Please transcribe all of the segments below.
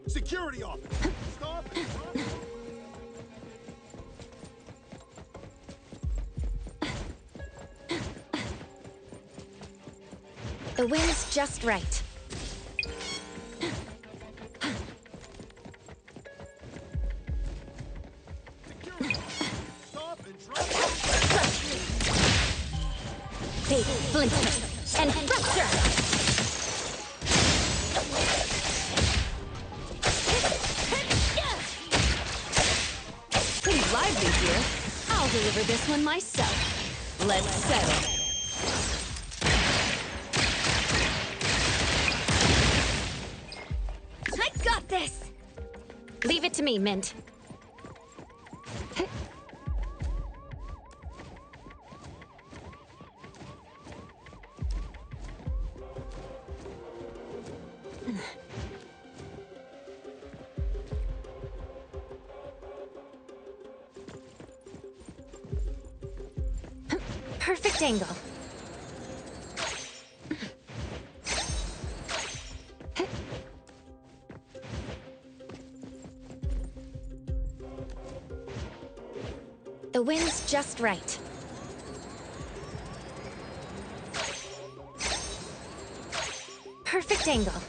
Security officer! Stop and drop! The wind's just right. Security officer! Stop and drop! Big splinter and fracture! Pretty lively here. I'll deliver this one myself. Let's settle. I got this! Leave it to me, Mint. Perfect angle. The wind's just right. Perfect angle.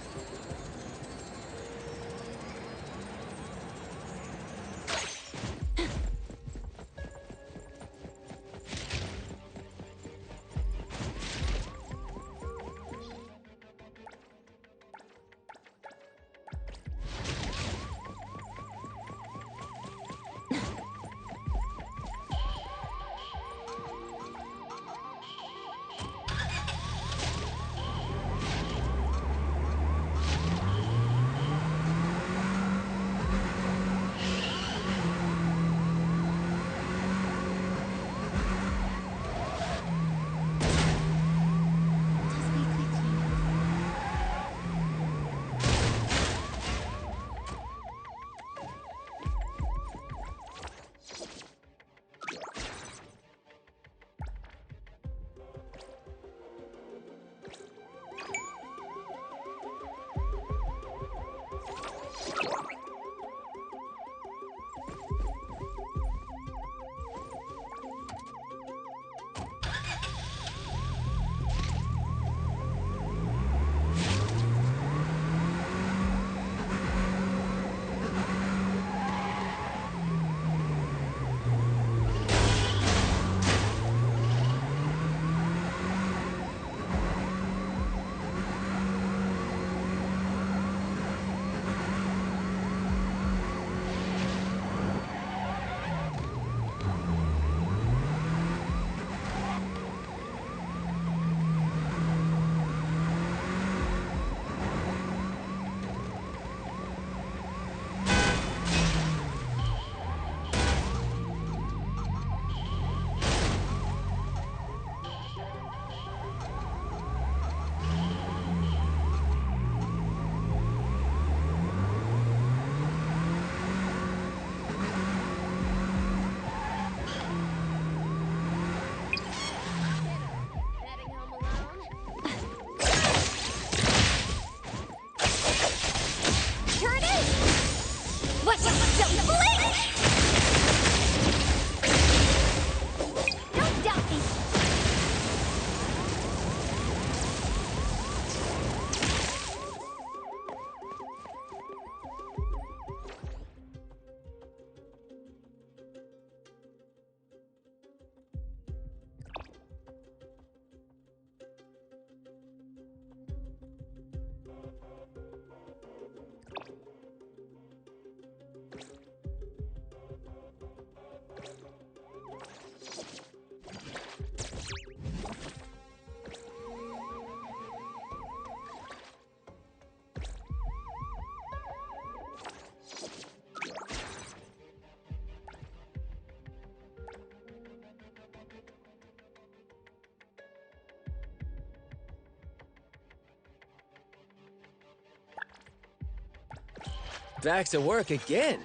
Back to work again.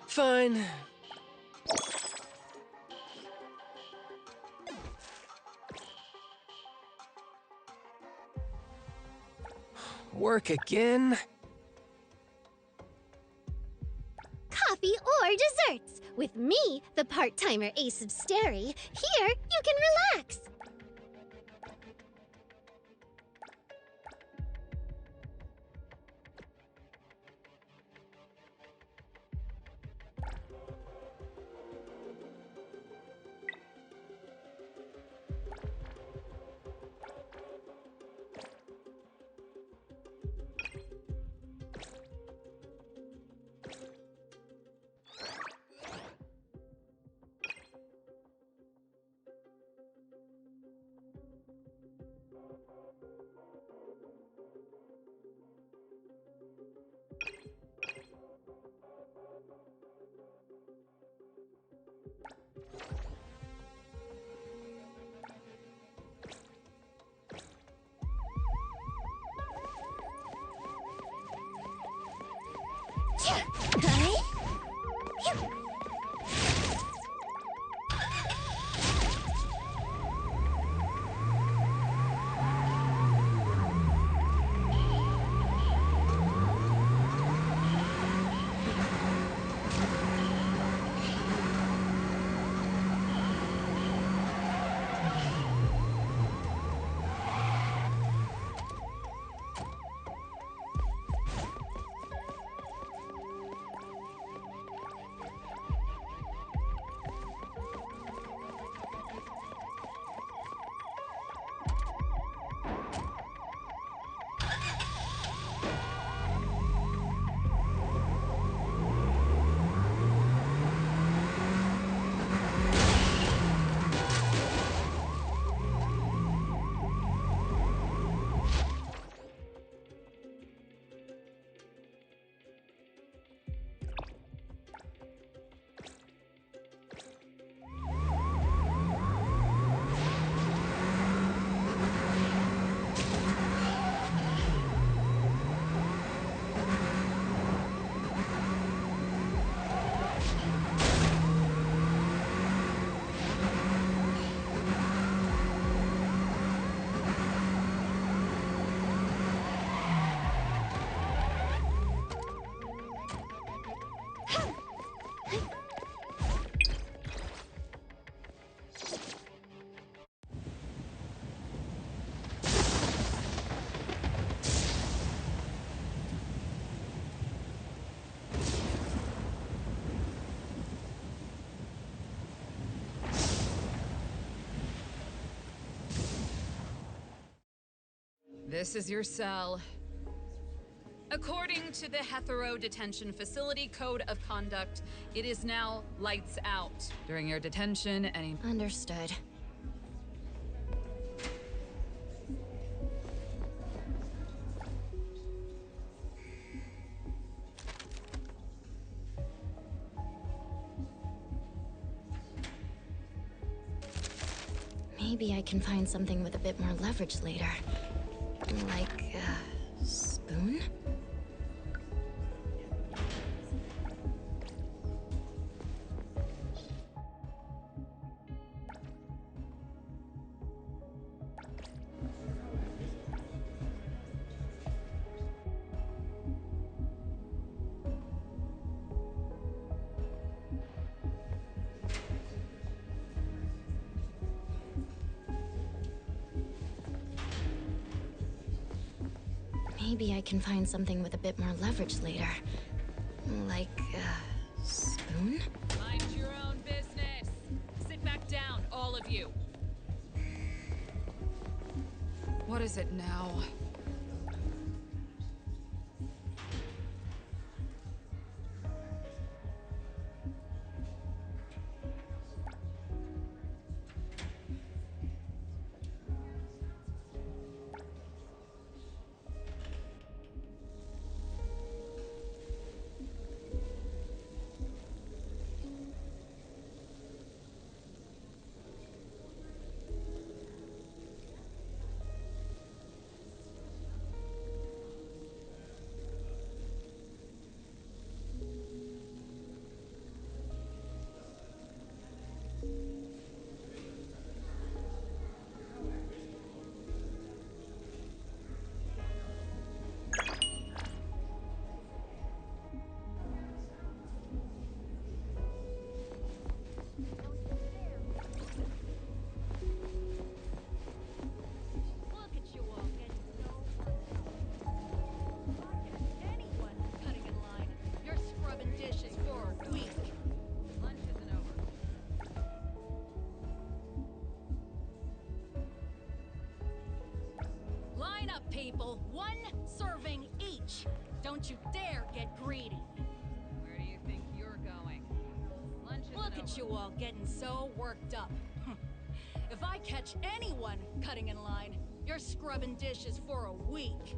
Fine. Work again? desserts. With me, the part-timer Ace of Stary, here you can relax. This is your cell. According to the Hetero Detention Facility Code of Conduct, it is now lights out. During your detention, any... Understood. Maybe I can find something with a bit more leverage later. Like a spoon? Maybe I can find something with a bit more leverage later. Like a spoon? Mind your own business. Sit back down, all of you. What is it now? people. One serving each. Don't you dare get greedy. Where do you think you're going? Lunch isn't Look over. at you all getting so worked up. If I catch anyone cutting in line, you're scrubbing dishes for a week.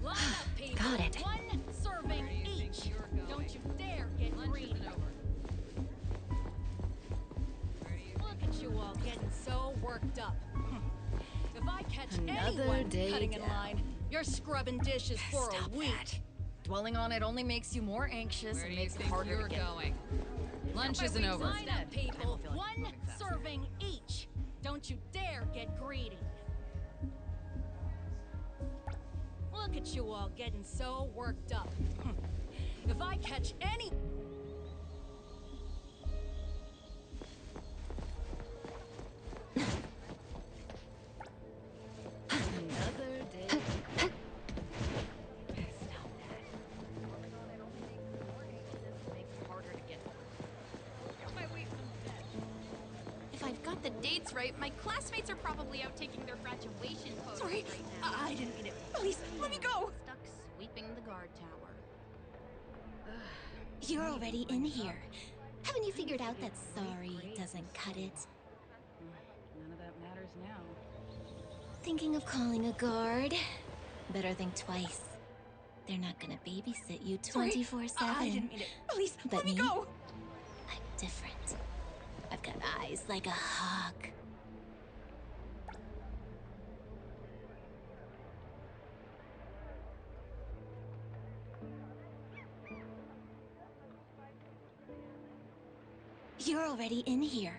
Line up, people. Got it. One serving Where do you think each. you're going? Don't you dare get Lunch greedy. isn't over. Where do you Look at you all getting so worked up. If I catch Another anyone day cutting in down. line, you're scrubbing dishes for Stop a week. that. Dwelling on it only makes you more anxious Where and do you makes it think harder you're to get. going? Lunch isn't over. Line up, people. feel like One moving fast. serving each. Don't you dare get greedy. Look at you all getting so worked up. If I catch any... Another day. Stop that. Makes it harder to get. If I've got the dates right, my classmates are probably out taking their graduation photos Sorry, right now. I didn't mean it. Please, let me go. Stuck sweeping the guard tower. You're already in here. Haven't you figured out that sorry doesn't cut it? None of that matters now. Thinking of calling a guard? Better think twice. They're not gonna babysit you 24/7. I didn't mean it. Please, But let me me? go. I'm different. I've got eyes like a hawk. You're already in here.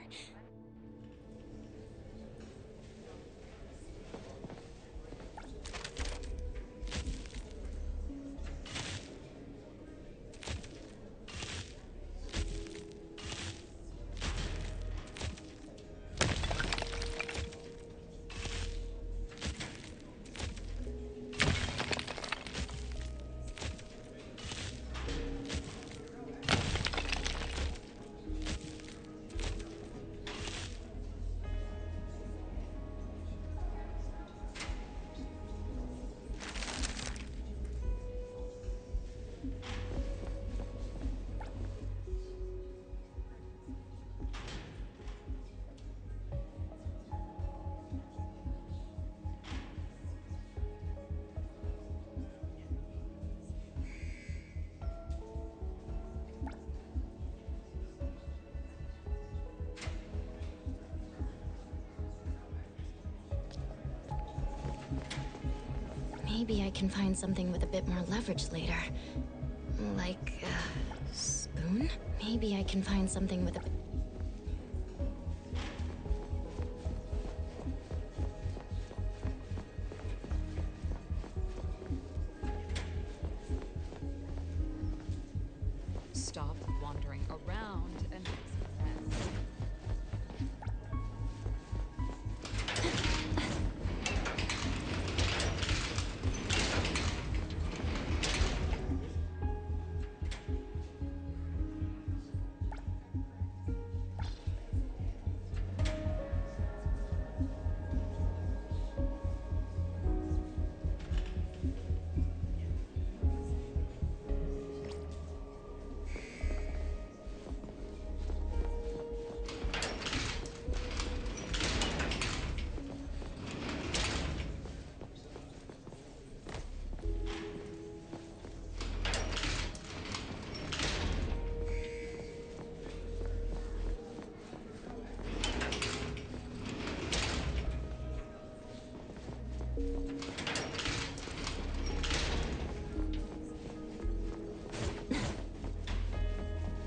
Maybe I can find something with a bit more leverage later. Like a spoon? Maybe I can find something with a bit. Stop wandering around and make some rest.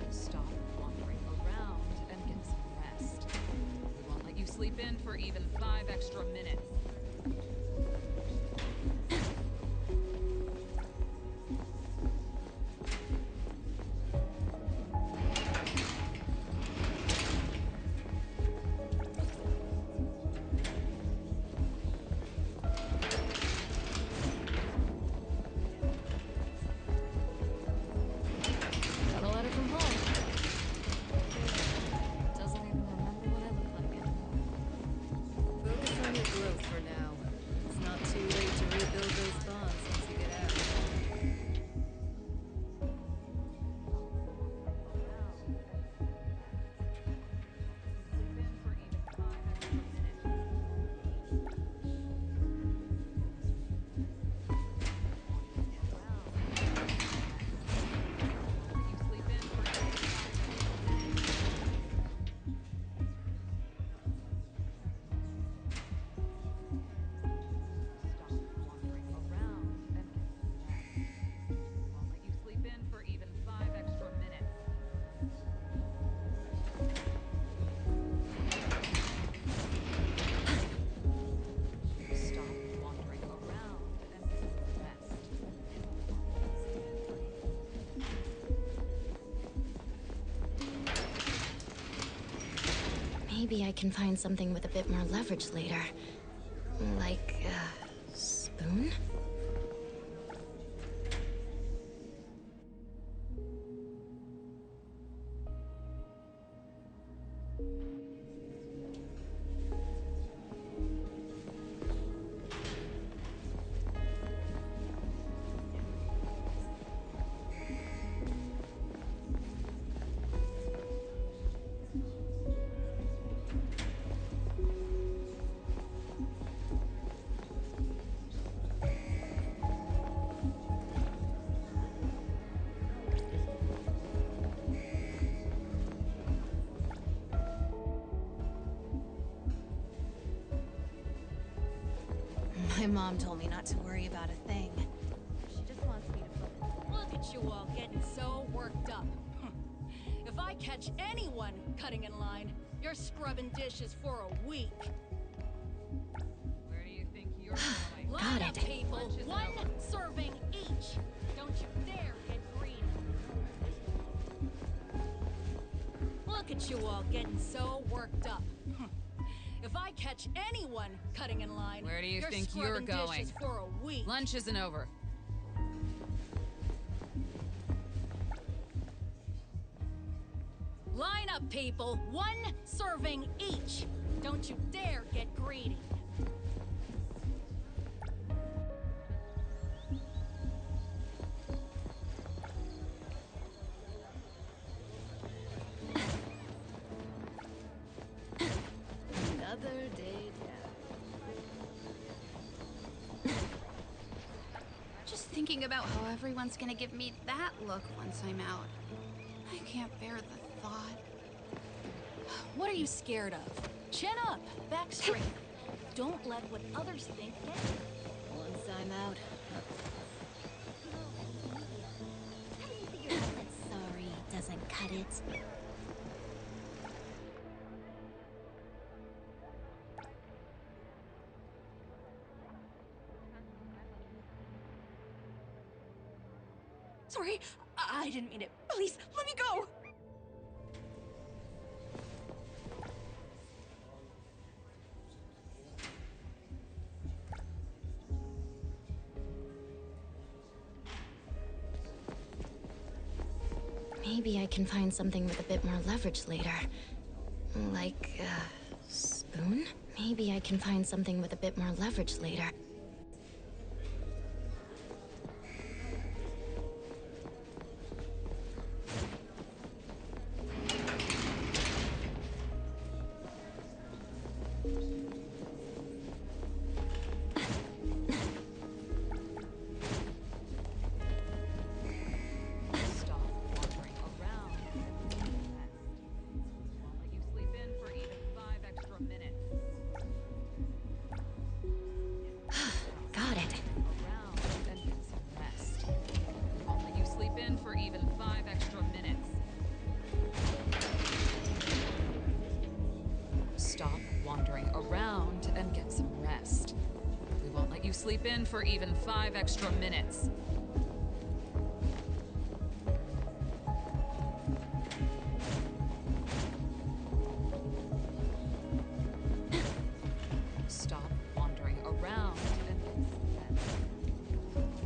Stop wandering around and get some rest. We won't let you sleep in for even 5 extra minutes. Got a letter from home. Doesn't even remember what I look like anymore. Focus on Maybe I can find something with a bit more leverage later. Like a spoon? My mom told me not to worry about a thing. She just wants me to focus. Look at you all getting so worked up. If I catch anyone cutting in line, you're scrubbing dishes for a week. Where do you think you're going? Line Got up, it. people. Lunch is One over. serving each. Don't you dare get greedy. Look at you all getting so worked up. If I catch anyone cutting in line, Where do you you're think you're scrubbing going? dishes for a week. Lunch isn't over. Line up, people. One serving each. Don't you dare get greedy. Another day down. Just thinking about how everyone's gonna give me that look once I'm out. I can't bear the thought. What are you scared of? Chin up, back straight. Don't let what others think get you. Once I'm out. How do you figure out that sorry doesn't cut it? Sorry, I didn't mean it. Please, let me go! Maybe I can find something with a bit more leverage later. Like a spoon? Maybe I can find something with a bit more leverage later. Stop wandering around and rest. Won't let you sleep in for even 5 extra minutes. Got it. Around and get some rest. Won't let you sleep in for even 5 extra minutes. Stop wandering around and get some rest. We won't let you sleep in for even 5 extra minutes. Stop wandering around and get some rest.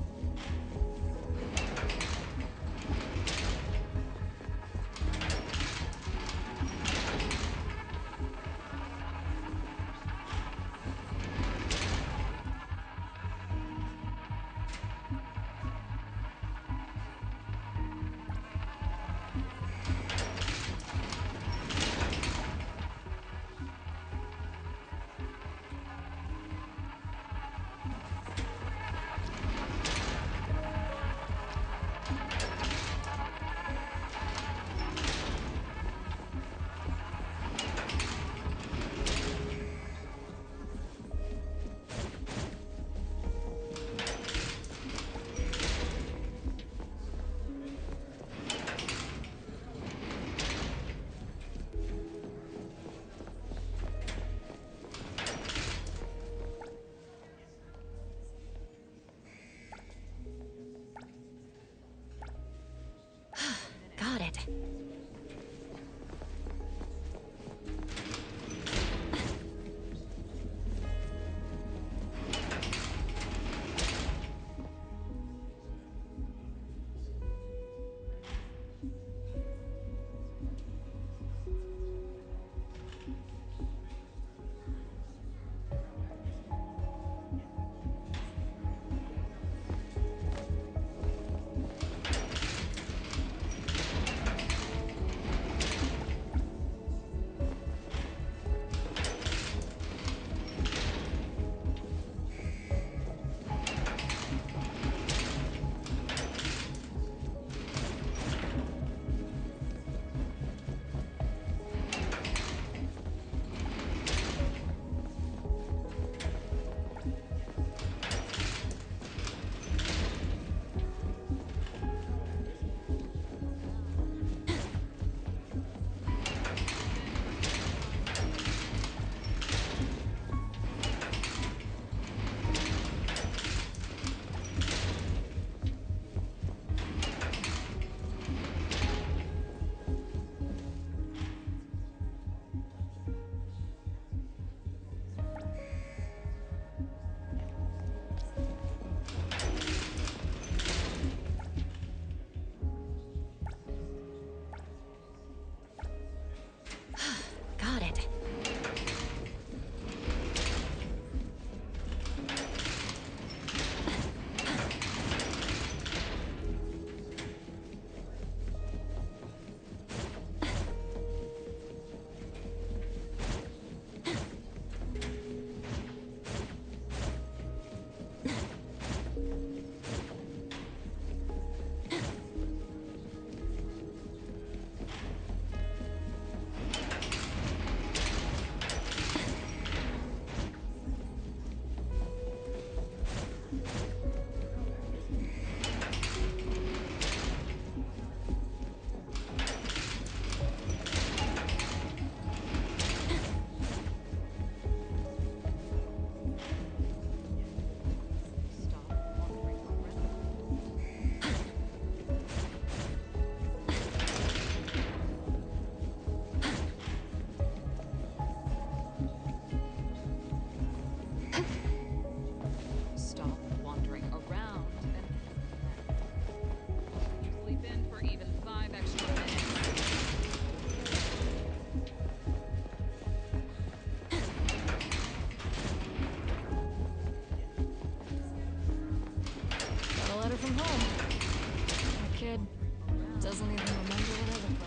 Doesn't even remember what I look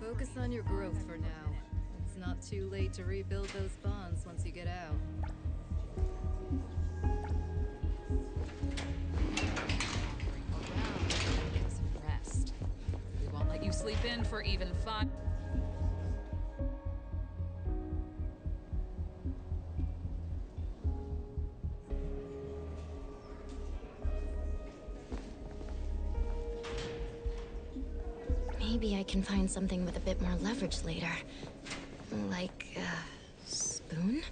like. Focus on your growth for now. It's not too late to rebuild those bonds once you get out. Around and get some rest. We won't let you sleep in for even 5. Maybe I can find something with a bit more leverage later. Like a spoon?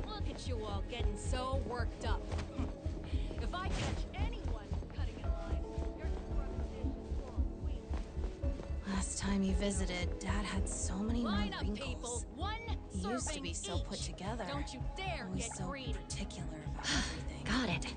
Look at you all getting so worked up. If I catch anyone cutting in line, you're disruptive for a week. Last time you visited, Dad had so many Line more up, wrinkles. people. One He serving used to be so put each. together. Don't you dare Always get so greedy. particular about everything. Got it.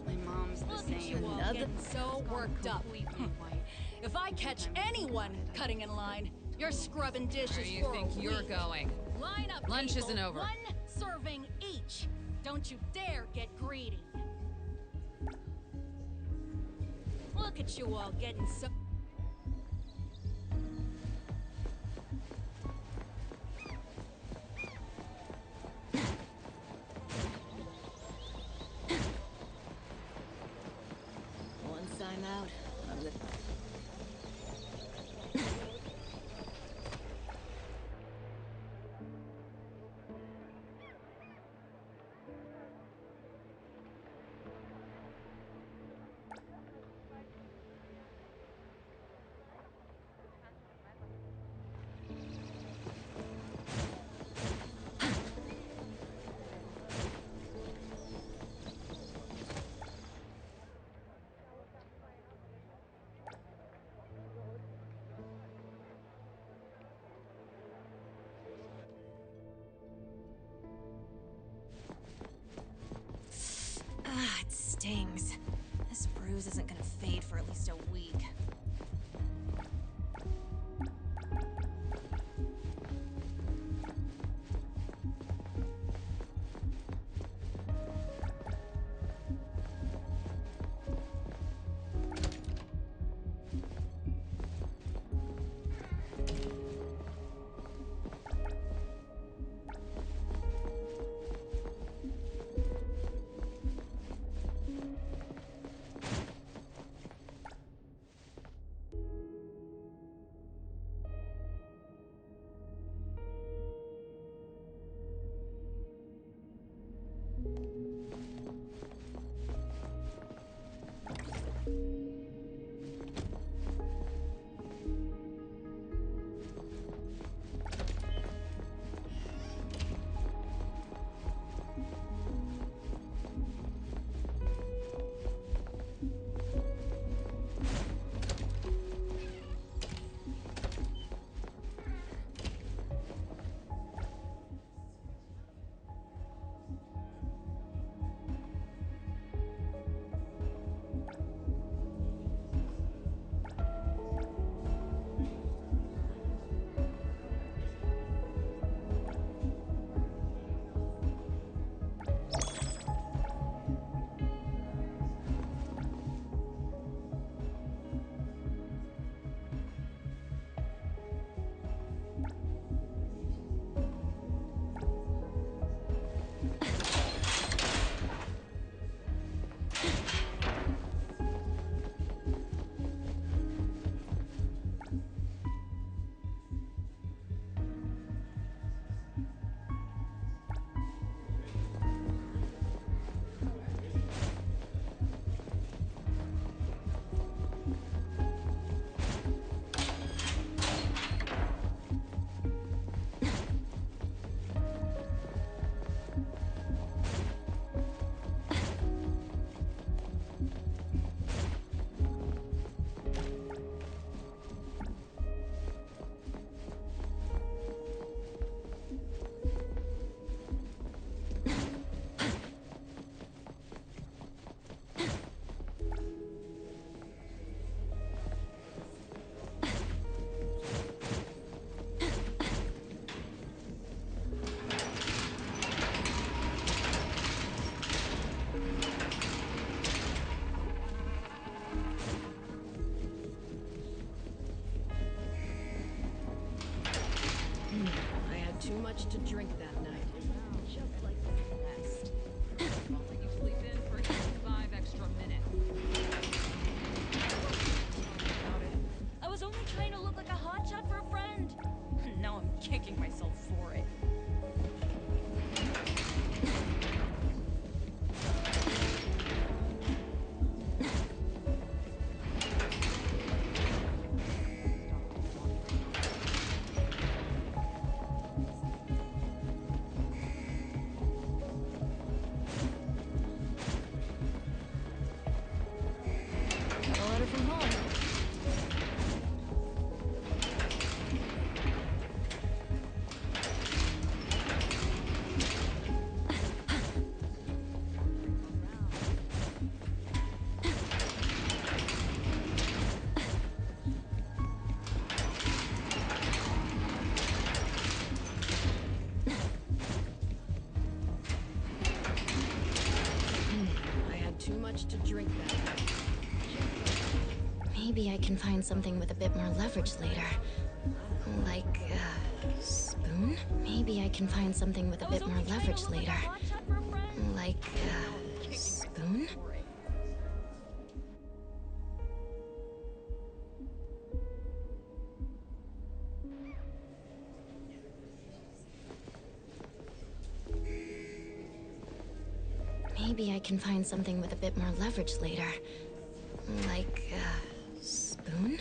My mom's the Look at same. you all getting so worked up. Completely white. If I catch anyone cutting in line, you're scrubbing dishes Where do you for think a you're week. going? Line up, Lunch people. isn't over. One serving each. Don't you dare get greedy. Look at you all getting so... Once I'm out, I'm the... Ah, it stings. This bruise isn't gonna fade for at least a week. had too much to drink that night. Rest. We won't let you sleep in for even 5 extra minutes. I was only trying to look like a hotshot for a friend. Now I'm kicking myself for it. Got a letter from home. I had too much to drink that night. Maybe I can find something with a bit more leverage later. Like a spoon? Maybe I can find something with a bit more leverage later. Like a spoon? Maybe I can find something with a bit more leverage later. Like a spoon?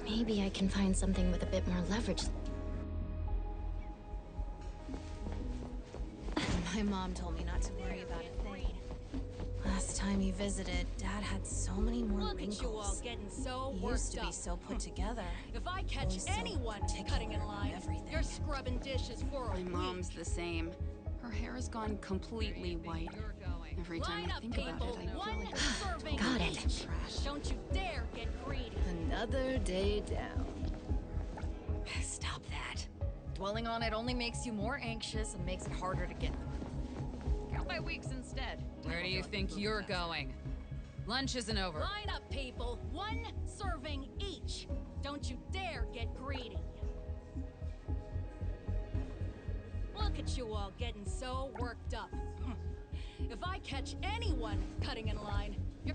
Maybe I can find something with a bit more leverage. My mom told me not to worry about a thing. Last time you visited, Dad had so many more Look wrinkles. at you all getting so He worked used to be up. so put together. If I catch Always so anyone particular cutting in about line, everything. you're scrubbing dishes for a My week. mom's the same. Her hair has gone completely white. You're going. Every time Line I up, think people. about it, I feel One like serving Got it. each. Don't you dare get greedy. Another day down. Stop that. Dwelling on it only makes you more anxious and makes it harder to get. Count by weeks instead. Where do you think you're going? Lunch isn't over. Line up, people. One serving each. Don't you dare get greedy. Look at you all getting so worked up. If I catch anyone cutting in line, you're...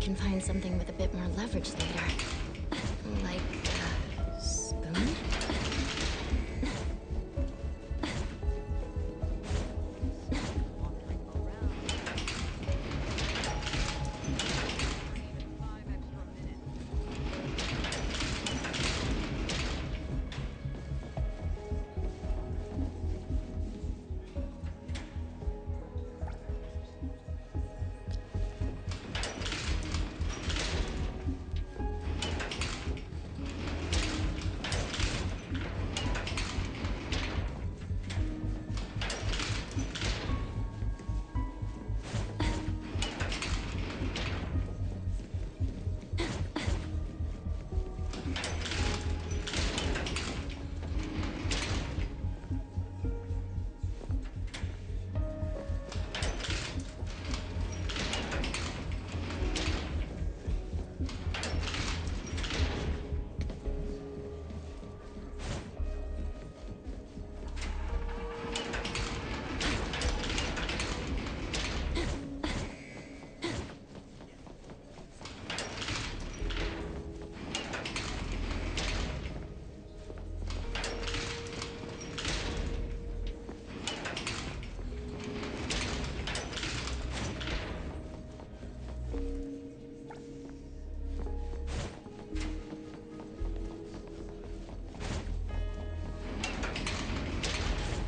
can find something with a bit more leverage later. Like a spoon?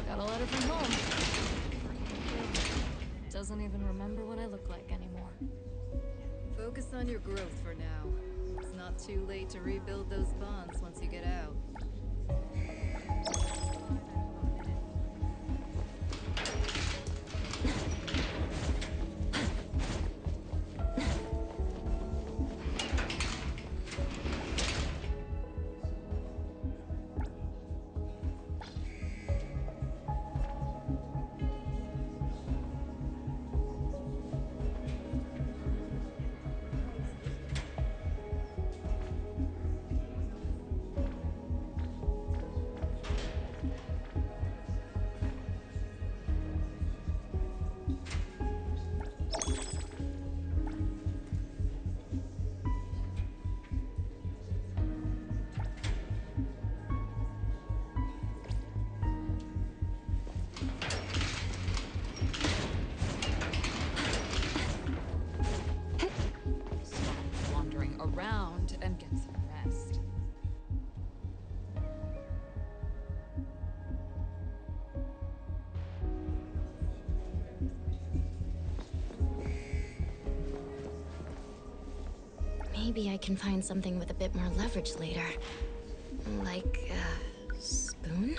Got a letter from home. Doesn't even remember what I look like anymore. Focus on your growth for now. It's not too late to rebuild those bonds once you get out. Wandering around and get some rest. Maybe I can find something with a bit more leverage later. Like a spoon?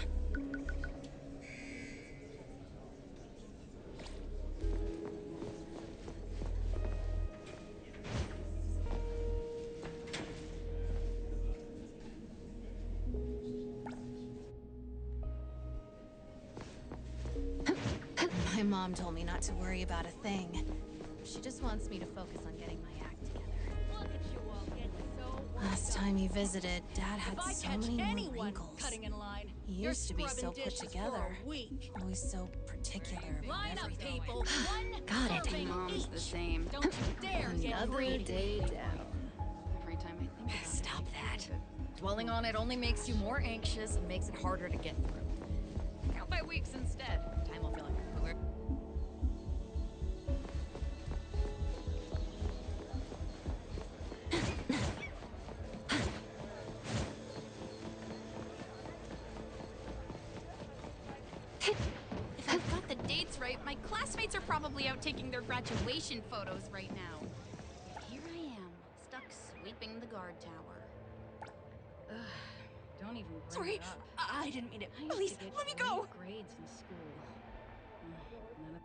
My mom told me not to worry about a thing. She just wants me to focus on getting my act together. Look at you all getting so worked Last up. time he visited, Dad had If I so catch many more anyone wrinkles. cutting in line, He you're used to be so scrubbing put dishes together. for a week. Always so particular about Line up, everything. people. One Got it. serving Mom's each. the same. Don't you dare get Another greedy. day down. Every time I think about it, Stop I that. feel Dwelling on it only makes you more anxious and makes it harder to get through. Count by weeks instead. Time will feel like a cooler. If I've got the dates right, my classmates are probably out taking their graduation photos right now. Yet here I am, stuck sweeping the guard tower. Ugh, don't even bring Sorry, it up. I didn't mean it. I used Please, to get let me great go! grades in school. None of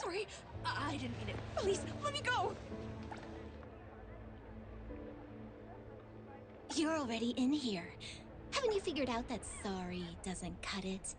sorry. I didn't mean it. Please, let me go! You're already in here. Haven't you figured out that sorry doesn't cut it?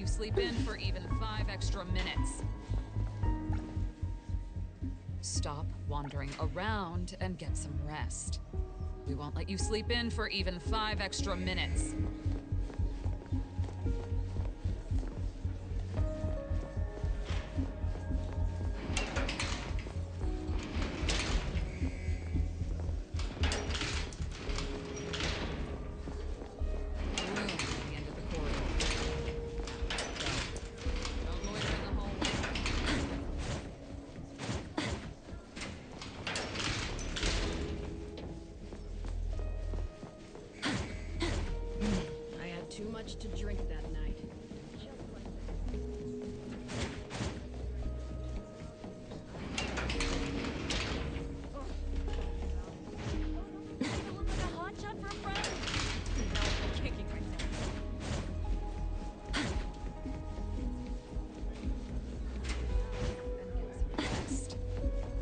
Sleep in for even 5 extra minutes. Stop wandering around and get some rest. We won't let you sleep in for even 5 extra minutes. Too much to drink that night. A hot shot for a friend. No, I'm kicking myself. And get some rest.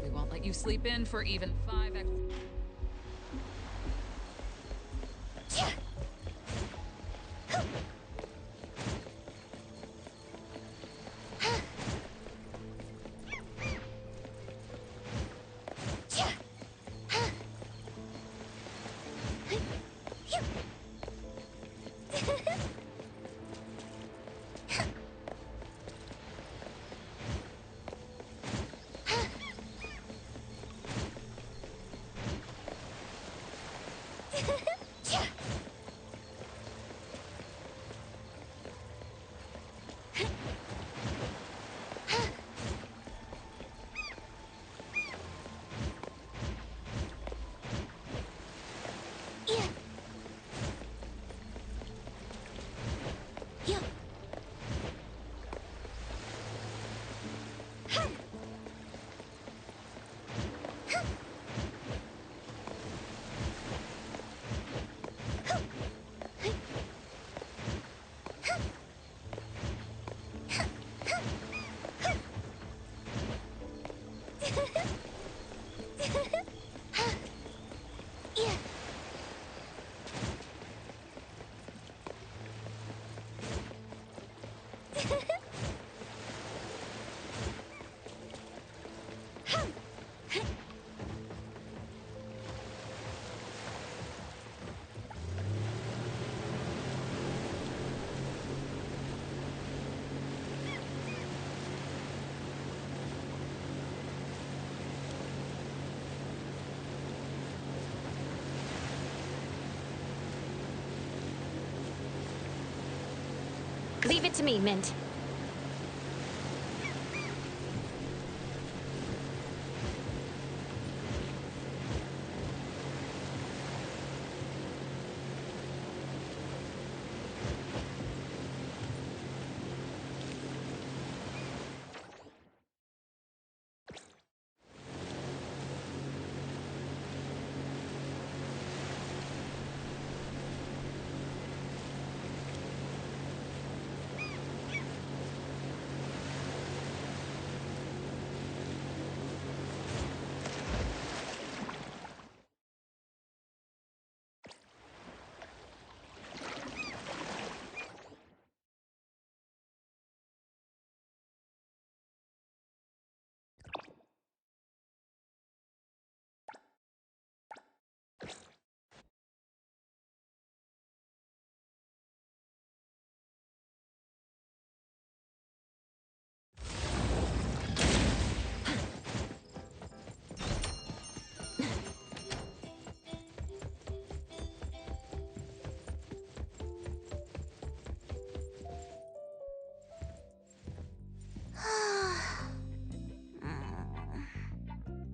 We won't let you sleep in for even 5 extra. Leave it to me, Mint.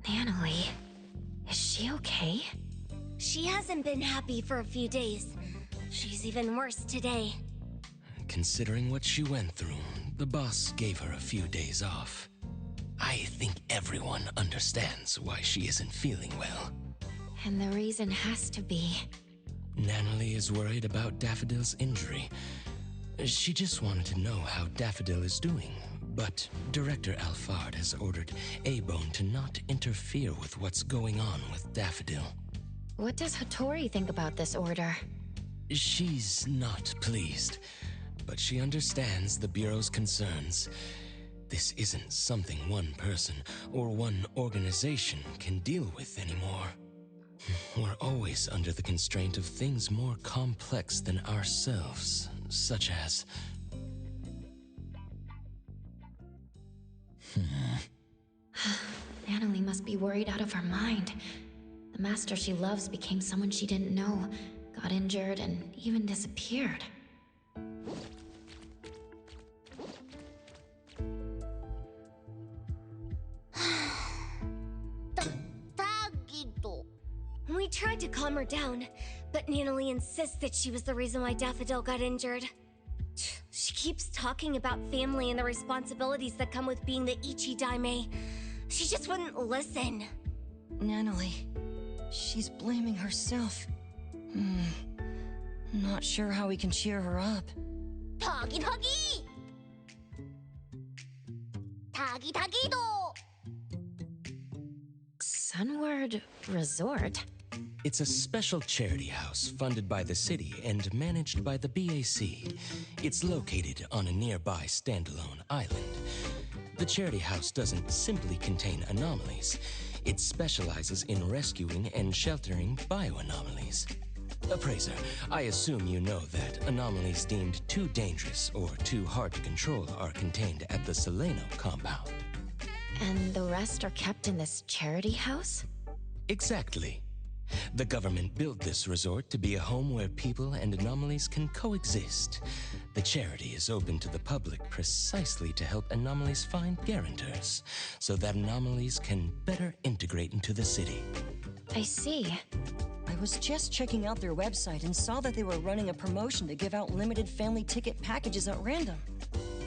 Natalie, is she okay? She hasn't been happy for a few days. She's even worse today. Considering what she went through, the boss gave her a few days off. I think everyone understands why she isn't feeling well. And the reason has to be... Natalie is worried about Daffodil's injury. She just wanted to know how Daffodil is doing, but Director Alphard has ordered A-Bone to not interfere with what's going on with Daffodil. What does Hattori think about this order? She's not pleased, but she understands the Bureau's concerns. This isn't something one person or one organization can deal with anymore. We're always under the constraint of things more complex than ourselves, such as... Natalie must be worried out of her mind. The master she loves became someone she didn't know, got injured, and even disappeared. We tried to calm her down, but Natalie insists that she was the reason why Daffodil got injured. She keeps talking about family and the responsibilities that come with being the Ichi Daime. She just wouldn't listen. Natalie, she's blaming herself. Not sure how we can cheer her up. Tagi Tagi! Tagi Tagi-do! Sunward Resort? It's a special charity house funded by the city and managed by the BAC. It's located on a nearby standalone island. The charity house doesn't simply contain anomalies. It specializes in rescuing and sheltering bioanomalies. Appraiser, I assume you know that anomalies deemed too dangerous or too hard to control are contained at the Seleno compound. And the rest are kept in this charity house? Exactly. The government built this resort to be a home where people and anomalies can coexist. The charity is open to the public precisely to help anomalies find guarantors, so that anomalies can better integrate into the city. I see. I was just checking out their website and saw that they were running a promotion to give out limited family ticket packages at random.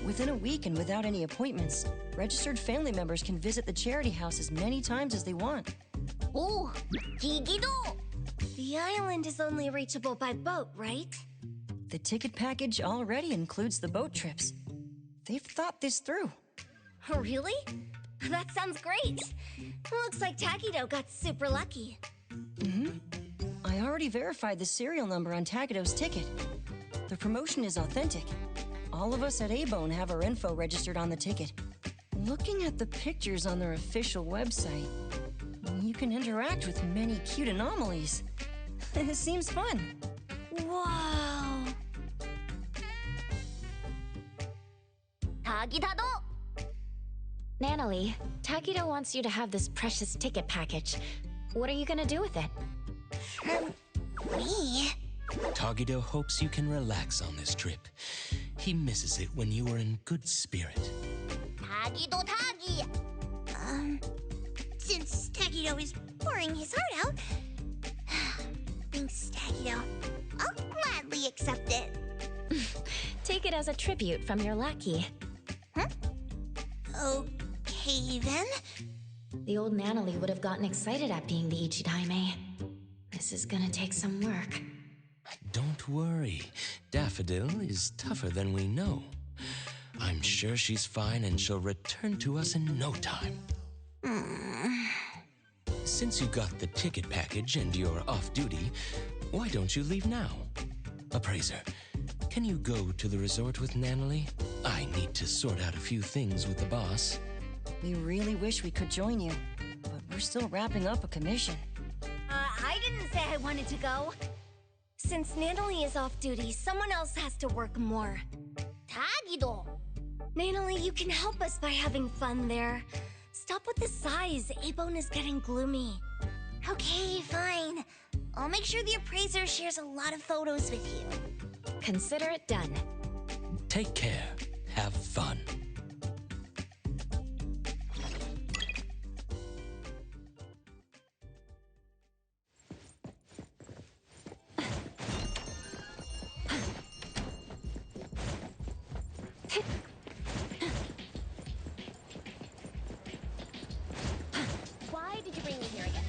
Within a week and without any appointments, registered family members can visit the charity house as many times as they want. Oh, Gigido! The island is only reachable by boat, right? The ticket package already includes the boat trips. They've thought this through. Really? That sounds great. Looks like Takido got super lucky. I already verified the serial number on Takido's ticket. The promotion is authentic. All of us at A-Bone have our info registered on the ticket. Looking at the pictures on their official website, you can interact with many cute anomalies. It seems fun. Wow. Tagitado! Natalie, Takido wants you to have this precious ticket package. What are you gonna do with it? Me? Tagido hopes you can relax on this trip. he misses it when you are in good spirit. Tagido Tagi! Since Tagido is pouring his heart out, thanks, Tagido. I'll gladly accept it. Take it as a tribute from your lackey. Huh? Okay, then. The old Nanalie would have gotten excited at being the Ichidaime. This is gonna take some work. Don't worry. Daffodil is tougher than we know. I'm sure she's fine and she'll return to us in no time. Since you got the ticket package and you're off duty, why don't you leave now? Appraiser, can you go to the resort with Nanalie? I need to sort out a few things with the boss. We really wish we could join you, but we're still wrapping up a commission. I didn't say I wanted to go. Since Nanalie is off duty, someone else has to work more. Tagido! Nanalie, you can help us by having fun there. Stop with the sighs. A-Bone is getting gloomy. Okay, fine. I'll make sure the appraiser shares a lot of photos with you. Consider it done. Take care. Have fun. Why did you bring me here again?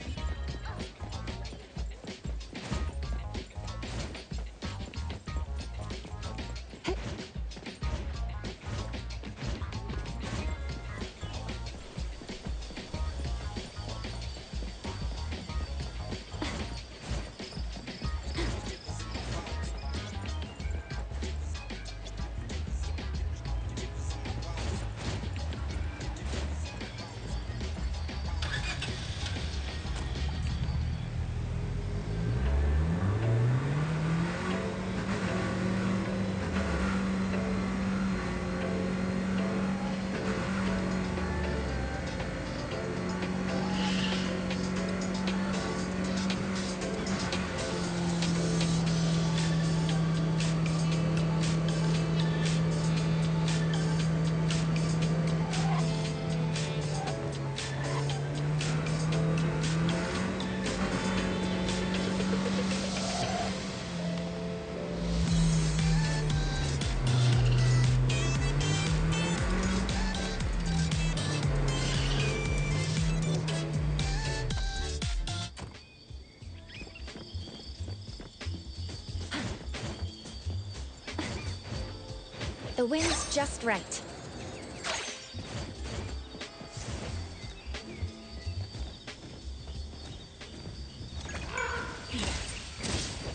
The wind's just right.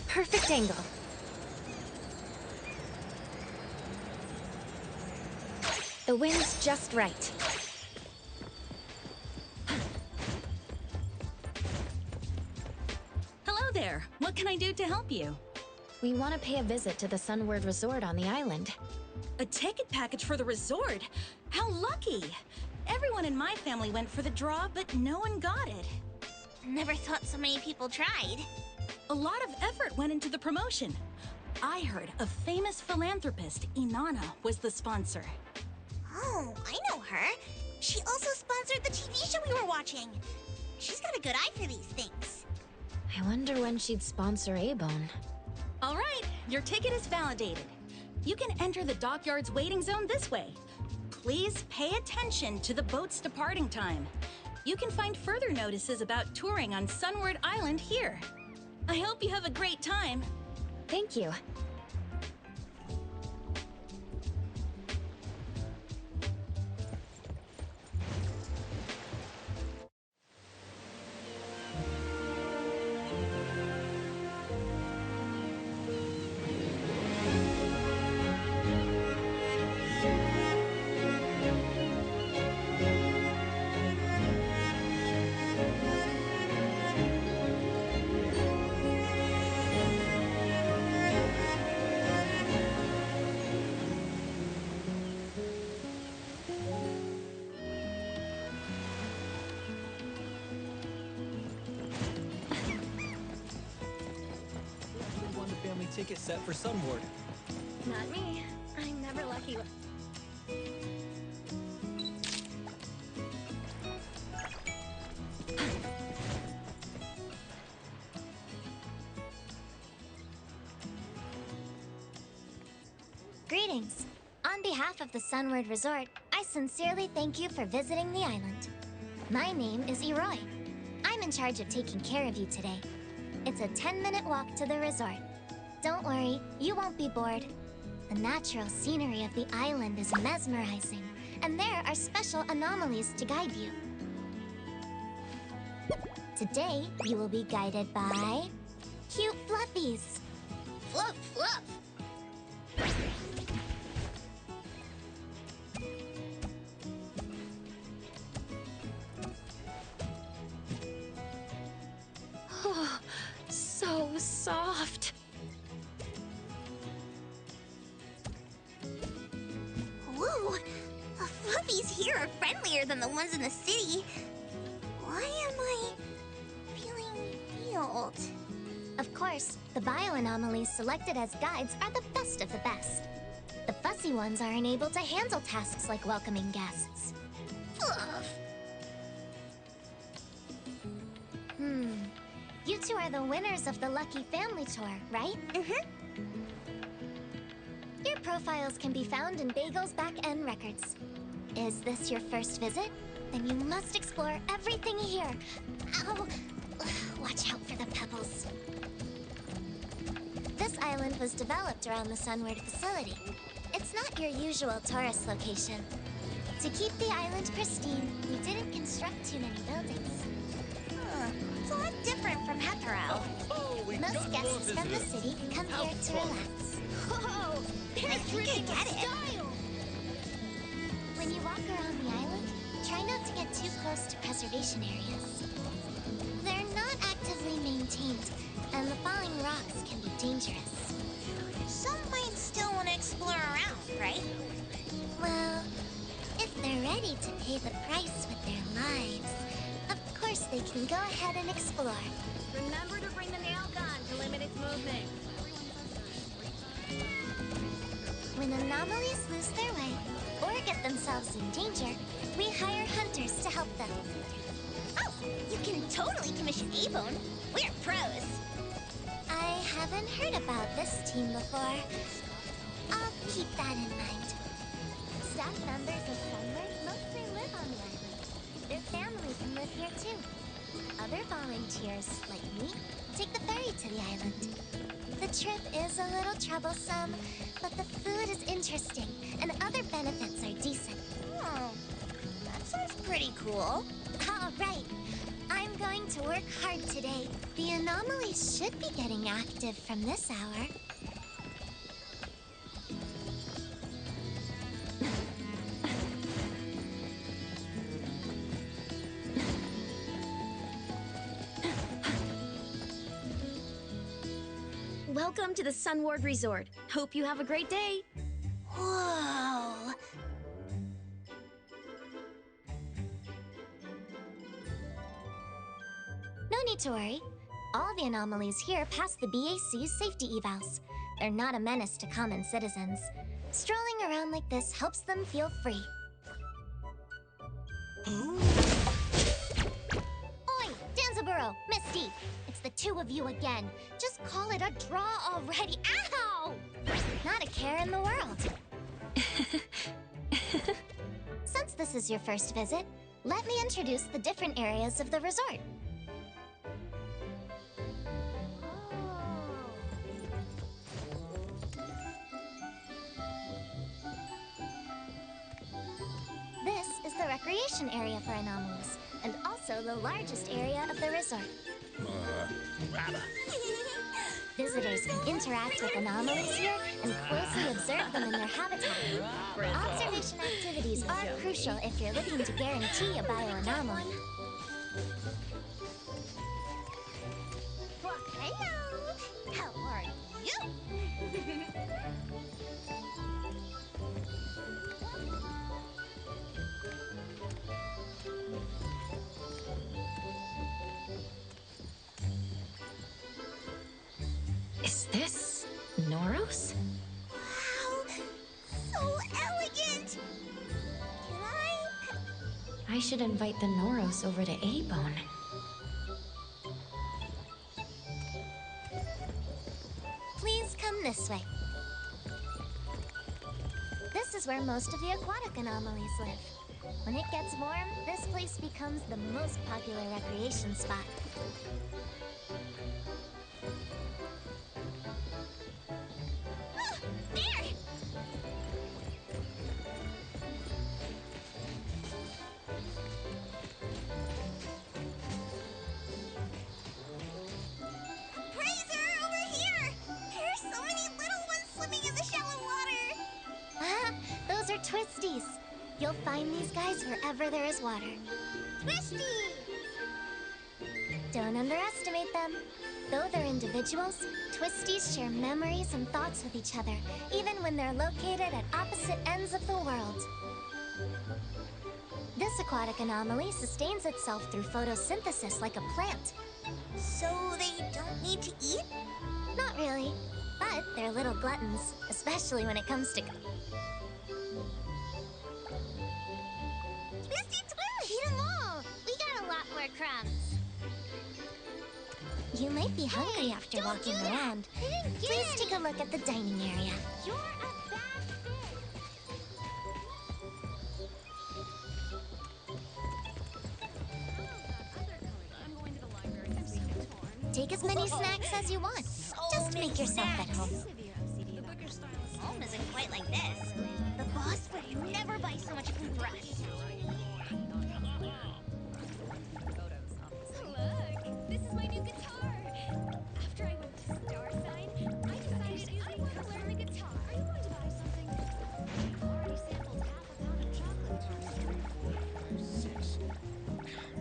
Perfect angle. The wind's just right. Hello there. What can I do to help you? We want to pay a visit to the Sunward Resort on the island. A ticket package for the resort? How lucky! Everyone in my family went for the draw, but no one got it. Never thought so many people tried. A lot of effort went into the promotion. I heard a famous philanthropist, Inanna, was the sponsor. Oh, I know her. She also sponsored the TV show we were watching. She's got a good eye for these things. I wonder when she'd sponsor A-Bone. All right, your ticket is validated. You can enter the dockyard's waiting zone this way. Please pay attention to the boat's departing time. You can find further notices about touring on Sunward Island here. I hope you have a great time. Thank you. Who actually won the family ticket set for Sunward? Not me. I'm never lucky. Greetings. On behalf of the Sunward Resort, I sincerely thank you for visiting the island. My name is Eroy. I'm in charge of taking care of you today. It's a 10-minute walk to the resort. Don't worry, you won't be bored. The natural scenery of the island is mesmerizing, and there are special anomalies to guide you. Today, you will be guided by cute fluffies. Fluff, fluff. Oh, so soft. Whoa, the fluffies here are friendlier than the ones in the city. Why am I feeling healed? Of course, the bioanomalies selected as guides are the best of the best. The fussy ones are unable to handle tasks like welcoming guests. Fluff. You two are the winners of the Lucky Family Tour, right? Your profiles can be found in Bagel's back-end records. Is this your first visit? Then you must explore everything here. Ow! Watch out for the pebbles. This island was developed around the Sunward facility. It's not your usual tourist location. To keep the island pristine, we didn't construct too many buildings. It's a lot different from Hetero. Most guests from the city come here to relax. Whoa, I think I get it. When you walk around the island, try not to get too close to preservation areas. They're not actively maintained, and the falling rocks can be dangerous. Some might still want to explore around, right? Well, if they're ready to pay the price with their lives, of course they can go ahead and explore. Remember to bring the nail gun to limit its movement. When anomalies lose their way or get themselves in danger, we hire hunters to help them. Oh, you can totally commission A-Bone. We're pros. I haven't heard about this team before. I'll keep that in mind. Staff members of Sunward mostly live on the island. Their family can live here too. Other volunteers, like me, take the ferry to the island. The trip is a little troublesome, but the food is interesting, and other benefits are decent. Oh, that sounds pretty cool. All right. I'm going to work hard today. The anomalies should be getting active from this hour. Welcome to the Sunward Resort. Hope you have a great day. Whoa. No need to worry. All the anomalies here pass the BAC's safety evals. They're not a menace to common citizens. Strolling around like this helps them feel free. Oi, Danzaburo, Misty! It's the two of you again. Just call it a draw already. Ow! Not a care in the world. Since this is your first visit, let me introduce the different areas of the resort. This is the recreation area for anomalies, and also the largest area of the resort. Visitors can interact with anomalies here and closely observe them in their habitat. Observation activities are crucial if you're looking to guarantee a bioanomaly. Well, hello. How are you? Is this Noros? Wow, I should invite the Noros over to A-Bone. Please come this way. This is where most of the aquatic anomalies live. When it gets warm, this place becomes the most popular recreation spot. Ah, there! Praiser, over here! There are so many little ones swimming in the shallow water! Ah, those are twisties. You'll find these guys wherever there is water. Twisty! Don't underestimate them. Though they're individuals, twisties share memories and thoughts with each other, even when they're located at opposite ends of the world. This aquatic anomaly sustains itself through photosynthesis like a plant. So they don't need to eat? Not really, but they're little gluttons, especially when it comes to... Twisty Twist! Eat them all! We got a lot more crumbs. You might be hungry after walking around. Please take a look at the dining area. You're a bad fish! Take as many snacks as you want. Just make yourself at home. Home isn't quite like this. The boss would never buy so much food for us. Look, this is my new guitar. After I went to Starside, I decided I want to learn the guitar. Are you going to buy something? You've already sampled half a pound of chocolate bars. 3, 4, 5, 6.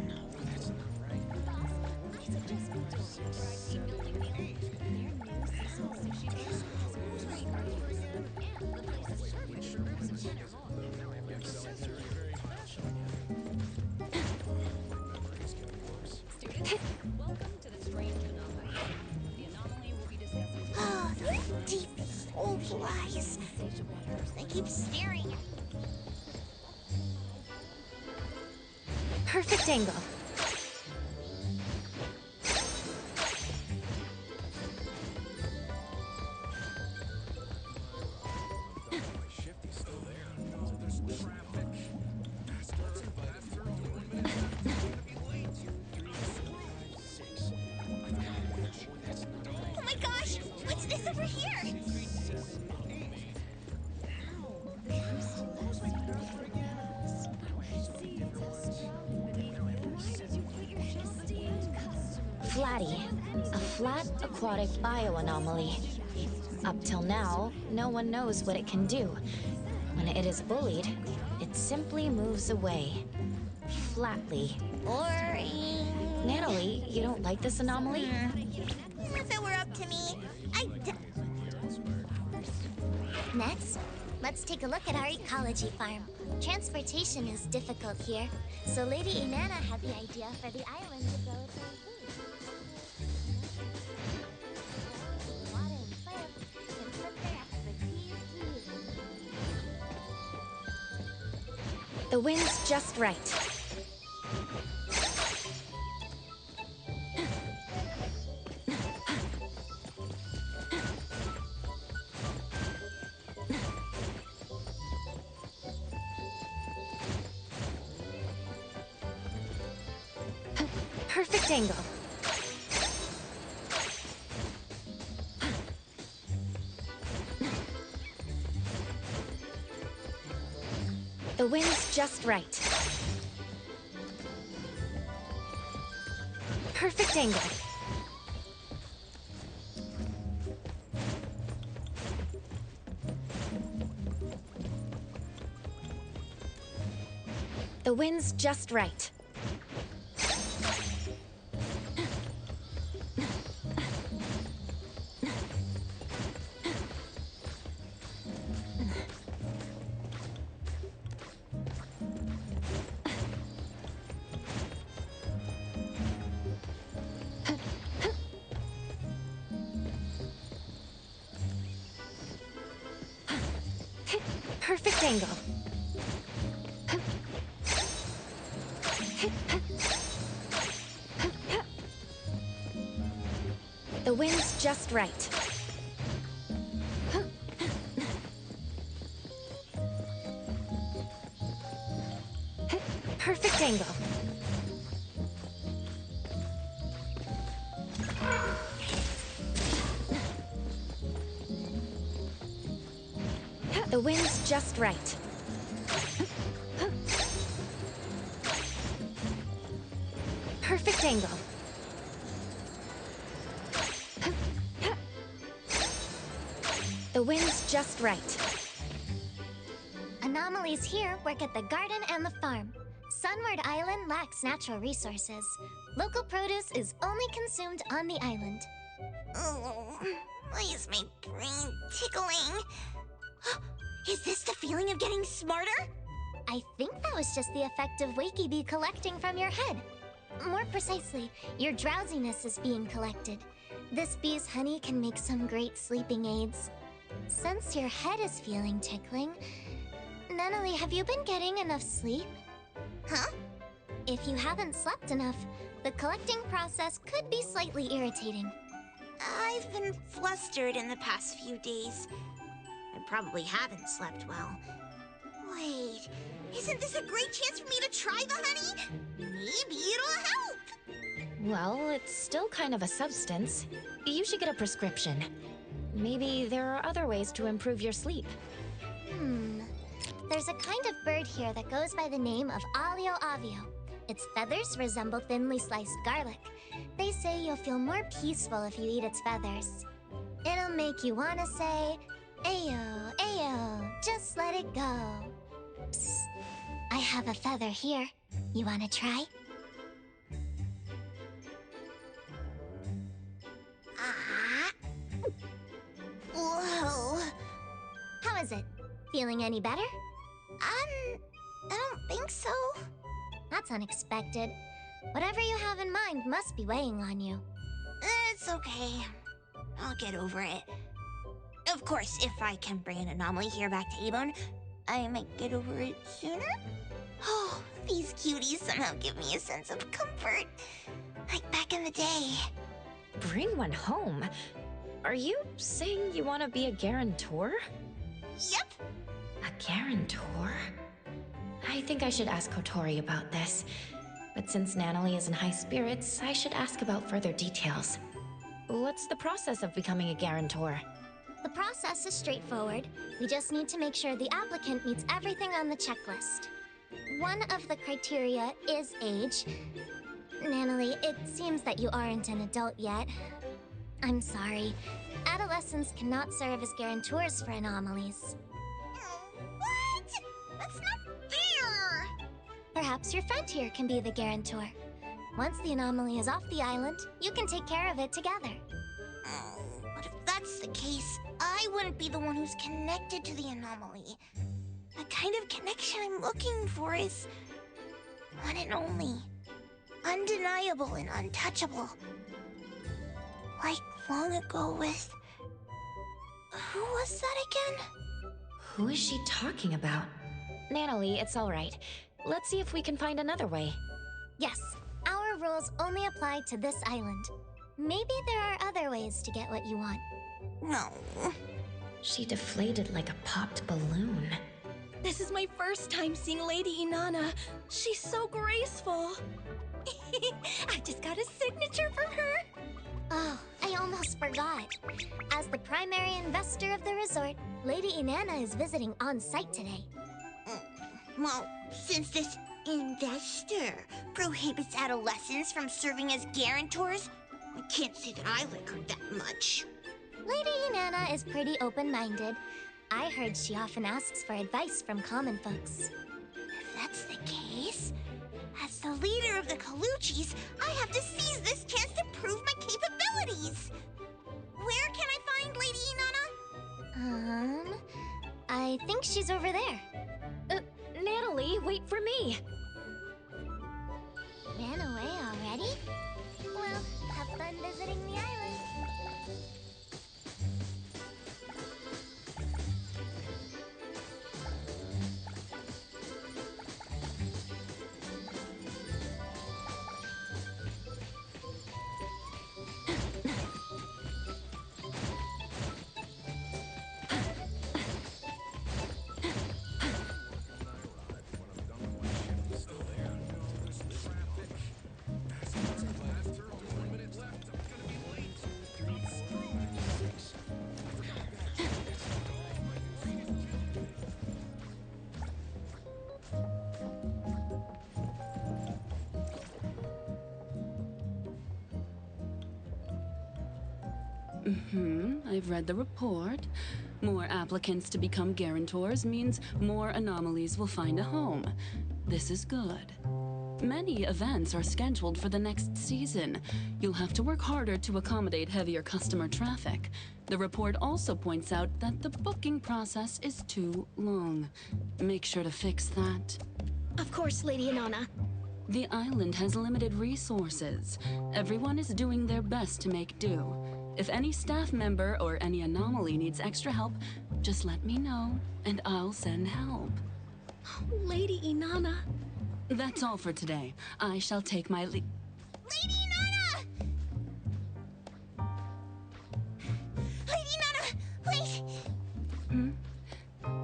No, that's not right. Boss, I suggest we don't try team building meal. Their new seasonal sushi base has great reviews, and the place is perfect for groups of 10 or more. Now I've got something very special. Memories get worse. Students, welcome to the strange anomaly. The anomaly we'll be discussing today. Oh, those deep, oval eyes. They keep staring at me. Perfect angle. My shifty's still there. No, there's traffic. Faster, faster. Only 1 minute left. I'm gonna be late. 2, 3, 4, 5, 6. I've got a winch. That's not right. Oh my gosh! What's this over here? 6, 7, 8. Who's my character again? Flatty, a flat aquatic bioanomaly. Up till now, no one knows what it can do. When it is bullied, it simply moves away. Flatly. Boring. Natalie, you don't like this anomaly? If it were up to me, Next, let's take a look at our ecology farm. Transportation is difficult here, so Lady Inanna had the idea for the island to grow its own food. Water and plants can put their expertise to use. The wind's just right. Perfect angle. The wind's just right. Perfect angle. The wind's just right. Perfect angle. just right. Perfect angle. The wind's just right. Perfect angle. The wind's just right. Anomalies here work at the garden and the farm. Sunward Island lacks natural resources. Local produce is only consumed on the island. Oh, why is my brain tickling? Is this the feeling of getting smarter? I think that was just the effect of Wakey Bee collecting from your head. More precisely, your drowsiness is being collected. This bee's honey can make some great sleeping aids. Since your head is feeling tickling, Nunnally, have you been getting enough sleep? Huh? If you haven't slept enough, the collecting process could be slightly irritating. I've been flustered in the past few days. I probably haven't slept well. Wait, isn't this a great chance for me to try the honey? Maybe it'll help! Well, it's still kind of a substance. You should get a prescription. Maybe there are other ways to improve your sleep. There's a kind of bird here that goes by the name of Alio Avio. Its feathers resemble thinly sliced garlic. They say you'll feel more peaceful if you eat its feathers. It'll make you want to say, Ayo, Ayo, just let it go. Psst. I have a feather here. You want to try? Whoa. How is it? Feeling any better? I don't think so. That's unexpected. Whatever you have in mind must be weighing on you. It's okay. I'll get over it. Of course, if I can bring an anomaly here back to Abone, I might get over it sooner. Oh, these cuties somehow give me a sense of comfort. Like back in the day. Bring one home? Are you saying you want to be a guarantor? Yep. A guarantor? I think I should ask Kotori about this. But since Nunnally is in high spirits, I should ask about further details. What's the process of becoming a guarantor? The process is straightforward. We just need to make sure the applicant meets everything on the checklist. One of the criteria is age. Nunnally, it seems that you aren't an adult yet. I'm sorry. Adolescents cannot serve as guarantors for anomalies. What? That's not fair! Perhaps your friend here can be the guarantor. Once the anomaly is off the island, you can take care of it together. But if that's the case, I wouldn't be the one who's connected to the anomaly. The kind of connection I'm looking for is one and only. Undeniable and untouchable. Like long ago with... Who was that again? Who is she talking about? Nunnally, it's all right. Let's see if we can find another way. Yes, our rules only apply to this island. Maybe there are other ways to get what you want. No. She deflated like a popped balloon. This is my first time seeing Lady Inanna. She's so graceful. I just got a signature from her. Oh, I almost forgot. As the primary investor of the resort, Lady Inanna is visiting on site today. Well, since this investor prohibits adolescents from serving as guarantors, I can't say that I like her that much. Lady Inanna is pretty open-minded. I heard she often asks for advice from common folks. If that's the case, as the leader of the Colucci's, I have to seize this chance to prove my capabilities. Where can I find Lady Inanna? I think she's over there. Nunnally, wait for me! Ran away already? Well, have fun visiting the island. I've read the report. More applicants to become guarantors means more anomalies will find a home. This is good. Many events are scheduled for the next season. You'll have to work harder to accommodate heavier customer traffic. The report also points out that the booking process is too long. Make sure to fix that. Of course, Lady Inanna. The island has limited resources. Everyone is doing their best to make do. If any staff member or any anomaly needs extra help, just let me know, and I'll send help. Lady Inanna. That's all for today. I shall take my leave. Lady Inanna! Lady Inanna,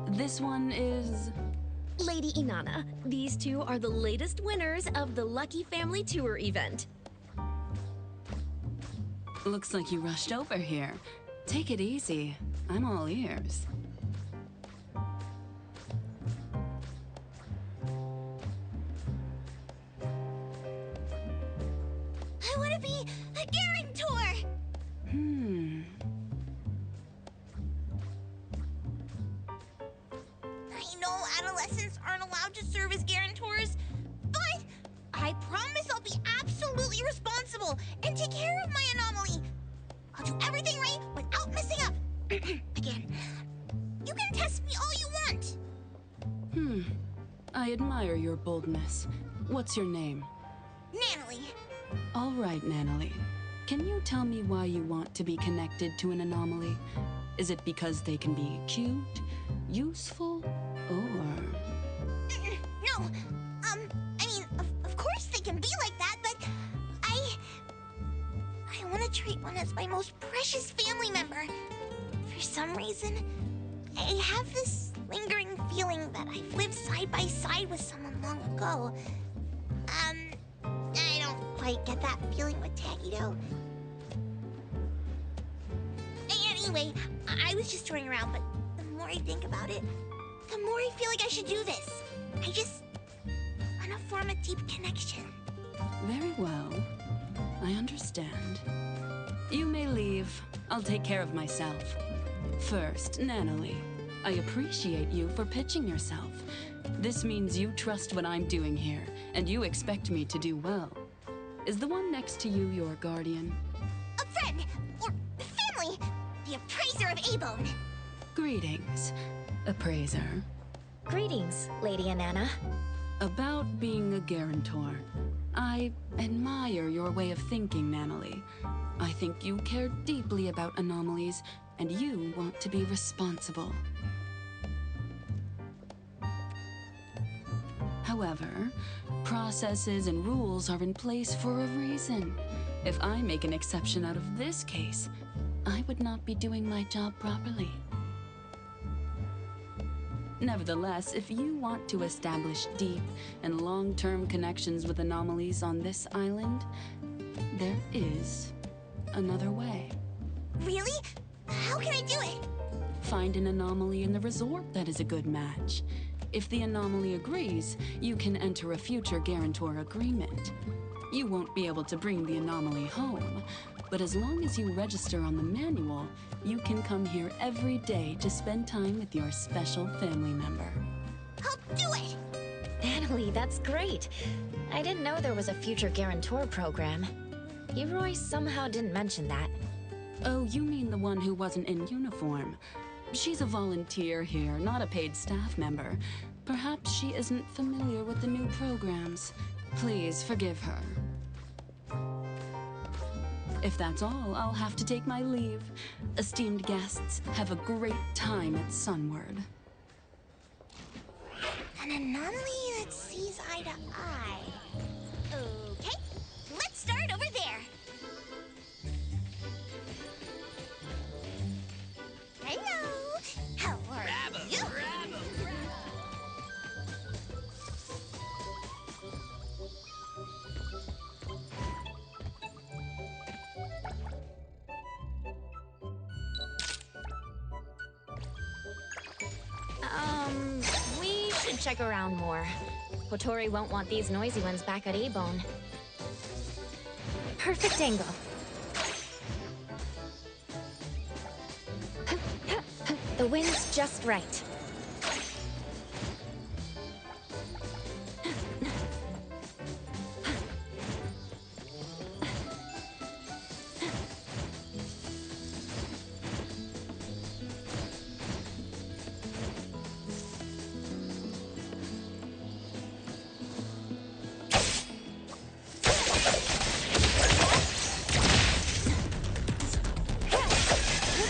wait! This one is... Lady Inanna, these two are the latest winners of the Lucky Family Tour event. Looks like you rushed over here. Take it easy. I'm all ears. I want to be a guarantor! I know adolescents aren't allowed to serve as guarantors, but I promise I'll be absolutely responsible and take care of my anomaly. I'll do everything right without messing up. Again, you can test me all you want. I admire your boldness. What's your name? Natalie. All right, Natalie. Can you tell me why you want to be connected to an anomaly? Is it because they can be cute, useful, or... No, I mean, of course they can be like that, but I want to treat one as my most precious family member. For some reason, I have this lingering feeling that I've lived side by side with someone long ago. I don't quite get that feeling with Taggy, though. Anyway, I was just touring around, but the more I think about it, the more I feel like I should do this. I just want to form a deep connection. Very well. I understand. You may leave. I'll take care of myself. First, Natalie, I appreciate you for pitching yourself. This means you trust what I'm doing here, and you expect me to do well. Is the one next to you your guardian? A friend, or family, the appraiser of A-Bone. Greetings, appraiser. Greetings, Lady Inanna. About being a guarantor. I admire your way of thinking, Natalie. I think you care deeply about anomalies, and you want to be responsible. However, processes and rules are in place for a reason. If I make an exception out of this case, I would not be doing my job properly. Nevertheless, if you want to establish deep and long-term connections with anomalies on this island, there is another way. Really? How can I do it? Find an anomaly in the resort that is a good match. If the anomaly agrees, you can enter a future guarantor agreement. You won't be able to bring the anomaly home, but as long as you register on the manual, you can come here every day to spend time with your special family member. I'll do it! Natalie, that's great. I didn't know there was a future guarantor program. Leroy somehow didn't mention that. Oh, you mean the one who wasn't in uniform. She's a volunteer here, not a paid staff member. Perhaps she isn't familiar with the new programs. Please forgive her. If that's all, I'll have to take my leave. Esteemed guests, have a great time at Sunward. An anomaly that sees eye to eye. Okay, let's start over there. Hello, how are you? We should check around more. Kotori won't want these noisy ones back at A-Bone. Perfect angle. The wind's just right.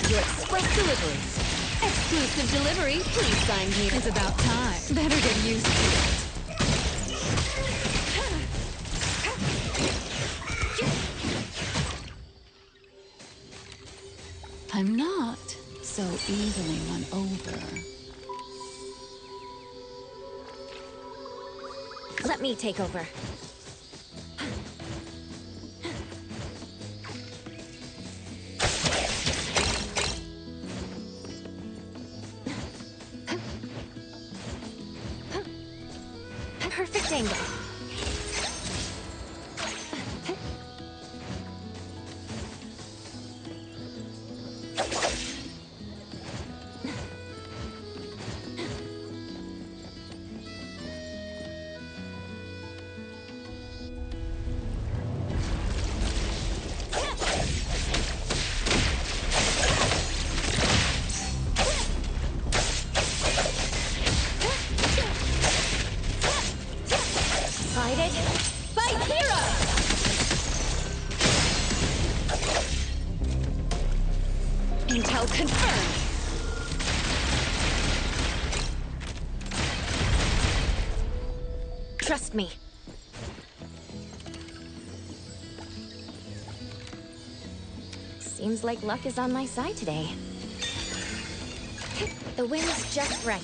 Your express deliveries. Exclusive delivery, please sign here. It's about time. Better get used to it. I'm not so easily won over. Let me take over. Perfect angle. Excited? Fight hero! Intel confirmed. Trust me. Seems like luck is on my side today. The wind's just right.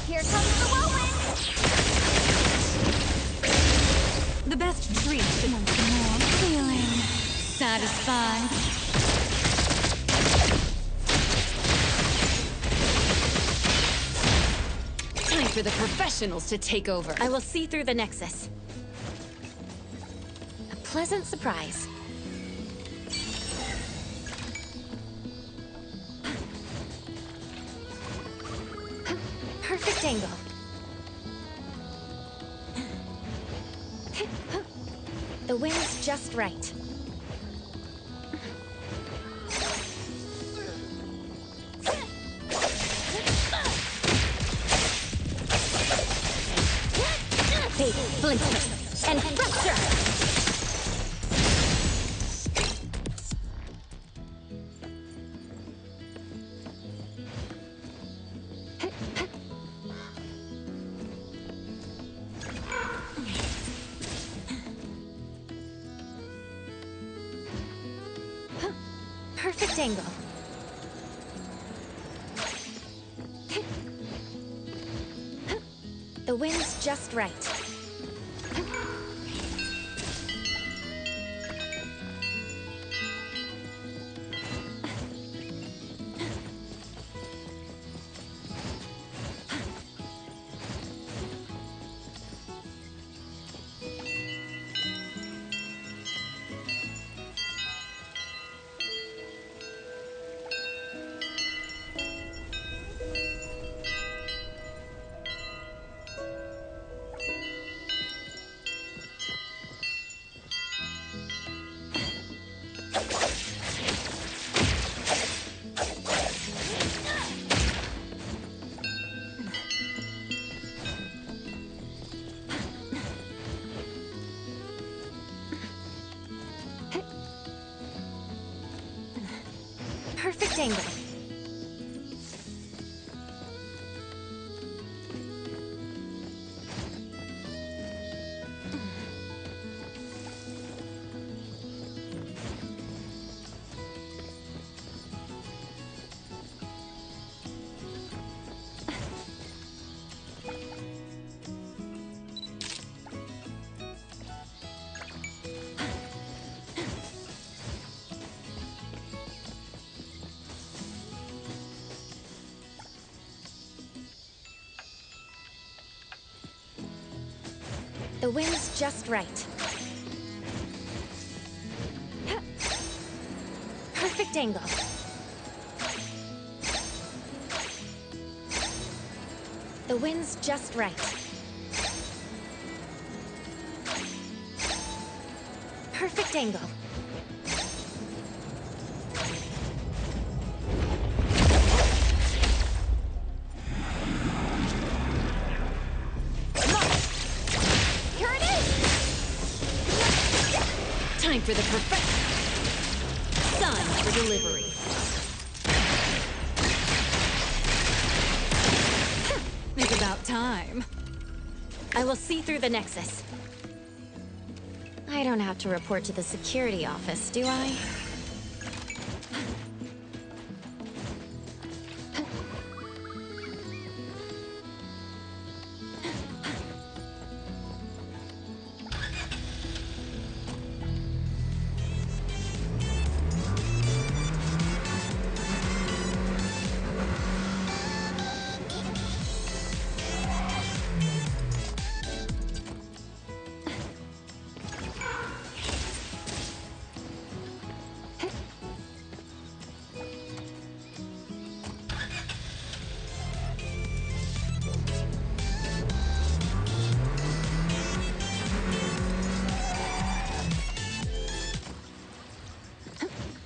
Here comes the whirlwind! The best treat is once more feeling satisfied. Time for the professionals to take over. I will see through the Nexus. A pleasant surprise. Perfect angle. The wind's just right. Bait, blinster, and fracture! Perfect angle. The wind's just right. Perfect angle. The wind's just right. Perfect angle. The wind's just right. Perfect angle. Time for the perfect sign for delivery. It's about time. I will see through the Nexus. I don't have to report to the security office, do I?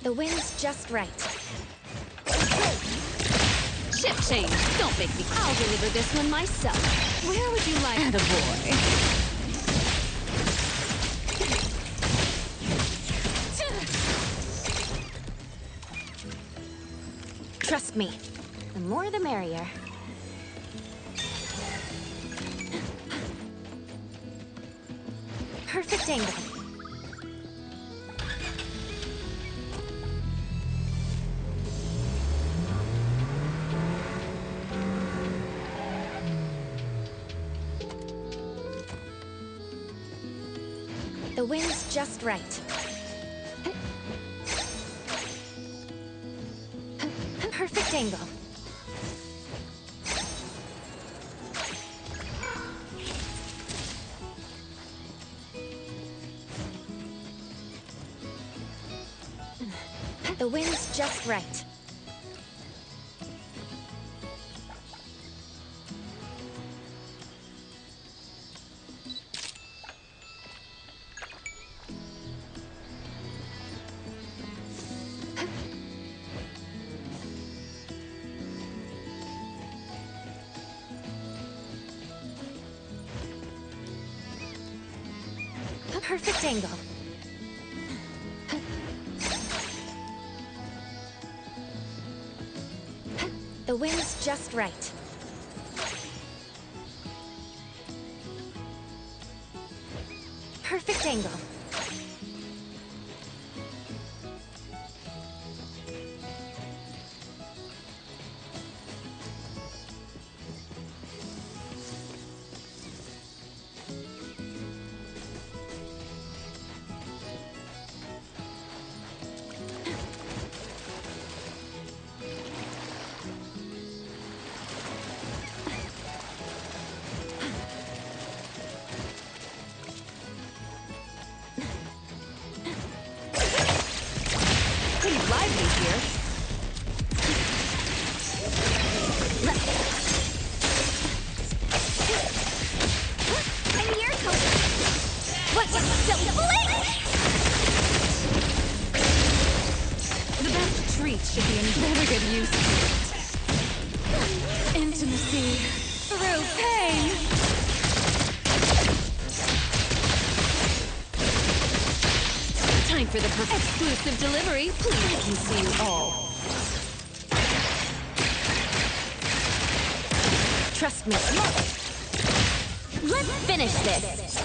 The wind's just right. Ship change. Don't make me. I'll deliver this one myself. Where would you like Attaboy. Trust me. The more the merrier. Perfect angle. The wind's just right. Perfect angle. The wind's just right. Perfect angle. The wind's just right. Perfect angle. Pretty lively here. I'm here, Cody. What's so blink? The best treat should be in better good use. Intimacy through pain. Time for the perfect Exclusive delivery. Please, I can see you all. Trust me. Let's finish this.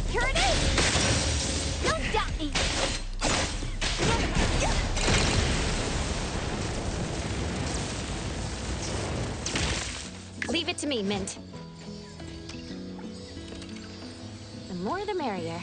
Here it is! Don't doubt me! Leave it to me, Mint. The more the merrier.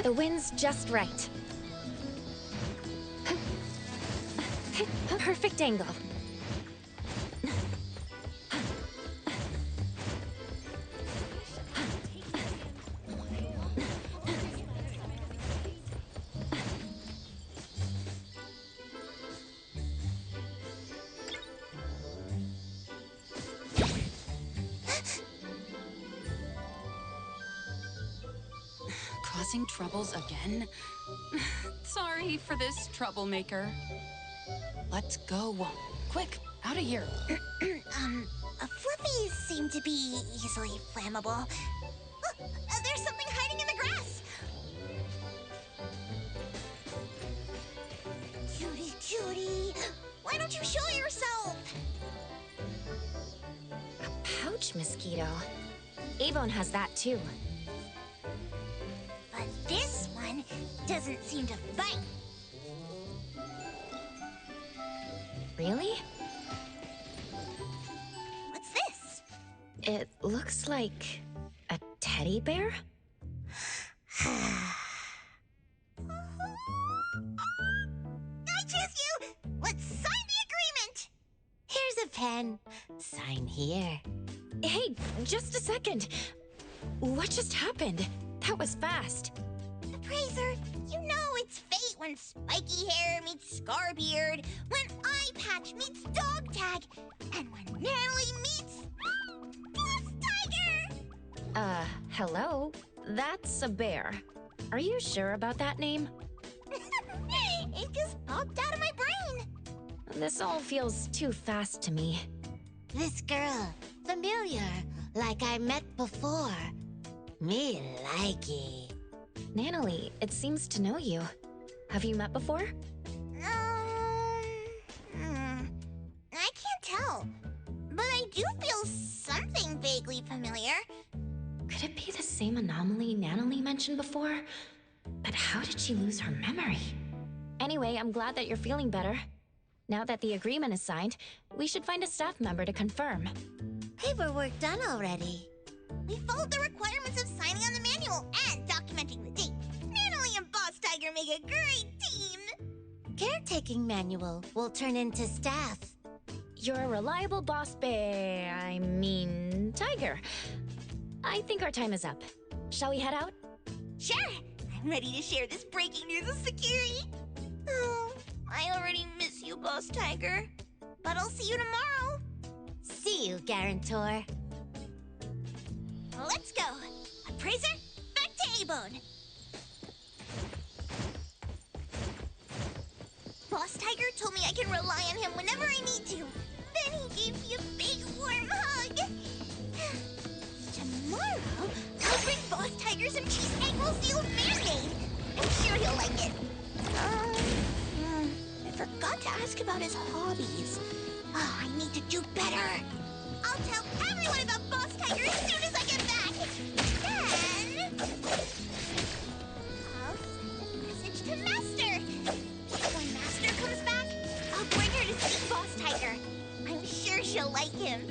The wind's just right. Perfect angle. Causing troubles again? Sorry for this, troublemaker. Let's go. Quick, out of here. Fluffies seem to be easily flammable. There's something hiding in the grass! Cutie, cutie, why don't you show yourself? A pouch mosquito. Avon has that too. But this one doesn't seem to bite. Really? What's this? It looks like a teddy bear? I choose you! Let's sign the agreement! Here's a pen. Sign here. Hey, just a second. What just happened? That was fast. Appraiser, you know it's fate when spiky hair meets Scarbeard, when eye patch meets dog tag, and when Natalie meets Boss Tiger! Hello? That's a bear. Are you sure about that name? It just popped out of my brain. This all feels too fast to me. This girl, familiar, like I met before. Me likey. Natalie, it seems to know you. Have you met before? I can't tell, but I do feel something vaguely familiar. Could it be the same anomaly Natalie mentioned before? But how did she lose her memory? Anyway, I'm glad that you're feeling better. Now that the agreement is signed, we should find a staff member to confirm. Paperwork done already. We followed the requirements of signing on the manual and documenting the date. Natalie and Boss Tiger make a great team. Caretaking manual will turn into staff. You're a reliable boss bear. Tiger. I think our time is up. Shall we head out? Sure, I'm ready to share this breaking news with security. Oh, I already miss you, Boss Tiger. But I'll see you tomorrow. See you, Guarantor. Let's go. Appraiser, back to A-Bone. Boss Tiger told me I can rely on him whenever I need to. Then he gave me a big warm hug. Tomorrow, I'll bring Boss Tiger some cheese egg roll sealed marinade. I'm sure he'll like it. I forgot to ask about his hobbies. Oh, I need to do better. I'll tell everyone about Boss tiger as soon as I get back. Then I'll send a message to Master. When Master comes back, I'll bring her to see Boss Tiger. I'm sure she'll like him.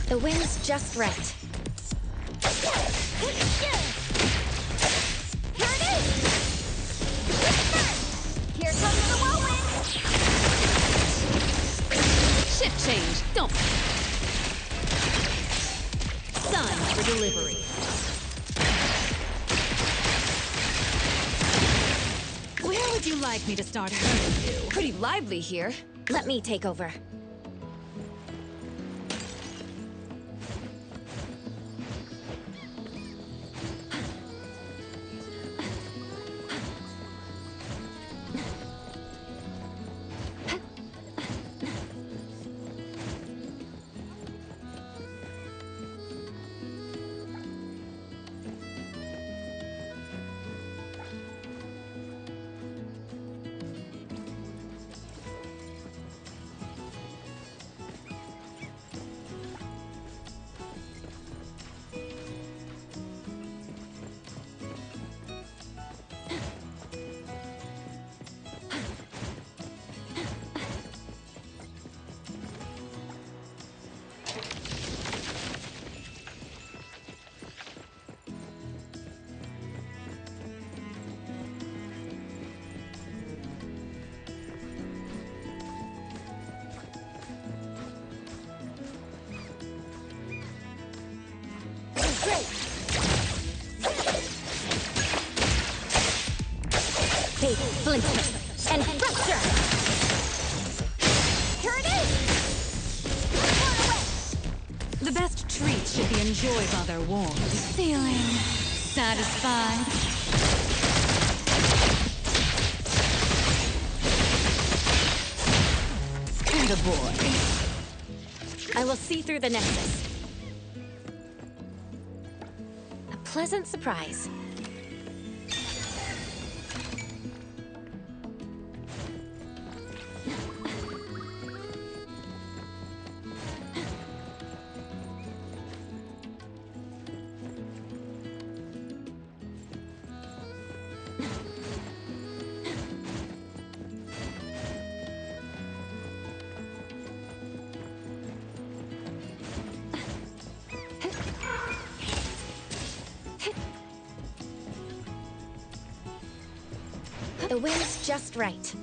The wind's just right. Here it is! Here comes the whirlwind! Shift change. Don't. Signs for delivery. Where would you like me to start hurting you? Pretty lively here. Let me take over. Big flint and fracture! Here it is! Far away! The best treats should be enjoyed while they're warm. Feeling satisfied? Attaboy. I will see through the nexus. A pleasant surprise. The wind's just right.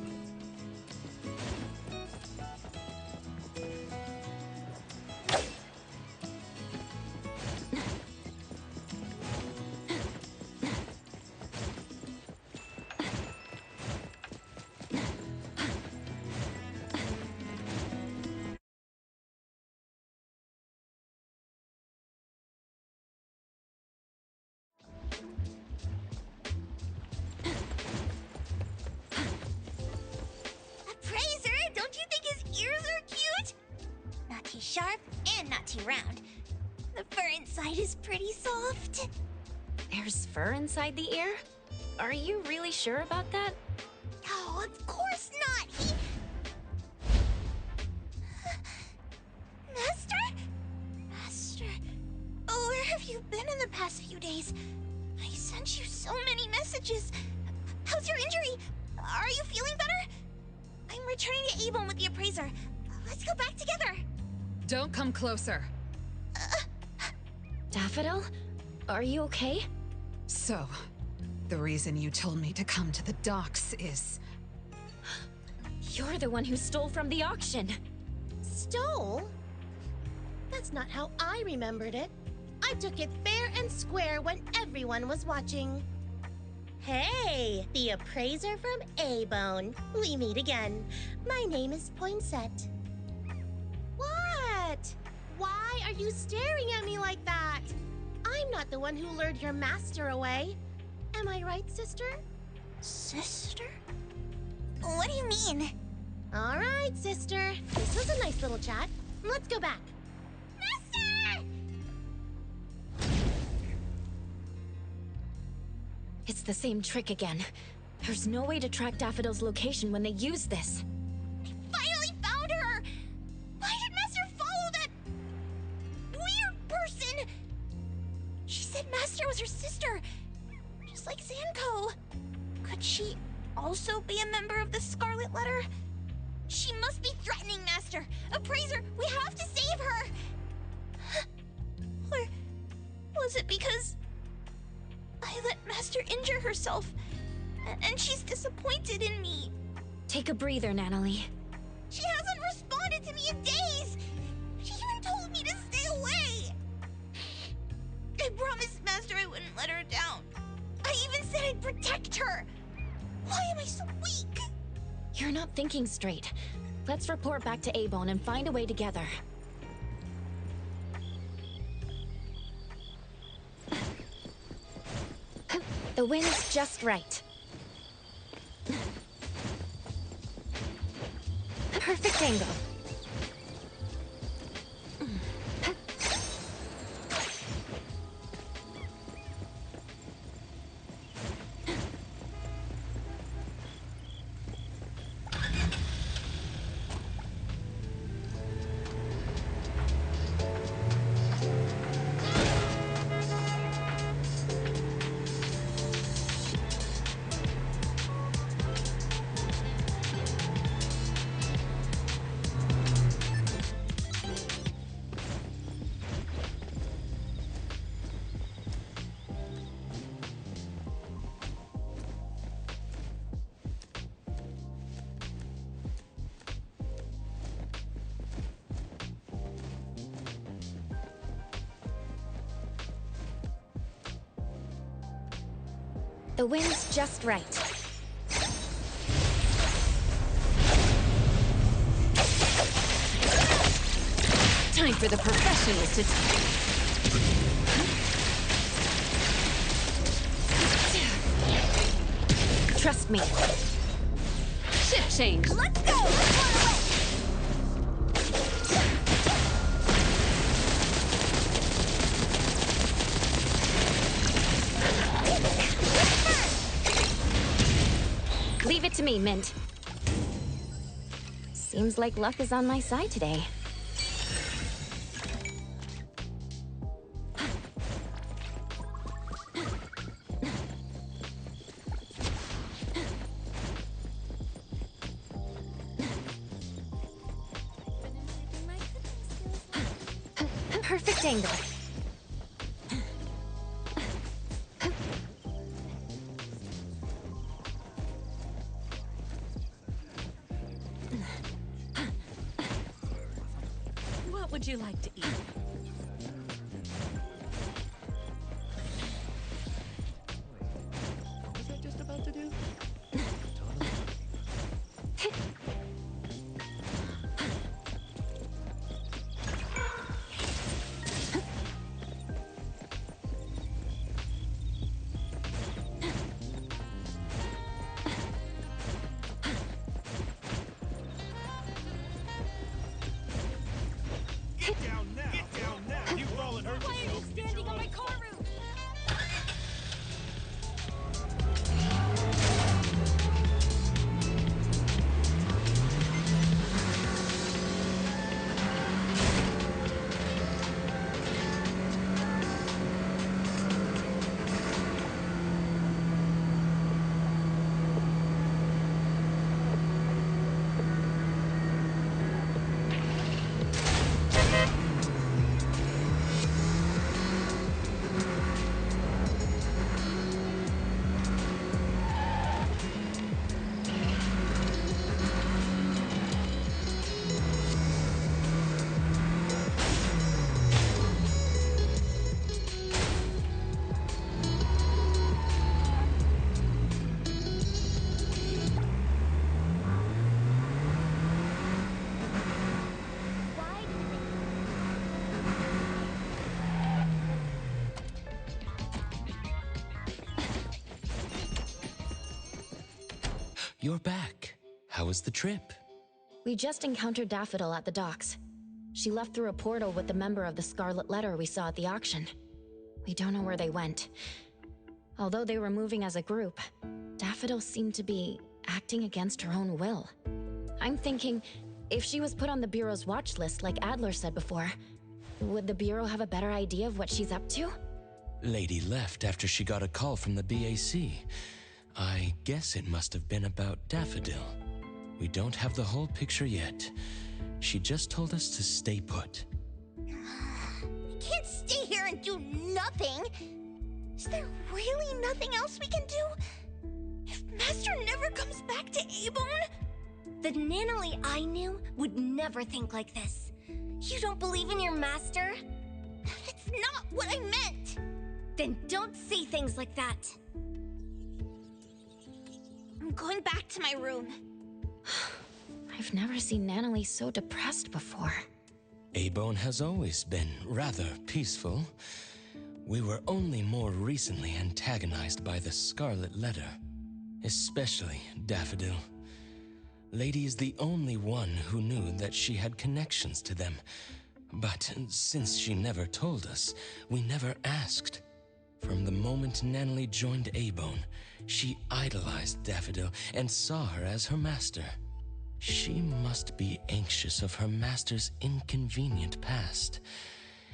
sharp and not too round. The fur inside is pretty soft. There's fur inside the ear? Are you really sure about that? Oh, of course not! Master? Master... Oh, where have you been in the past few days? I sent you so many messages. How's your injury? Are you feeling better? I'm returning to Avon with the appraiser. Let's go back together. Don't come closer. Daffodil? Are you okay? So, the reason you told me to come to the docks is... You're the one who stole from the auction. Stole? That's not how I remembered it. I took it fair and square when everyone was watching. Hey, the appraiser from A-Bone. We meet again. My name is Poinsett. What? Why are you staring at me like that? I'm not the one who lured your master away. Am I right, sister? Sister? What do you mean? All right, sister. This was a nice little chat. Let's go back. Master! It's the same trick again. There's no way to track Daffodil's location when they use this. I finally found her! Why did Master follow that... weird person? She said Master was her sister, just like Zanko. Could she also be a member of the Scarlet Letter? She must be threatening Master! Appraiser, we have to save her! Or was it because I let Master injure herself, and she's disappointed in me? Take a breather, Natalie. She hasn't responded to me in days! She even told me to stay away! I promised Master I wouldn't let her down. I even said I'd protect her! Why am I so weak? You're not thinking straight. Let's report back to A-Bone and find a way together. The wind's just right. Perfect angle. The wind's just right. Time for the professionals to... Trust me. Shift change. Let's go! Let's run away! Leave it to me, Mint. Seems like luck is on my side today. Perfect angle. What would you like to eat? What was I just about to do? Get down now! Get down now! You fall and hurt Why are you yourself. standing on my car roof? You're back. How was the trip? We just encountered Daffodil at the docks. She left through a portal with the member of the Scarlet Letter we saw at the auction. We don't know where they went. Although they were moving as a group, Daffodil seemed to be acting against her own will. I'm thinking, if she was put on the Bureau's watch list like Adler said before, would the Bureau have a better idea of what she's up to? Lady left after she got a call from the BAC. I guess it must have been about Daffodil. We don't have the whole picture yet. She just told us to stay put. I can't stay here and do nothing. Is there really nothing else we can do? If Master never comes back to Abone? The Nanalie I knew would never think like this. You don't believe in your master? It's not what I meant. Then don't say things like that. I'm going back to my room. I've never seen Nanalie so depressed before. Abone has always been rather peaceful. We were only more recently antagonized by the Scarlet Letter, especially Daffodil. Lady is the only one who knew that she had connections to them, but since she never told us, we never asked. From the moment Nanalie joined Abone, she idolized Daffodil and saw her as her master. She must be anxious of her master's inconvenient past,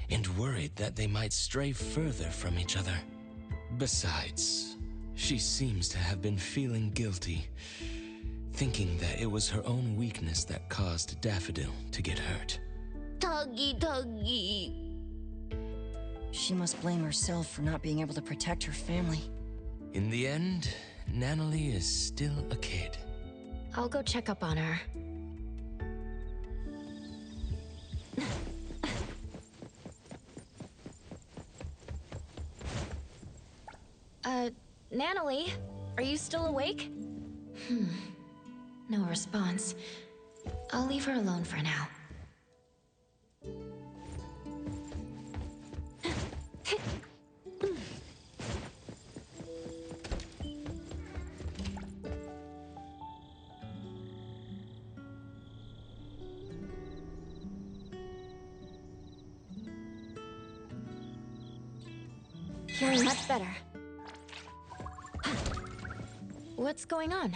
and worried that they might stray further from each other. Besides, she seems to have been feeling guilty, thinking that it was her own weakness that caused Daffodil to get hurt. Tuggy. She must blame herself for not being able to protect her family. In the end, Nanalie is still a kid. I'll go check up on her. Nanalie, are you still awake? No response. I'll leave her alone for now. Feeling much better. What's going on?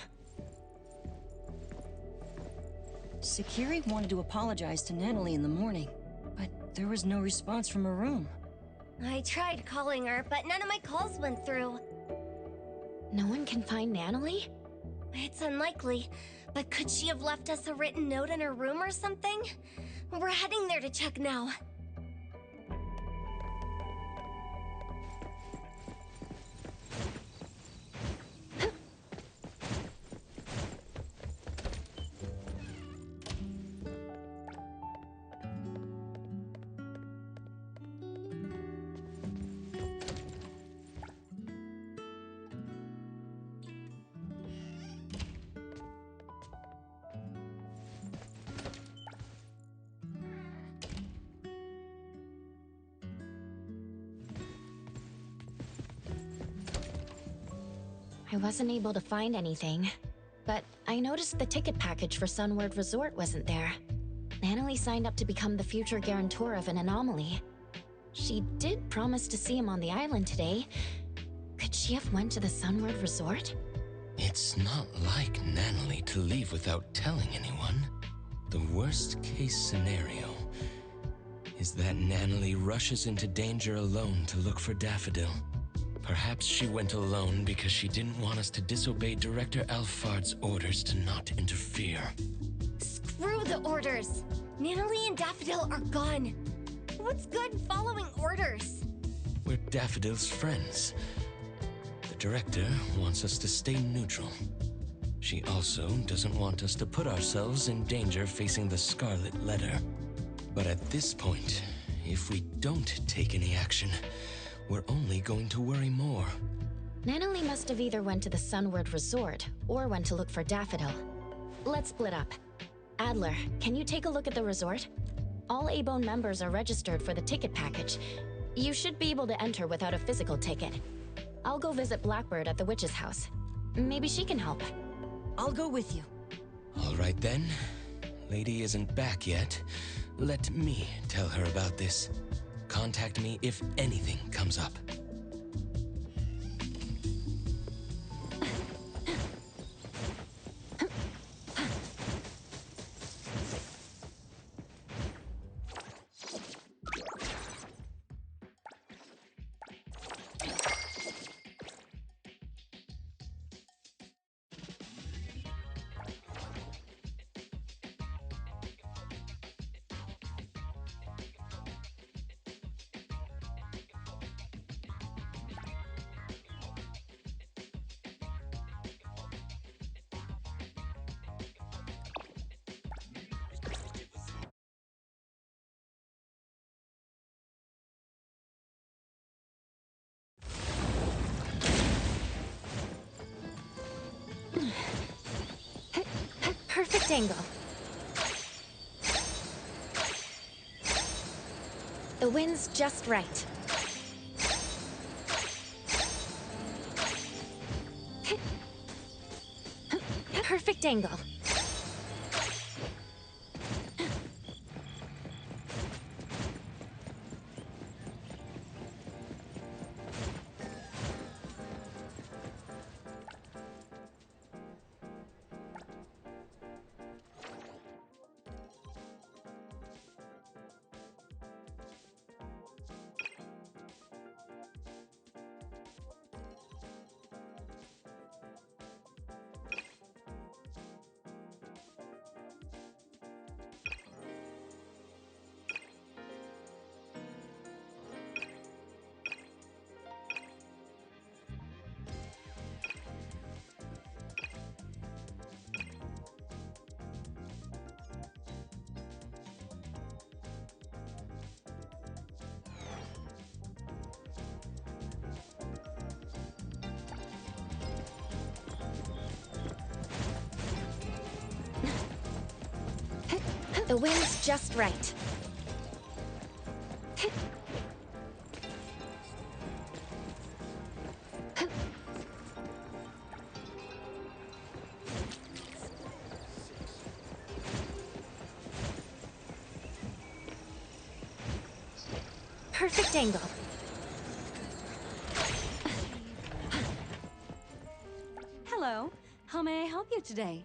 Sakiri wanted to apologize to Natalie in the morning, but there was no response from her room. I tried calling her, but none of my calls went through. No one can find Nanalie? It's unlikely, but could she have left us a written note in her room or something? We're heading there to check now. I wasn't able to find anything, but I noticed the ticket package for Sunward Resort wasn't there. Natalie signed up to become the future guarantor of an anomaly. She did promise to see him on the island today. Could she have went to the Sunward Resort? It's not like Natalie to leave without telling anyone. The worst case scenario is that Natalie rushes into danger alone to look for Daffodil. Perhaps she went alone because she didn't want us to disobey Director Alfard's orders to not interfere. Screw the orders! Natalie and Daffodil are gone. What's good following orders? We're Daffodil's friends. The director wants us to stay neutral. She also doesn't want us to put ourselves in danger facing the Scarlet Letter. But at this point, if we don't take any action, we're only going to worry more. Natalie must have either went to the Sunward Resort or went to look for Daffodil. Let's split up. Adler, can you take a look at the resort? All A-Bone members are registered for the ticket package. You should be able to enter without a physical ticket. I'll go visit Blackbird at the witch's house. Maybe she can help. I'll go with you. All right then. Lady isn't back yet. Let me tell her about this. Contact me if anything comes up. Perfect angle. The wind's just right. Perfect angle. The wind's just right. Perfect angle. Hello. How may I help you today?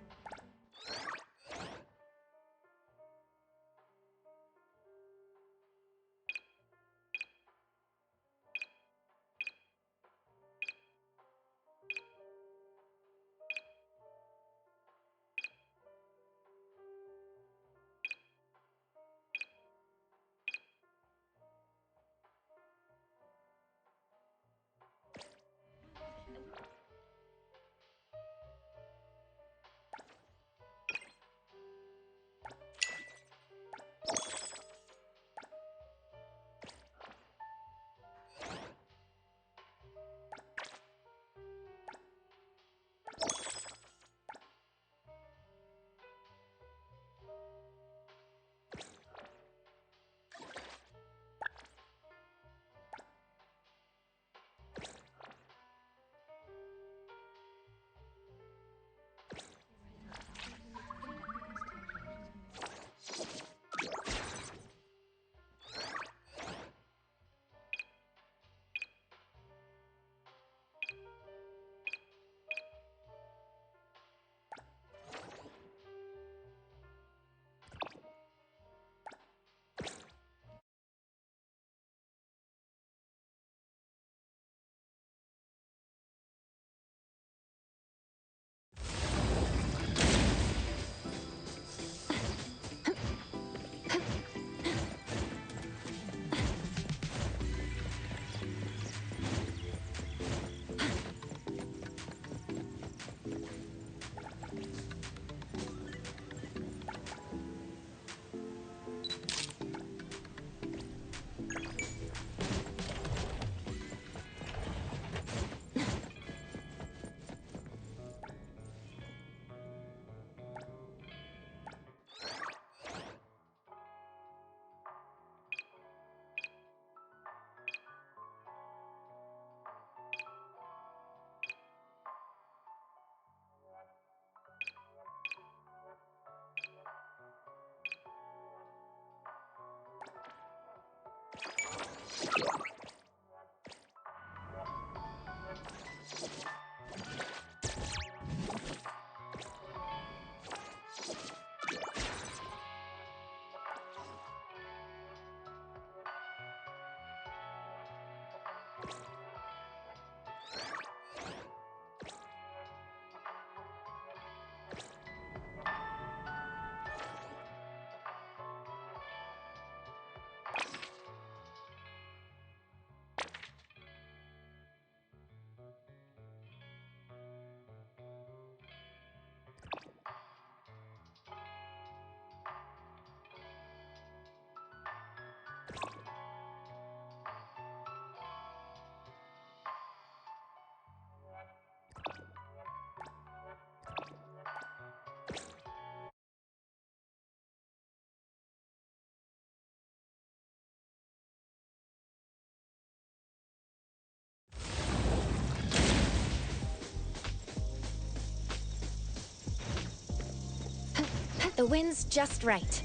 The wind's just right.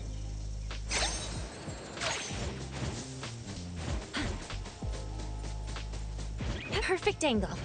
Perfect angle.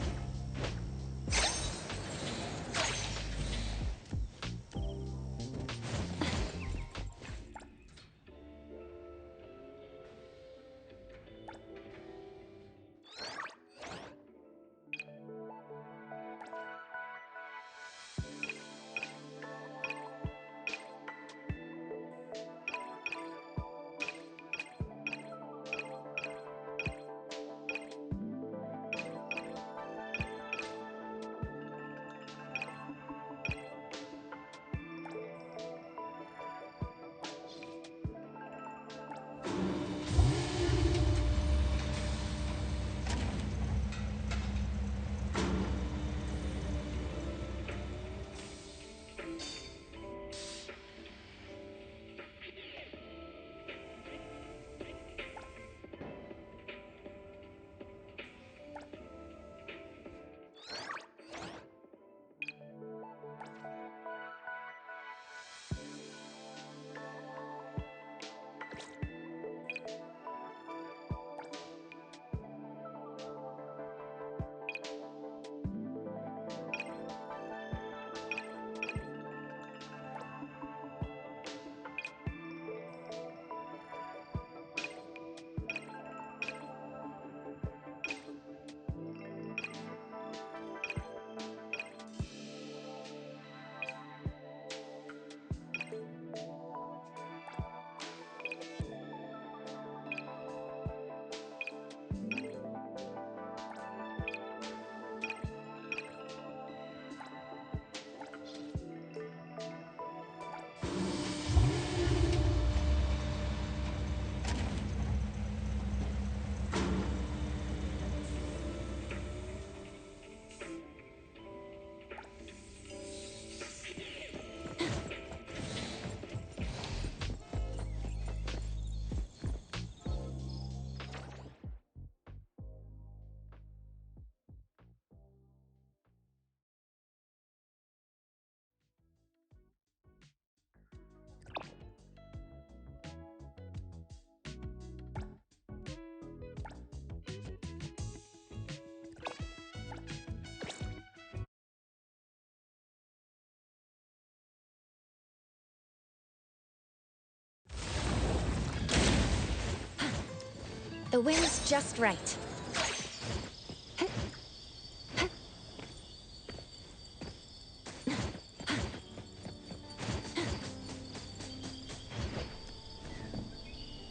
The wind's just right.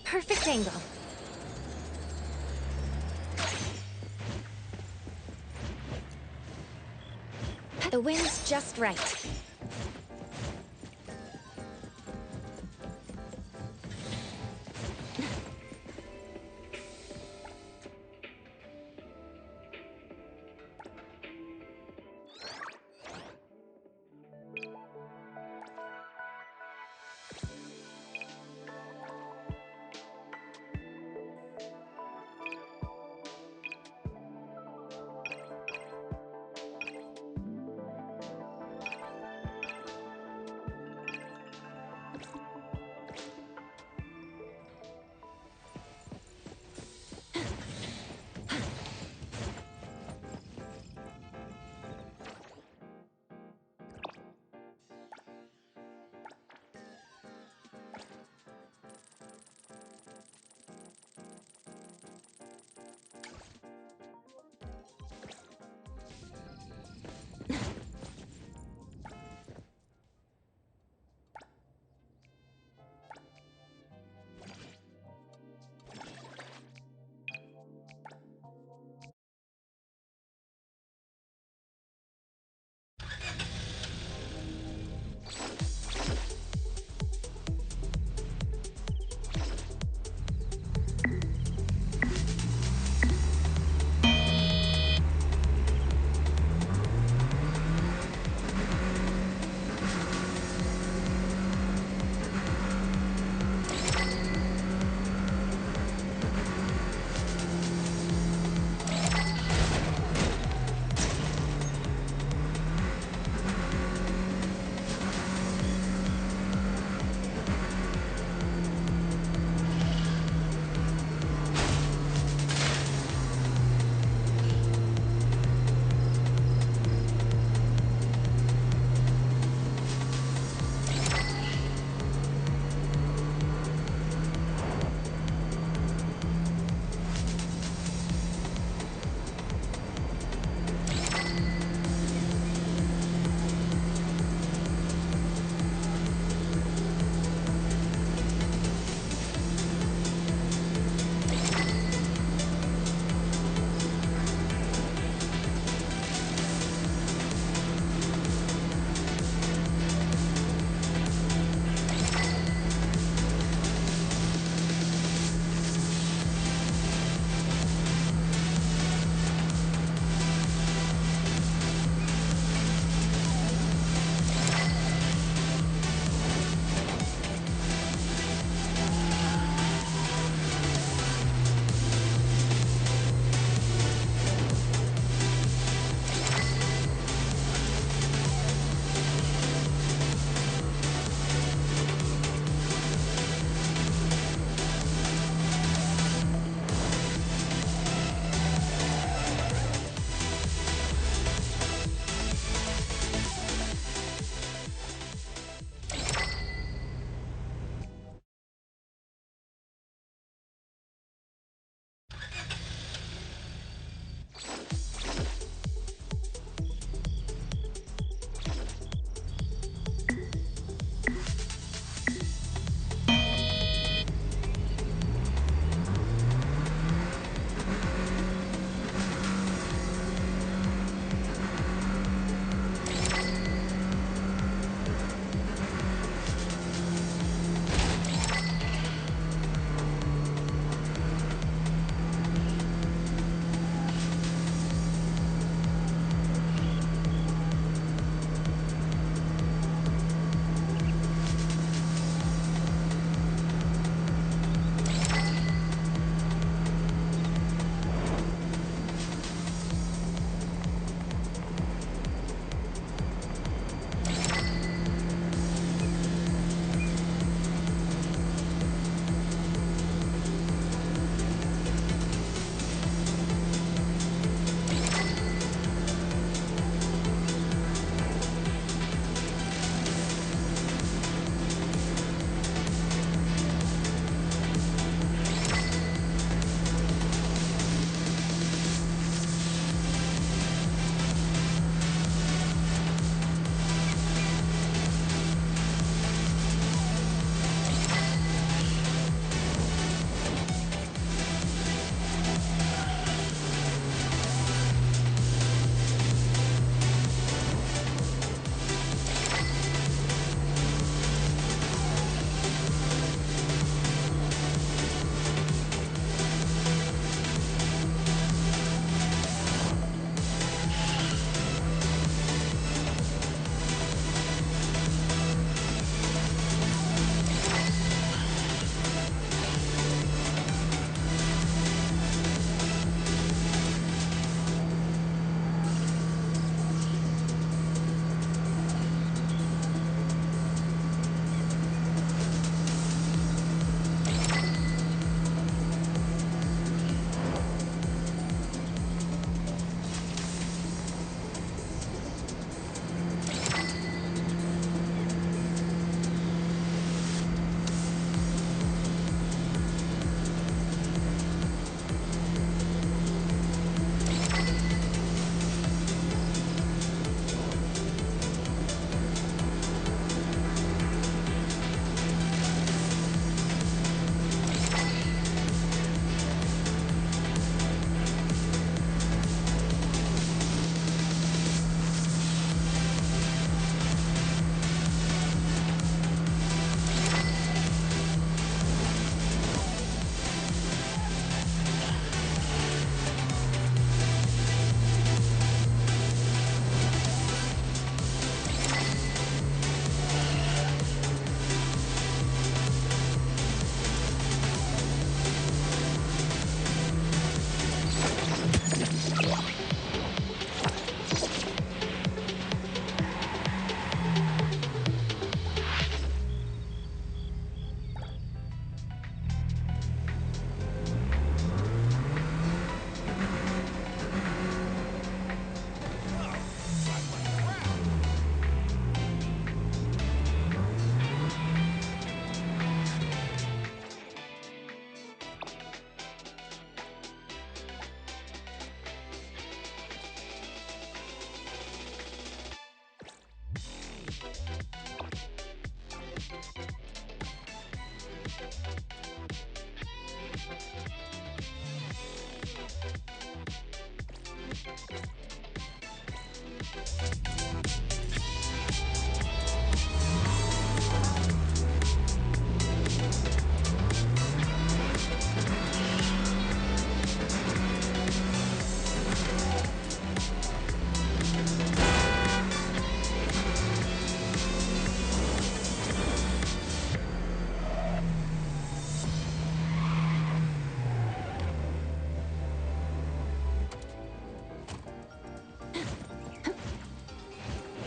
Perfect angle. The wind's just right.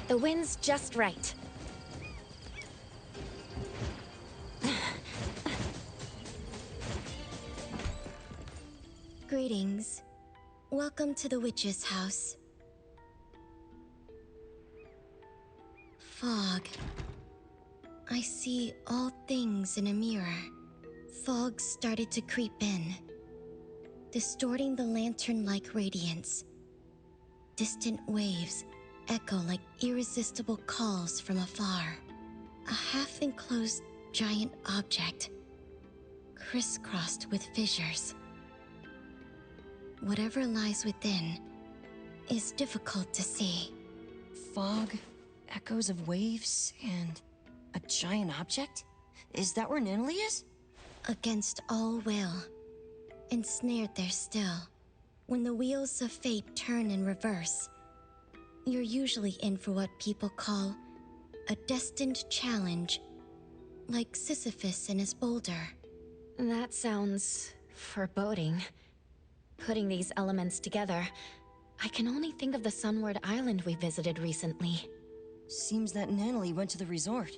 The wind's just right. Greetings. Welcome to the witch's house. Fog. I see all things in a mirror. Fog started to creep in, distorting the lantern-like radiance. Distant waves echo like irresistible calls from afar. A half-enclosed giant object, crisscrossed with fissures. Whatever lies within is difficult to see. Fog, echoes of waves, and a giant object? Is that where Natalie is? Against all will, ensnared there still. When the wheels of fate turn in reverse, you're usually in for what people call a destined challenge, like Sisyphus and his boulder. That sounds foreboding. Putting these elements together, I can only think of the Sunward Island we visited recently. Seems that Natalie went to the resort.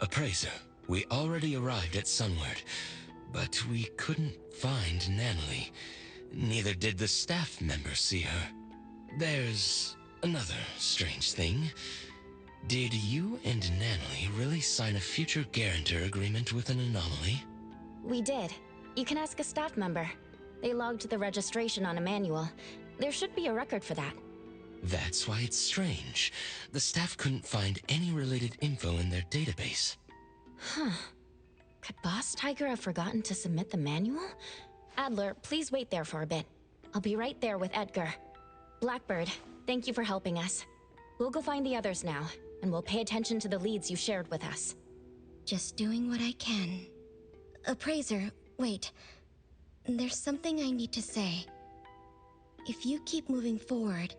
Appraiser, we already arrived at Sunward, but we couldn't find Natalie. Neither did the staff members see her. There's another strange thing. Did you and Natalie really sign a future guarantor agreement with an anomaly? We did. You can ask a staff member. They logged the registration on a manual. There should be a record for that. That's why it's strange. The staff couldn't find any related info in their database. Huh. Could Boss Tiger have forgotten to submit the manual? Adler, please wait there for a bit. I'll be right there with Edgar. Blackbird, thank you for helping us. We'll go find the others now, and we'll pay attention to the leads you shared with us. Just doing what I can. Appraiser, wait. There's something I need to say. If you keep moving forward,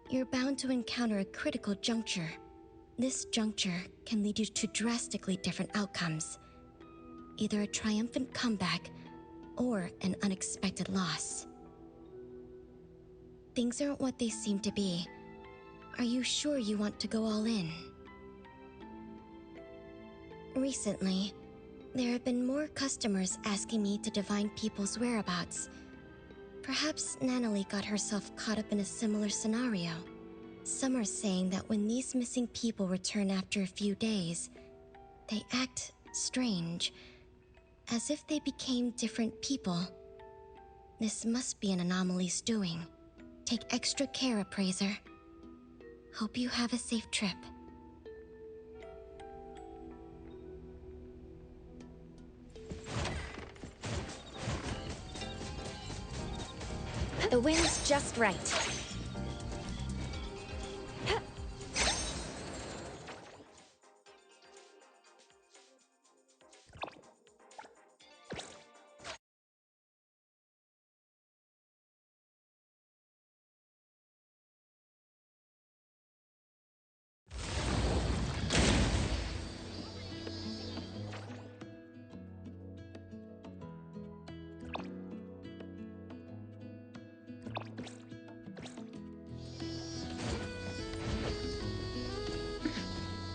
you're bound to encounter a critical juncture. This juncture can lead you to drastically different outcomes. Either a triumphant comeback, or an unexpected loss. Things aren't what they seem to be. Are you sure you want to go all in? Recently, there have been more customers asking me to divine people's whereabouts. Perhaps Natalie got herself caught up in a similar scenario. Some are saying that when these missing people return after a few days, they act strange, as if they became different people. This must be an anomaly's doing. Take extra care, Appraiser. Hope you have a safe trip. The wind's just right.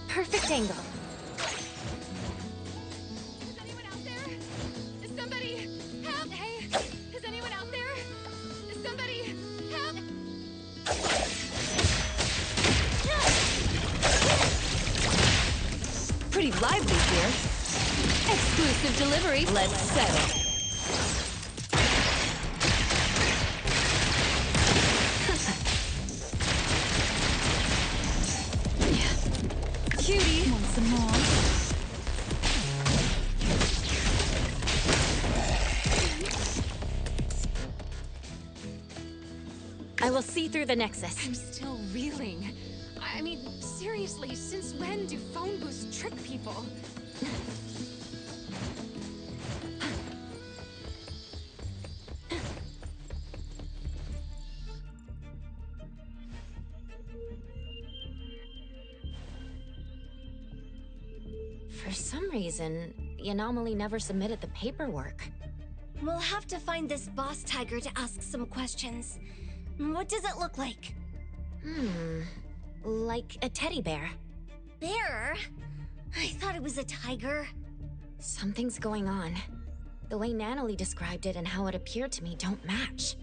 Perfect angle. Is anyone out there? Is somebody help? Hey, is anyone out there? Is somebody help? Pretty lively here. Exclusive delivery. Let's settle. Cutie. Want some more? I will see through the Nexus. I'm still reeling. I mean, seriously, since when do phone booths trick people? For some reason, the anomaly never submitted the paperwork. We'll have to find this boss tiger to ask some questions. What does it look like? Like a teddy bear. Bear? I thought it was a tiger. Something's going on. The way Natalie described it and how it appeared to me don't match.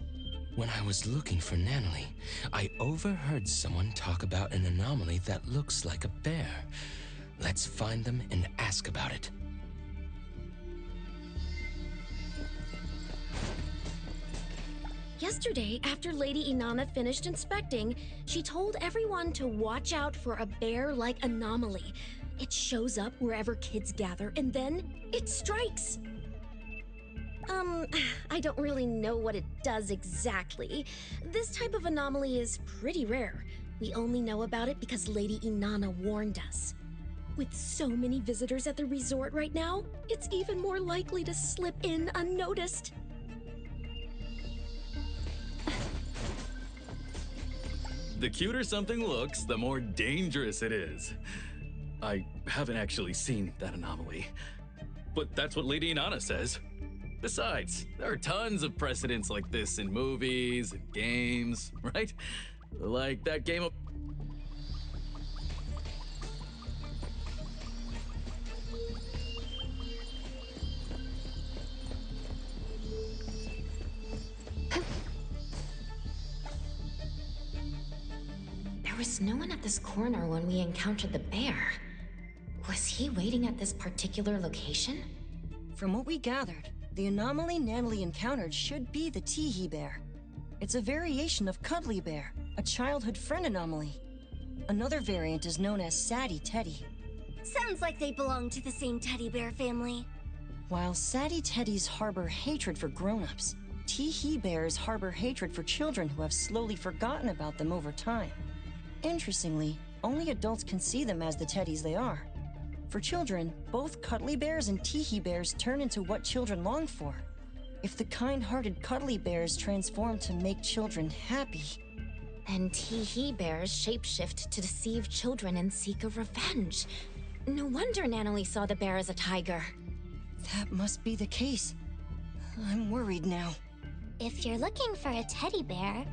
When I was looking for Natalie, I overheard someone talk about an anomaly that looks like a bear. Let's find them and ask about it. Yesterday, after Lady Inanna finished inspecting, she told everyone to watch out for a bear-like anomaly. It shows up wherever kids gather, and then it strikes. I don't really know what it does exactly. This type of anomaly is pretty rare. We only know about it because Lady Inanna warned us. With so many visitors at the resort right now, it's even more likely to slip in unnoticed. The cuter something looks, the more dangerous it is. I haven't actually seen that anomaly, but that's what Lady Inanna says. Besides, there are tons of precedents like this in movies and games, right? Like that game of... There was no one at this corner when we encountered the bear. Was he waiting at this particular location? From what we gathered, the anomaly Natalie encountered should be the Tehe bear. It's a variation of Cuddly Bear, a childhood friend anomaly. Another variant is known as Sadie Teddy. Sounds like they belong to the same teddy bear family. While Sadie Teddies harbor hatred for grown-ups, Tehe bears harbor hatred for children who have slowly forgotten about them over time. Interestingly, only adults can see them as the teddies they are. For children, both Cuddly Bears and Tehe bears turn into what children long for. If the kind-hearted Cuddly Bears transform to make children happy... then Tehe bears shapeshift to deceive children and seek a revenge. No wonder Natalie saw the bear as a tiger. That must be the case. I'm worried now. If you're looking for a teddy bear,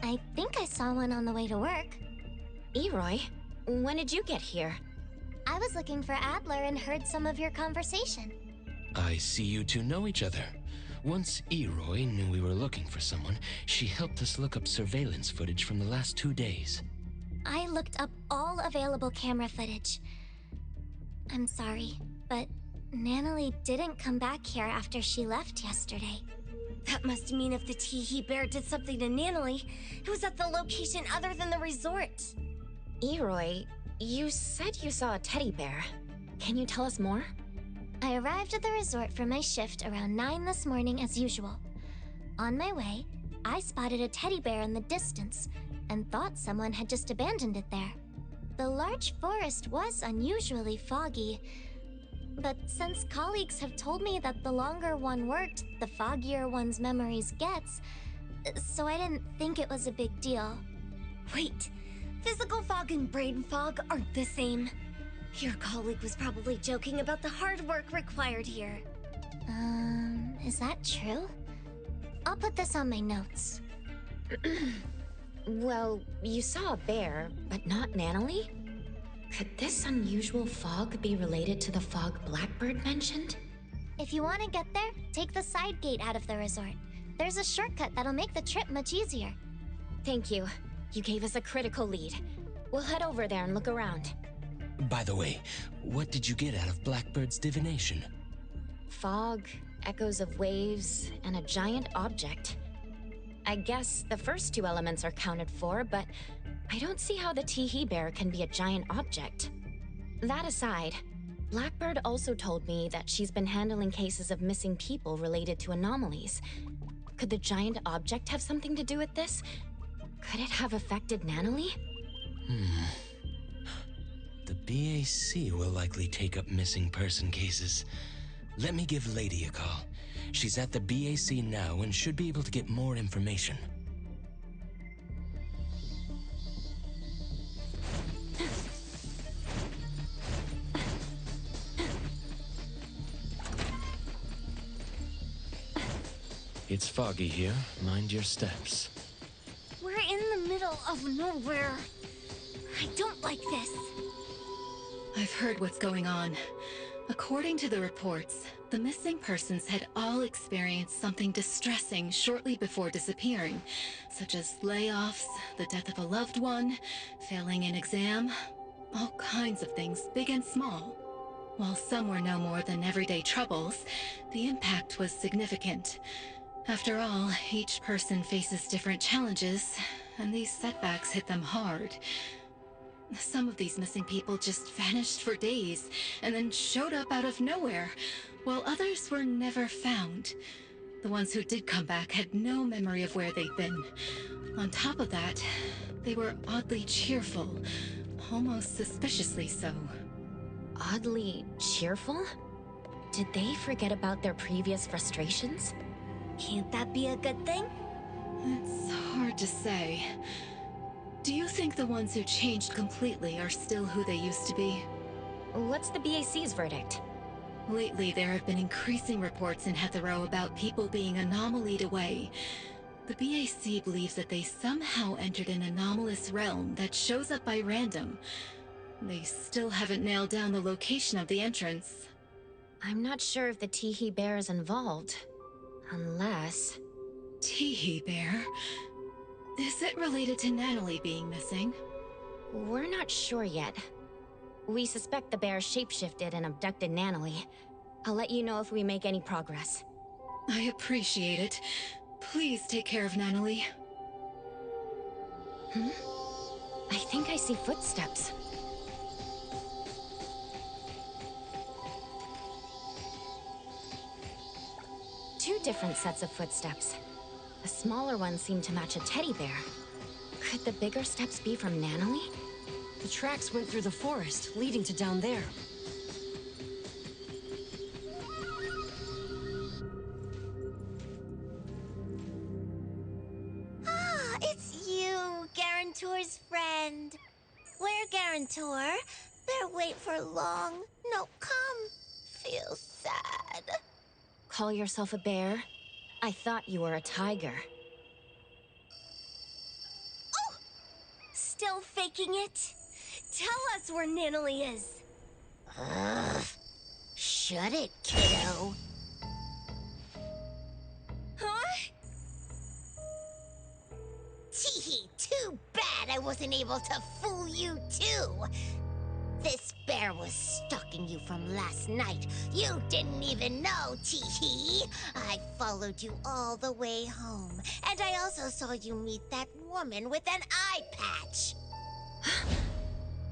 I think I saw one on the way to work. Eroy, when did you get here? I was looking for Adler and heard some of your conversation. I see you two know each other. Once Eroy knew we were looking for someone, she helped us look up surveillance footage from the last 2 days. I looked up all available camera footage. I'm sorry, but Natalie didn't come back here after she left yesterday. That must mean if the Tehe bear did something to Natalie, it was at the location other than the resort. Eroy, you said you saw a teddy bear. Can you tell us more? I arrived at the resort for my shift around 9 this morning as usual. On my way, I spotted a teddy bear in the distance and thought someone had just abandoned it there. The large forest was unusually foggy, but since colleagues have told me that the longer one worked, the foggier one's memories gets, so I didn't think it was a big deal. Wait, physical fog and brain fog aren't the same. Your colleague was probably joking about the hard work required here. Is that true? I'll put this on my notes. Well, you saw a bear, but not Natalie? Could this unusual fog be related to the fog Blackbird mentioned? If you want to get there, take the side gate out of the resort. There's a shortcut that'll make the trip much easier. Thank you. You gave us a critical lead. We'll head over there and look around. By the way, what did you get out of Blackbird's divination? Fog, echoes of waves, and a giant object. I guess the first 2 elements are counted for, but I don't see how the Tehe bear can be a giant object. That aside, Blackbird also told me that she's been handling cases of missing people related to anomalies. Could the giant object have something to do with this? Could it have affected Natalie? The BAC will likely take up missing person cases. Let me give Lady a call. She's at the BAC now and should be able to get more information. It's foggy here. Mind your steps. We're in the middle middle of nowhere. I don't like this. I've heard what's going on. According to the reports, the missing persons had all experienced something distressing shortly before disappearing, such as layoffs, the death of a loved one, failing an exam, all kinds of things, big and small. While some were no more than everyday troubles, the impact was significant. After all, each person faces different challenges, and these setbacks hit them hard. Some of these missing people just vanished for days, and then showed up out of nowhere, while others were never found. The ones who did come back had no memory of where they'd been. On top of that, they were oddly cheerful, almost suspiciously so. Oddly cheerful? Did they forget about their previous frustrations? Can't that be a good thing? It's hard to say. Do you think the ones who changed completely are still who they used to be? What's the BAC's verdict? Lately, there have been increasing reports in Heathrow about people being anomalied away. The BAC believes that they somehow entered an anomalous realm that shows up by random. They still haven't nailed down the location of the entrance. I'm not sure if the Teehee Bear is involved. Unless... Teehee Bear? Is it related to Natalie being missing? We're not sure yet. We suspect the bear shapeshifted and abducted Natalie. I'll let you know if we make any progress. I appreciate it. Please take care of Natalie. I think I see footsteps. Two different sets of footsteps. The smaller ones seem to match a teddy bear. Could the bigger steps be from Natalie? The tracks went through the forest, leading to down there. Ah, it's you, Guarantor's friend. Where, Guarantor? Better wait for long. No, come. Feel sad. Call yourself a bear? I thought you were a tiger. Oh! Still faking it? Tell us where Natalie is. Ugh. Shut it, kiddo. Huh? Teehee, too bad I wasn't able to fool you too. This bear was stalking you from last night. You didn't even know, Teehee. I followed you all the way home. And I also saw you meet that woman with an eye patch.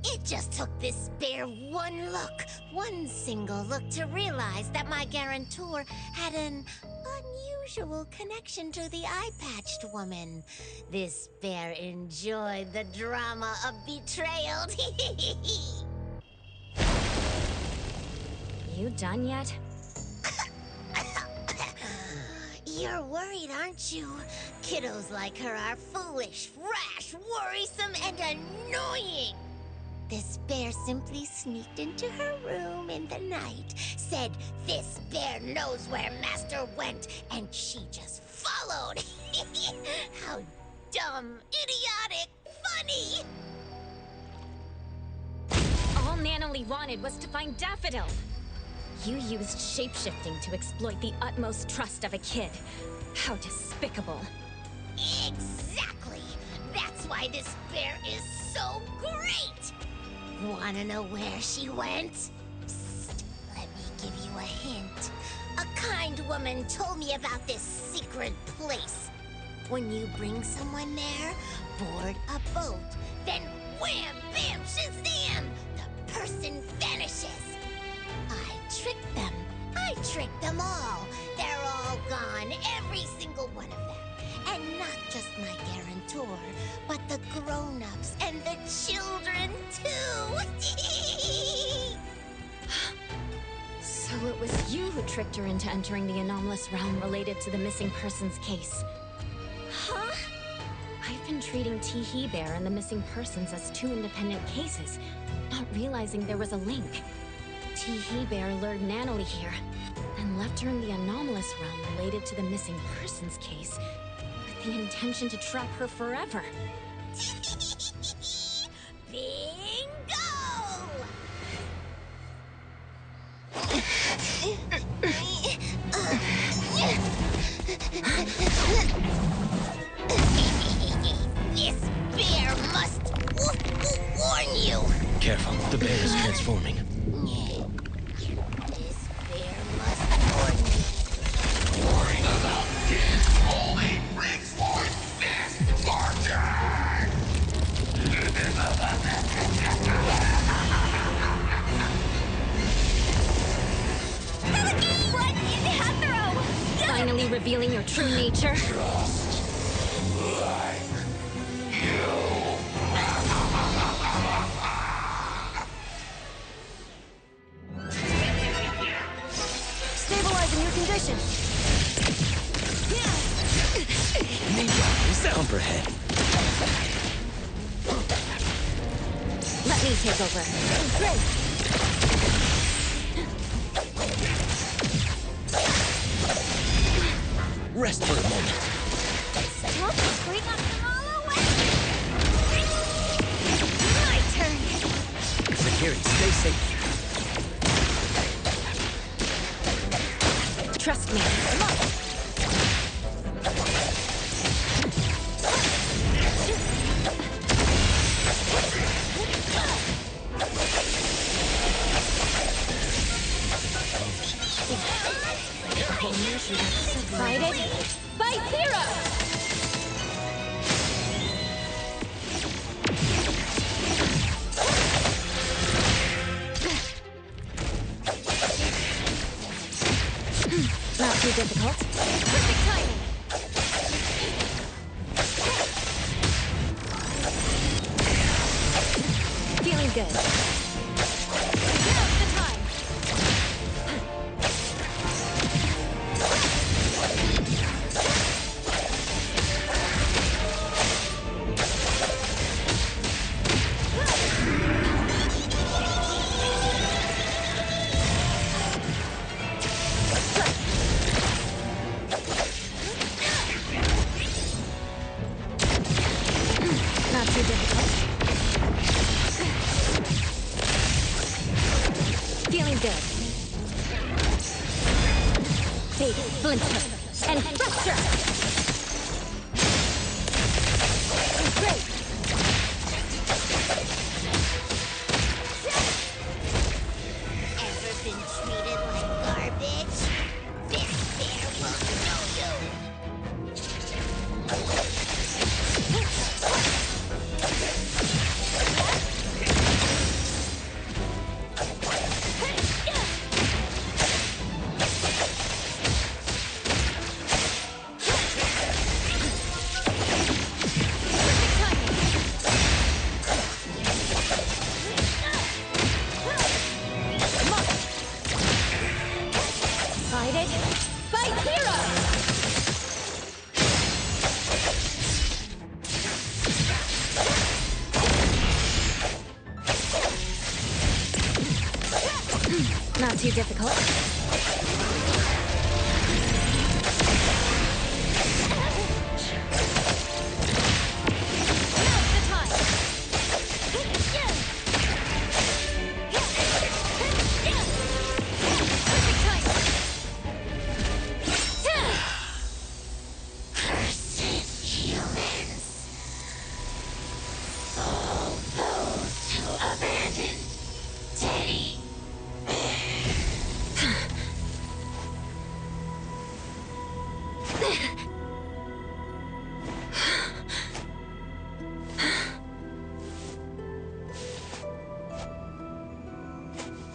It just took this bear one look, one single look to realize that my guarantor had an unusual connection to the eye-patched woman. This bear enjoyed the drama of betrayal. You done yet? You're worried, aren't you? Kiddos like her are foolish, rash, worrisome, and annoying. This bear simply sneaked into her room in the night, said this bear knows where Master went, and she just followed. How dumb, idiotic, funny! All Natalie wanted was to find Daffodil. You used shapeshifting to exploit the utmost trust of a kid. How despicable. Exactly! That's why this bear is so great! Wanna know where she went? Psst, let me give you a hint. A kind woman told me about this secret place. When you bring someone there, board a boat, then wham, bam, shazam! The person vanishes. I tricked them. I tricked them all. They're all gone, every single one of them. And not just my guarantor, but the grown-ups and the children, too! So it was you who tricked her into entering the anomalous realm related to the missing persons case. Huh? I've been treating Teehee Bear and the missing persons as two independent cases, not realizing there was a link. Teehee Bear lured Natalie here, and left her in the anomalous realm related to the missing persons case, with the intention to trap her forever. Bingo! This bear must warn you. Careful, the bear is transforming. This bear must warn you. Worrying about this only reinforces this bargain. Run in, Hathro! Finally revealing your true nature. Stabilizing your condition. Ninja, Copperhead. Let me take over. Great. Rest for a moment. Stop! Bring up them all away! My turn! Security, stay safe. Trust me. Come on! Excited? Fight Zero! Not too difficult. Perfect timing! Feeling good. Now's the time! Not too difficult. Feeling good. Take splinter and fracture. Great. Ever been treated like garbage? This bear will know you! Excited? Fight Hero! Not too difficult. Now's the time! Perfect timing! Cursed humans! All those who abandoned Teddy.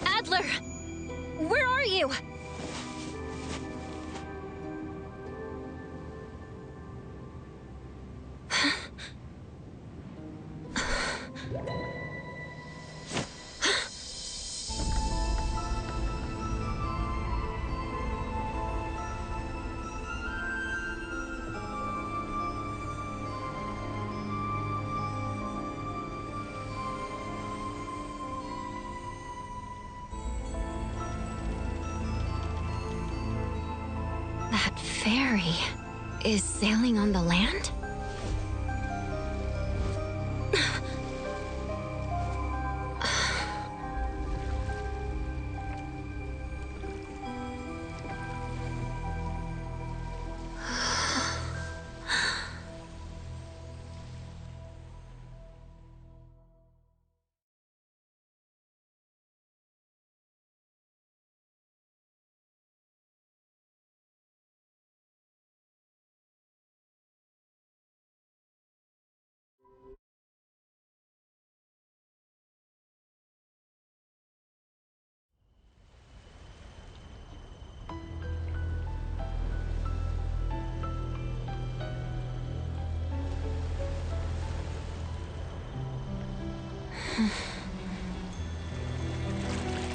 Adler! Where are you? That ferry is sailing on the land?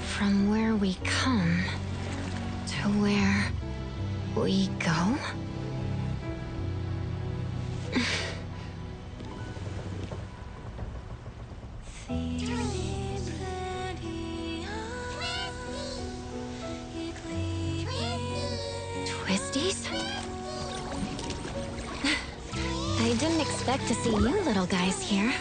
From where we come to where we go? Twisties? I didn't expect to see you little guys here.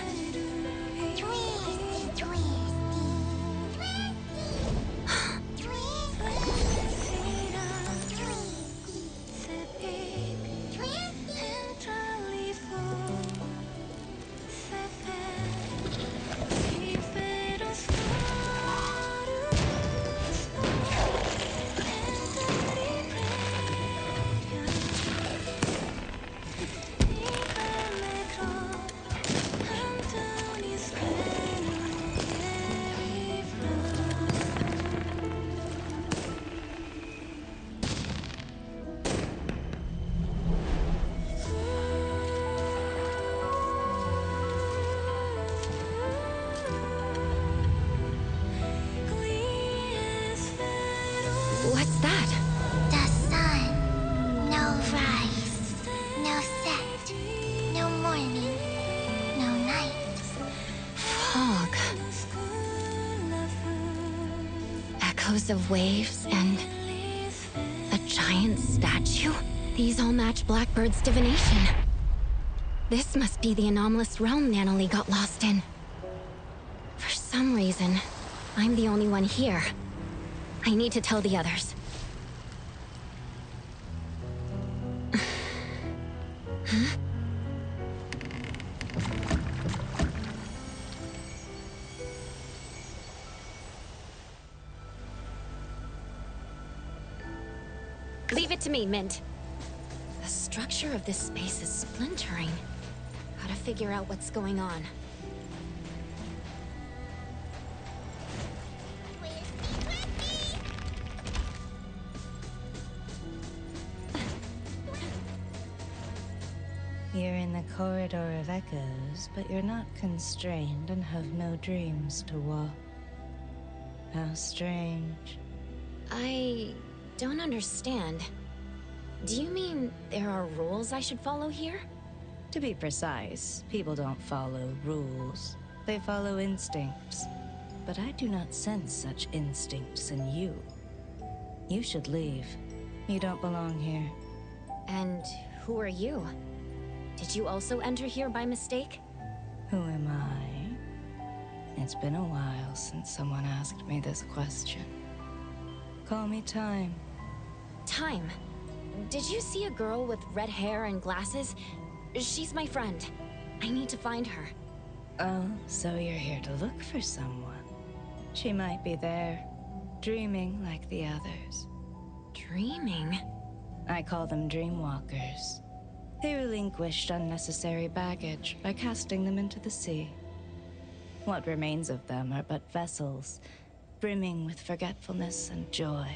What's that? The sun. No rise. No set. No morning. No night. Fog. Echoes of waves and a giant statue? These all match Blackbird's divination. This must be the anomalous realm Nanoly got lost in. For some reason, I'm the only one here. I need to tell the others. Huh? Leave it to me, Mint. The structure of this space is splintering. Gotta figure out what's going on. You're in the corridor of echoes, but you're not constrained and have no dreams to walk. How strange. I don't understand. Do you mean there are rules I should follow here? To be precise, people don't follow rules. They follow instincts. But I do not sense such instincts in you. You should leave. You don't belong here. And who are you? Did you also enter here by mistake? Who am I? It's been a while since someone asked me this question. Call me Time. Time. Did you see a girl with red hair and glasses? She's my friend. I need to find her. Oh, so you're here to look for someone. She might be there, dreaming like the others. Dreaming? I call them dreamwalkers. They relinquished unnecessary baggage by casting them into the sea. What remains of them are but vessels, brimming with forgetfulness and joy,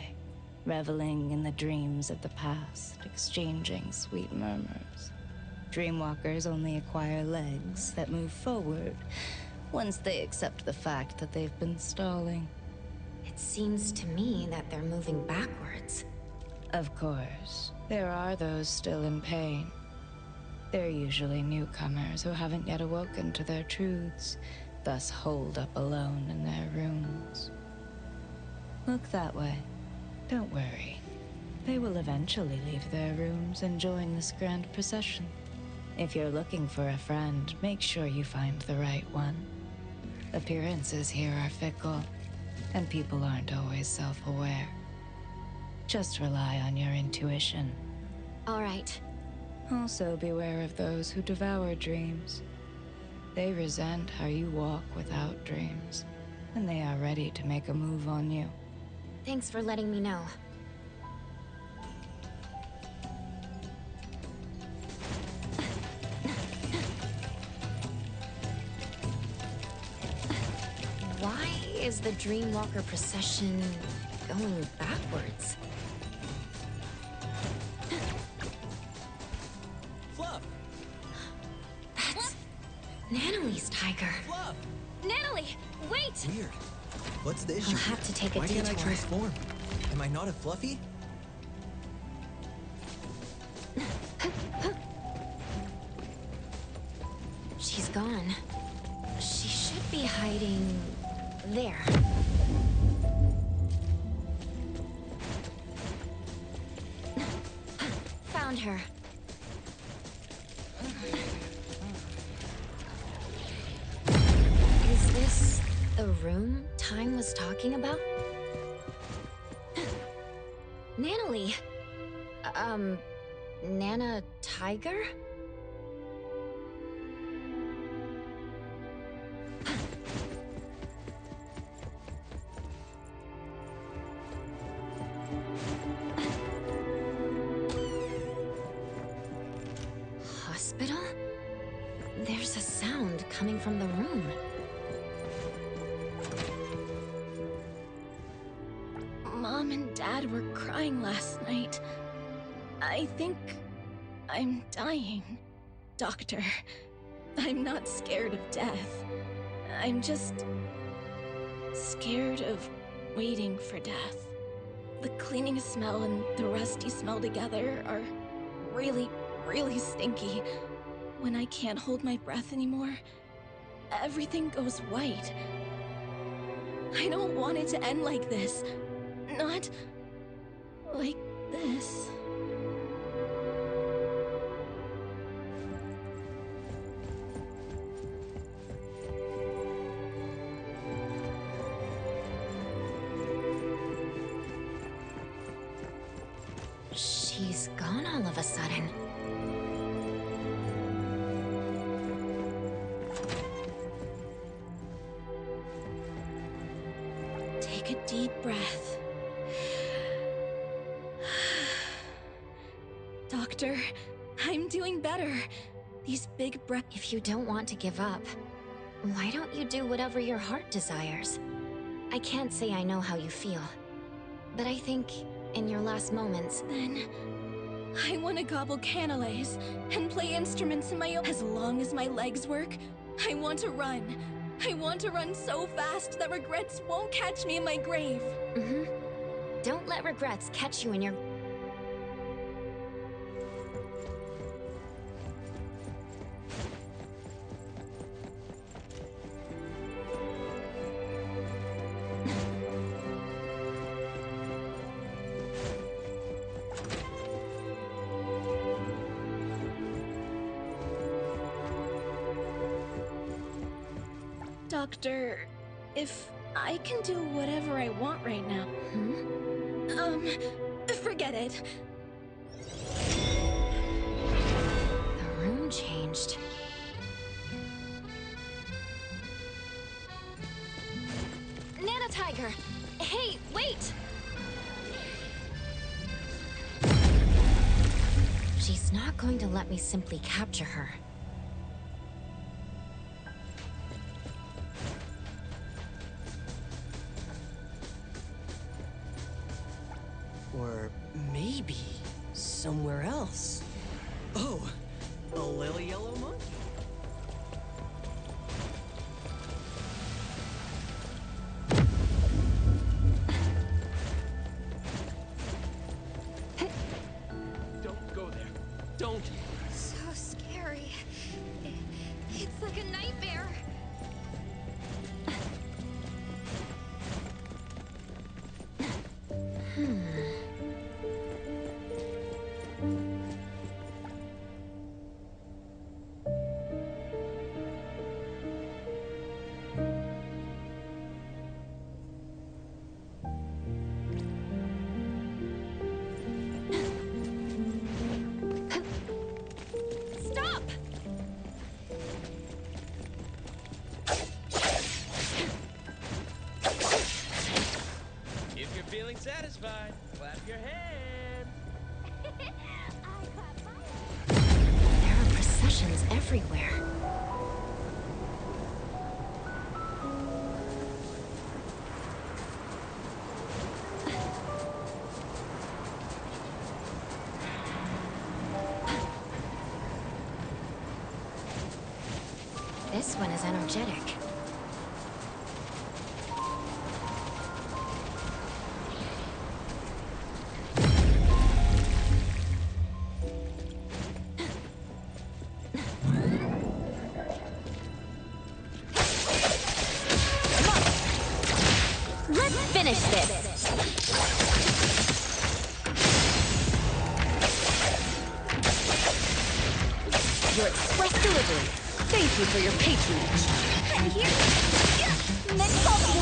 reveling in the dreams of the past, exchanging sweet murmurs. Dreamwalkers only acquire legs that move forward once they accept the fact that they've been stalling. It seems to me that they're moving backwards. Of course, there are those still in pain. They're usually newcomers who haven't yet awoken to their truths, thus holed up alone in their rooms. Look that way. Don't worry. They will eventually leave their rooms and join this grand procession. If you're looking for a friend, make sure you find the right one. Appearances here are fickle, and people aren't always self-aware. Just rely on your intuition. All right. Also beware of those who devour dreams. They resent how you walk without dreams, and they are ready to make a move on you. Thanks for letting me know. Why is the Dreamwalker procession going backwards? Fluff! That's Nano family's tiger. Fluff! Natalie, wait! Weird. What's the issue? I'll have to take a Why detour. can't I transform? Am I not a Fluffy? She's gone. She should be hiding there. Found her. Is this the room Time was talking about? Natalie. Nana Tiger? Hospital? There's a sound coming from the room. Mom and Dad were crying last night. I think I'm dying. Doctor, I'm not scared of death. I'm just scared of waiting for death. The cleaning smell and the rusty smell together are really, really stinky. When I can't hold my breath anymore, everything goes white. I don't want it to end like this. Not like this. She's gone all of a sudden. Take a deep breath. Doctor, I'm doing better. These big breaths. If you don't want to give up, why don't you do whatever your heart desires? I can't say I know how you feel, but I think in your last moments... Then I want to gobble canelays and play instruments in my own... As long as my legs work, I want to run. I want to run so fast that regrets won't catch me in my grave. Mm-hmm. Don't let regrets catch you in your... Doctor, if I can do whatever I want right now... forget it. The room changed. Nana Tiger! Hey, wait! She's not going to let me simply capture her. Or maybe somewhere else. Oh, a lily yellow monkey. Don't go there. Don't. So scary. It's like a nightmare. Stop! If you're feeling satisfied, clap your hands. There are processions everywhere. This one is energetic. Let's finish this! Your express delivery. Thank you for your patronage. And here, Mint told me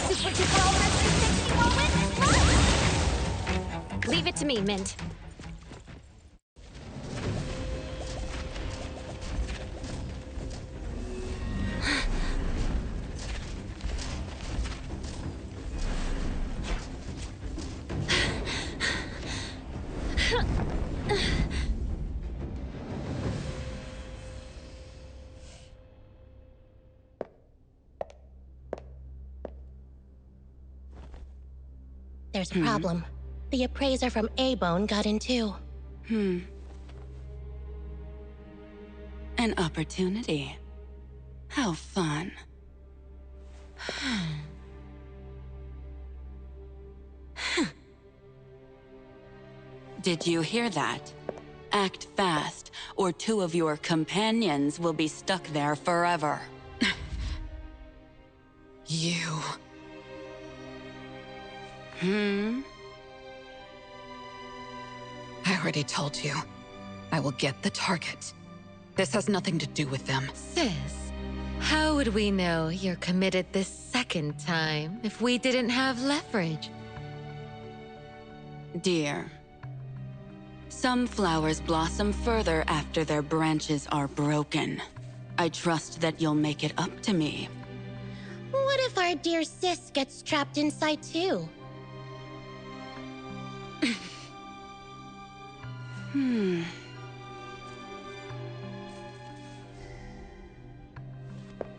this is what you call a 360 moment. Leave it to me, Mint. There's a problem. The appraiser from A-Bone got in too. An opportunity. How fun. Did you hear that? Act fast, or two of your companions will be stuck there forever. You. I already told you. I will get the target. This has nothing to do with them. Sis, how would we know you're committed this second time if we didn't have leverage? Dear, some flowers blossom further after their branches are broken. I trust that you'll make it up to me. What if our dear sis gets trapped inside too?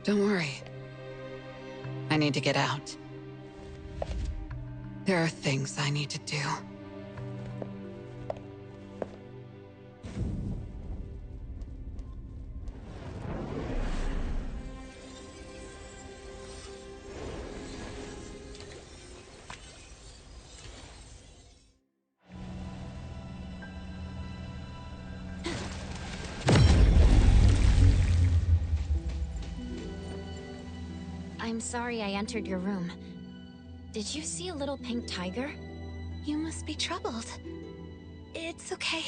Don't worry. I need to get out. There are things I need to do. I'm sorry I entered your room. Did you see a little pink tiger? You must be troubled. It's okay.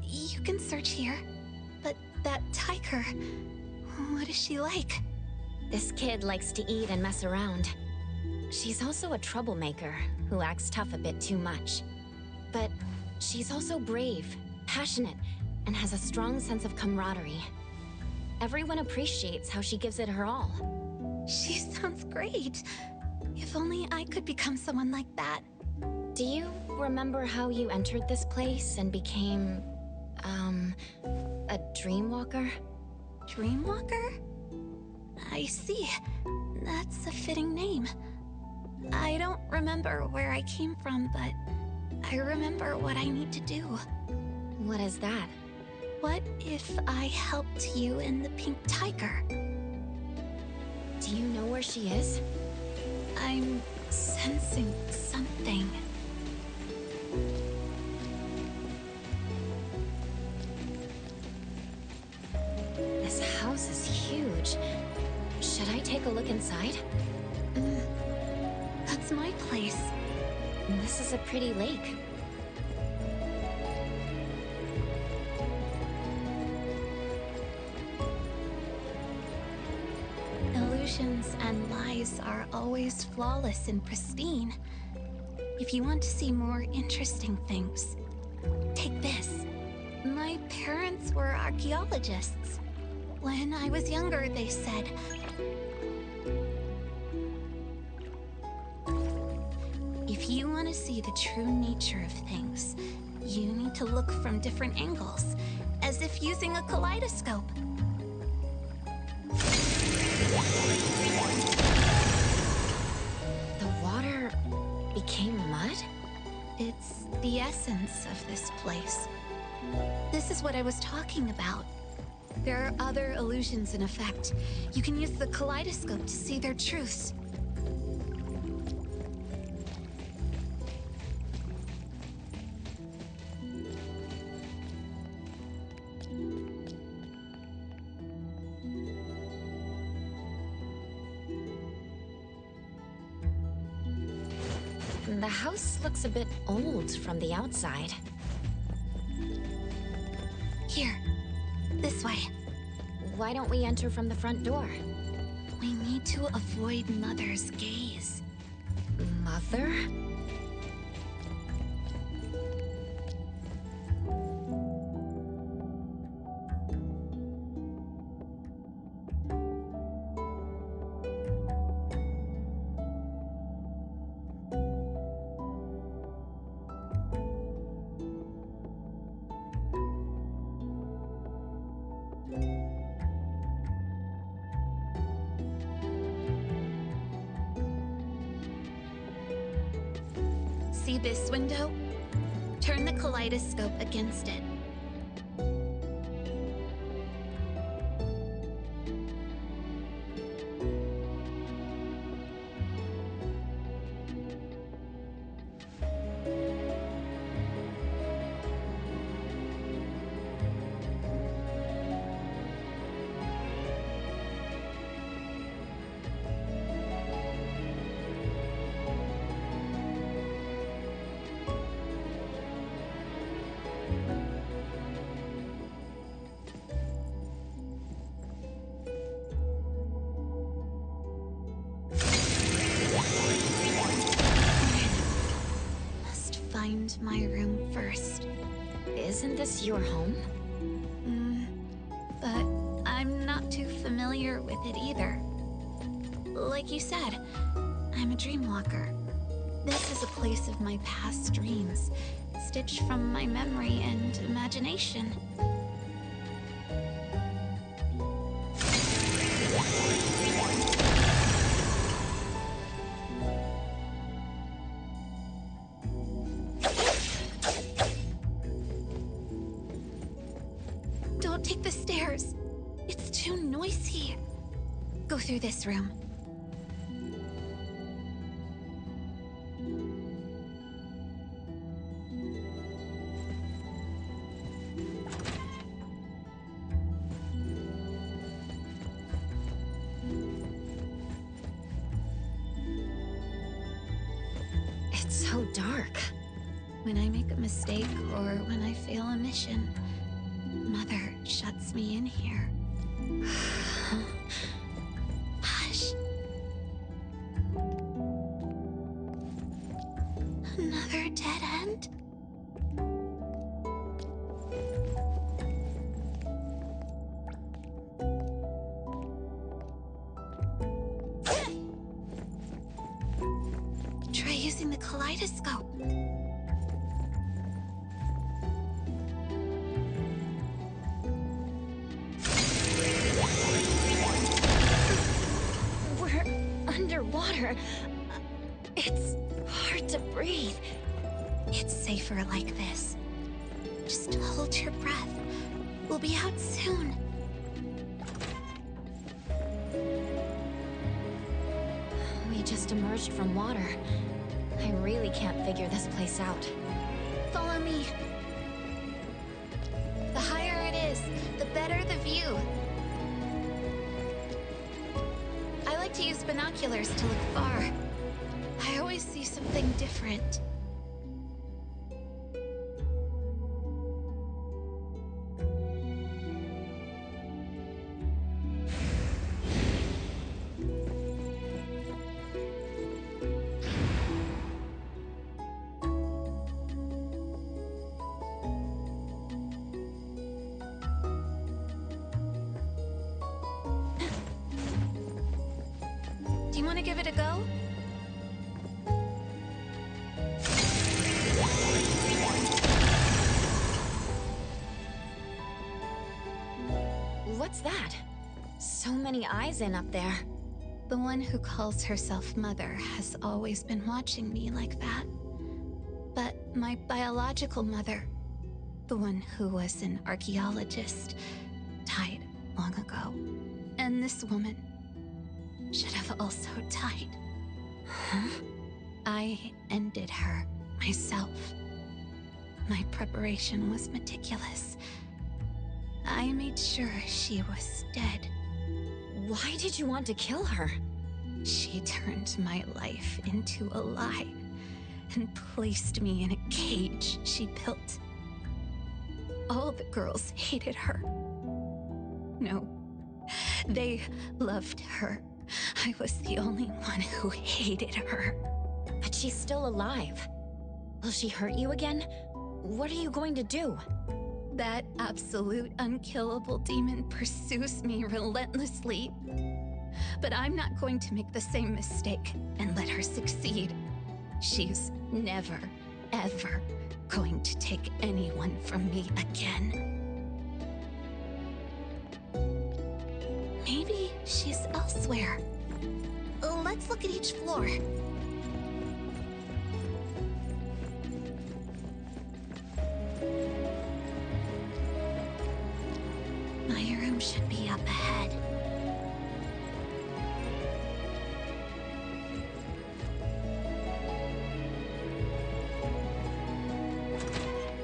You can search here. But that tiger, what is she like? This kid likes to eat and mess around. She's also a troublemaker who acts tough a bit too much. But she's also brave, passionate, and has a strong sense of camaraderie. Everyone appreciates how she gives it her all. She sounds great. If only I could become someone like that. Do you remember how you entered this place and became, a dreamwalker? Dreamwalker? I see. That's a fitting name. I don't remember where I came from, but I remember what I need to do. What is that? What if I helped you in the pink tiger? Do you know where she is? I'm sensing something. This house is huge. Should I take a look inside? That's my place. This is a pretty lake. Illusions and lies are always flawless and pristine. If you want to see more interesting things, take this. My parents were archaeologists. When I was younger, they said, if you want to see the true nature of things, you need to look from different angles, as if using a kaleidoscope. The water became mud? It's the essence of this place. This is what I was talking about. There are other illusions in effect. You can use the kaleidoscope to see their truths. The house looks a bit old from the outside. Here, this way. Why don't we enter from the front door? We need to avoid Mother's gaze. Mother? See this window? Turn the kaleidoscope against it. Find my room first. Isn't this your home? But I'm not too familiar with it either. Like you said, I'm a dreamwalker. This is a place of my past dreams, stitched from my memory and imagination. Don't take the stairs. It's too noisy. Go through this room. It's so dark. When I make a mistake or when I fail a mission, Mother shuts me in here. Hush. Another dead end? Try using the kaleidoscope. We're underwater. It's hard to breathe. It's safer like this. Just hold your breath. We'll be out soon. We just emerged from water. I really can't figure this place out. Follow me. The higher it is, the better the view. I like to use binoculars to look far. I always see something different. Do you want to give it a go? What's that? So many eyes in up there. The one who calls herself Mother has always been watching me like that. But my biological mother, the one who was an archaeologist, died long ago. And this woman should have also died. Huh? I ended her myself. My preparation was meticulous. I made sure she was dead. Why did you want to kill her? She turned my life into a lie and placed me in a cage she built. All the girls hated her. No, they loved her. I was the only one who hated her. But she's still alive. Will she hurt you again? What are you going to do? That absolute unkillable demon pursues me relentlessly. But I'm not going to make the same mistake and let her succeed. She's never, ever going to take anyone from me again. Maybe she's elsewhere. Let's look at each floor. My room should be up ahead.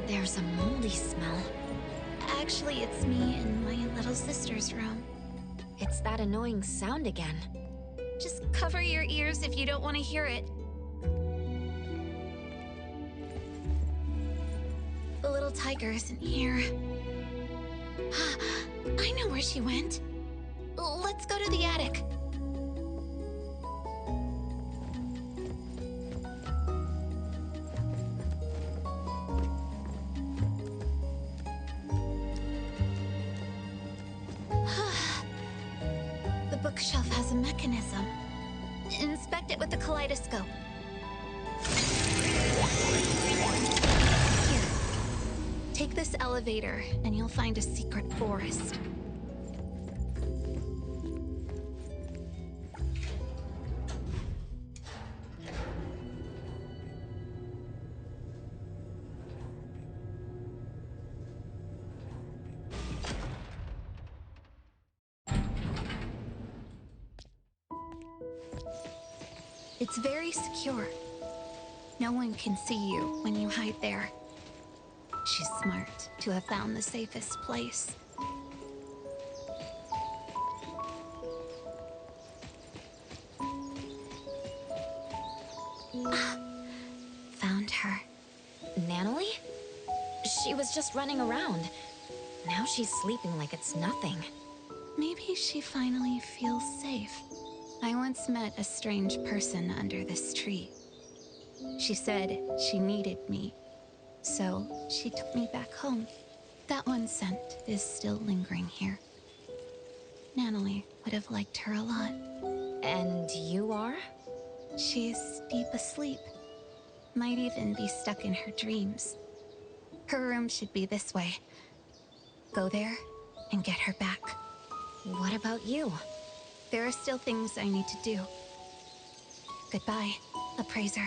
There's a moldy smell. Actually, it's me in my little sister's room. It's that annoying sound again. Just cover your ears if you don't want to hear it. The little tiger isn't here. I know where she went. Let's go to the attic. The bookshelf has a mechanism. Inspect it with the kaleidoscope. Here. Take this elevator, and you'll find a secret forest. It's very secure. No one can see you when you hide there. She's smart to have found the safest place. Found her. Natalie? She was just running around. Now she's sleeping like it's nothing. Maybe she finally feels safe. I once met a strange person under this tree. She said she needed me, so she took me back home. That one scent is still lingering here. Natalie would have liked her a lot. And you are? She's deep asleep. Might even be stuck in her dreams. Her room should be this way. Go there and get her back. What about you? There are still things I need to do. Goodbye, appraiser.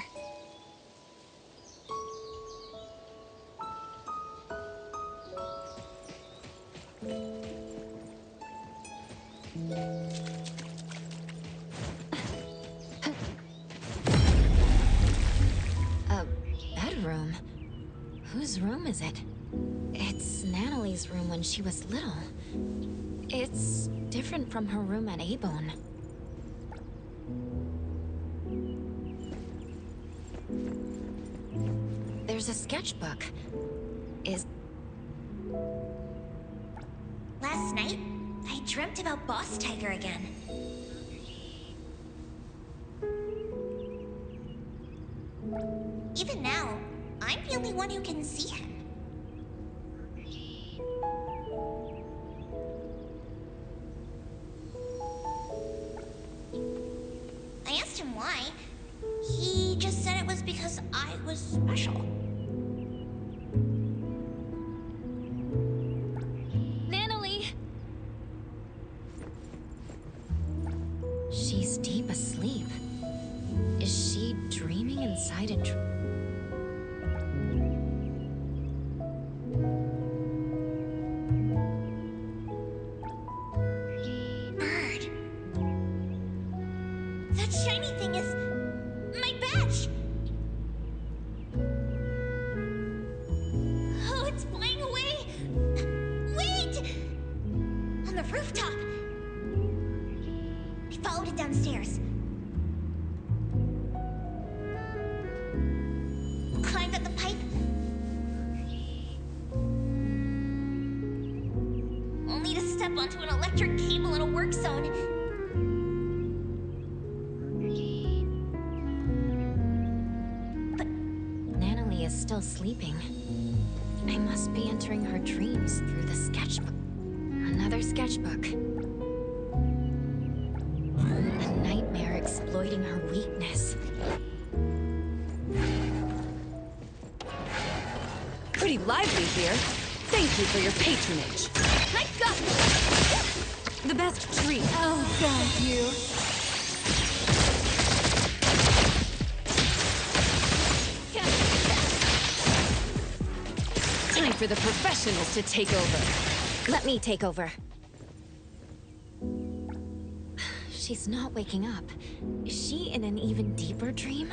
A bedroom? Whose room is it? It's Natalie's room when she was little. It's different from her room at A-Bone. There's a sketchbook. Last night, I dreamt about Boss Tiger again. Even now, I'm the only one who can see him. I asked him why. He just said it was because I was special. Natalie! She's deep asleep. Is she dreaming inside a That shiny thing is my badge! Oh, it's flying away! Wait! On the rooftop! I followed it downstairs. Climbed up the pipe. Only to step onto an electric cable in a work zone. Natalie is still sleeping. I must be entering her dreams through the sketchbook. Another sketchbook. A nightmare exploiting her weakness. Pretty lively here. Thank you for your patronage. I got you! The best treat. Oh, thank you. Time for the professionals to take over. Let me take over. She's not waking up. Is she in an even deeper dream?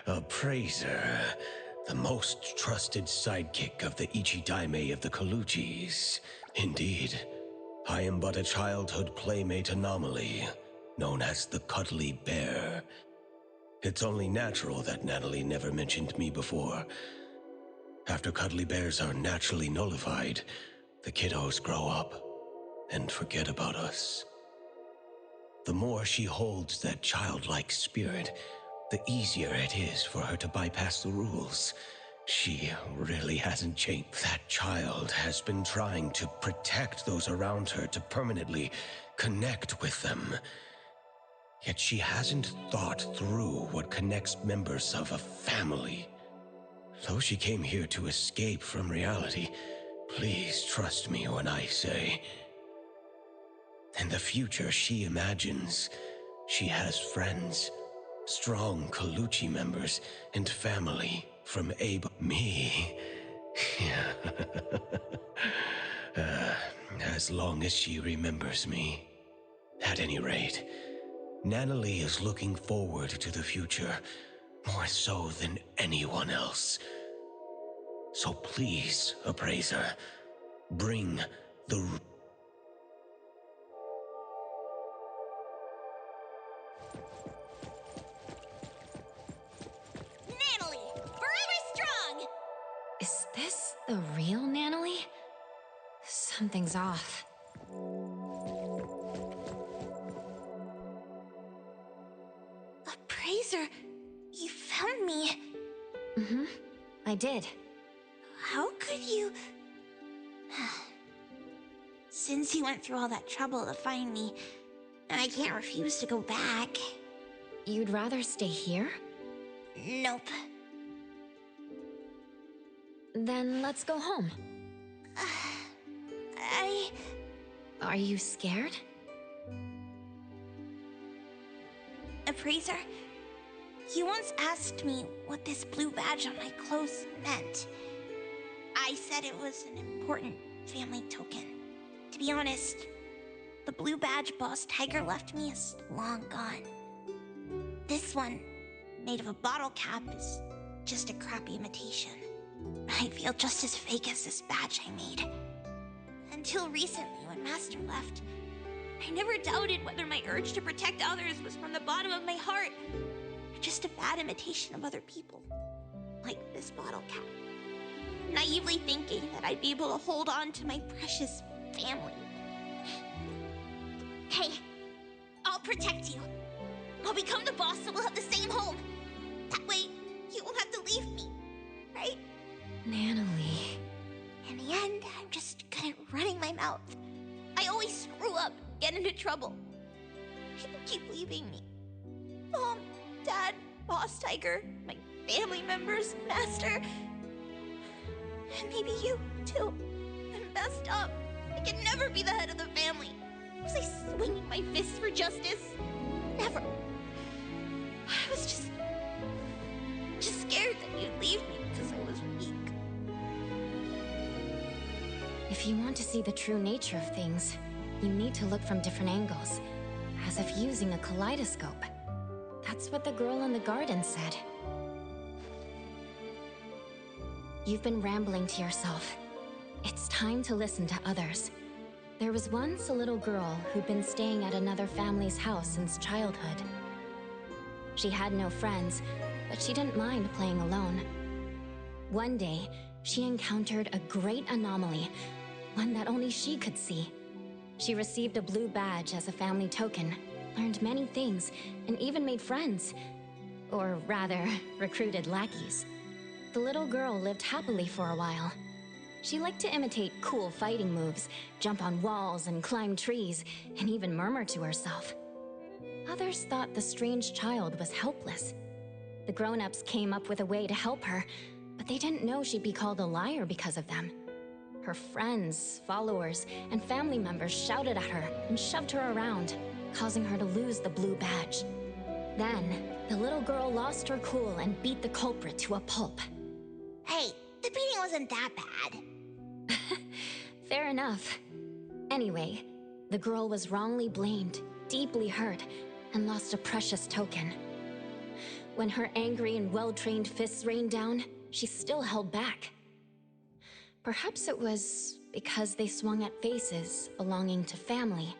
Appraiser, the most trusted sidekick of the Ichidaime of the Coluchis. Indeed, I am but a childhood playmate anomaly, known as the Cuddly Bear. It's only natural that Natalie never mentioned me before. After cuddly bears are naturally nullified, the kiddos grow up and forget about us. The more she holds that childlike spirit, the easier it is for her to bypass the rules. She really hasn't changed. That child has been trying to protect those around her, to permanently connect with them. Yet she hasn't thought through what connects members of a family. Though she came here to escape from reality, please trust me when I say, in the future she imagines she has friends, strong Coluchi members, and family from Abe. Me. As long as she remembers me. At any rate, Natalie is looking forward to the future more so than anyone else. So please, Appraiser, bring the... Natalie, forever strong! Is this the real Natalie? Something's off. Appraiser, you found me. Mm-hmm. I did. How could you... Since you went through all that trouble to find me, I can't refuse to go back. You'd rather stay here? Nope. Then let's go home. Are you scared? Appraiser, you once asked me what this blue badge on my clothes meant. I said it was an important family token. To be honest, the blue badge Boss Tiger left me is long gone. This one, made of a bottle cap, is just a crappy imitation. I feel just as fake as this badge I made. Until recently, when Master left, I never doubted whether my urge to protect others was from the bottom of my heart, or just a bad imitation of other people, like this bottle cap. Naively thinking that I'd be able to hold on to my precious family. Hey, I'll protect you. I'll become the boss so we'll have the same home. That way, you won't have to leave me, right? Natalie. In the end, I'm just good at running my mouth. I always screw up, get into trouble. People keep leaving me. Mom, Dad, Boss Tiger, my family members, Master. And maybe you, too. I'm messed up. I can never be the head of the family. Was I swinging my fists for justice? Never. I was just believe me because I was weak. If you want to see the true nature of things, you need to look from different angles, as if using a kaleidoscope. That's what the girl in the garden said. You've been rambling to yourself. It's time to listen to others. There was once a little girl who'd been staying at another family's house since childhood. She had no friends, but she didn't mind playing alone. One day, she encountered a great anomaly, one that only she could see. She received a blue badge as a family token, learned many things, and even made friends. Or rather, recruited lackeys. The little girl lived happily for a while. She liked to imitate cool fighting moves, jump on walls and climb trees, and even murmur to herself. Others thought the strange child was helpless. The grown-ups came up with a way to help her, but they didn't know she'd be called a liar because of them. Her friends, followers, and family members shouted at her and shoved her around, causing her to lose the blue badge. Then, the little girl lost her cool and beat the culprit to a pulp. Hey, the beating wasn't that bad. Fair enough. Anyway, the girl was wrongly blamed, deeply hurt, and lost a precious token. When her angry and well-trained fists rained down, she still held back. Perhaps it was because they swung at faces belonging to family.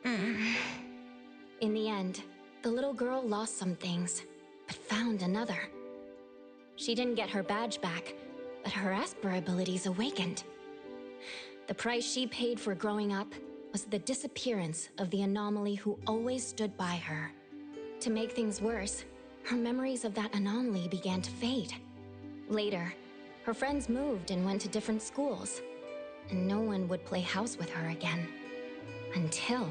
In the end, the little girl lost some things, but found another. She didn't get her badge back, but her Esper abilities awakened. The price she paid for growing up was the disappearance of the anomaly who always stood by her. To make things worse, her memories of that anomaly began to fade. Later, her friends moved and went to different schools, and no one would play house with her again. Until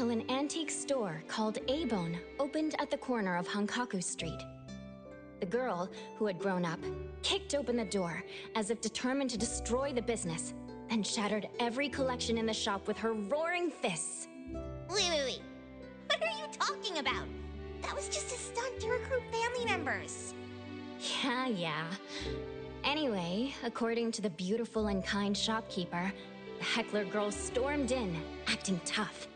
an antique store called A-Bone opened at the corner of Hankaku Street. The girl, who had grown up, kicked open the door as if determined to destroy the business, and shattered every collection in the shop with her roaring fists. Wait. What are you talking about? That was just a stunt to recruit family members. Yeah. Anyway, according to the beautiful and kind shopkeeper, the heckler girl stormed in, acting tough.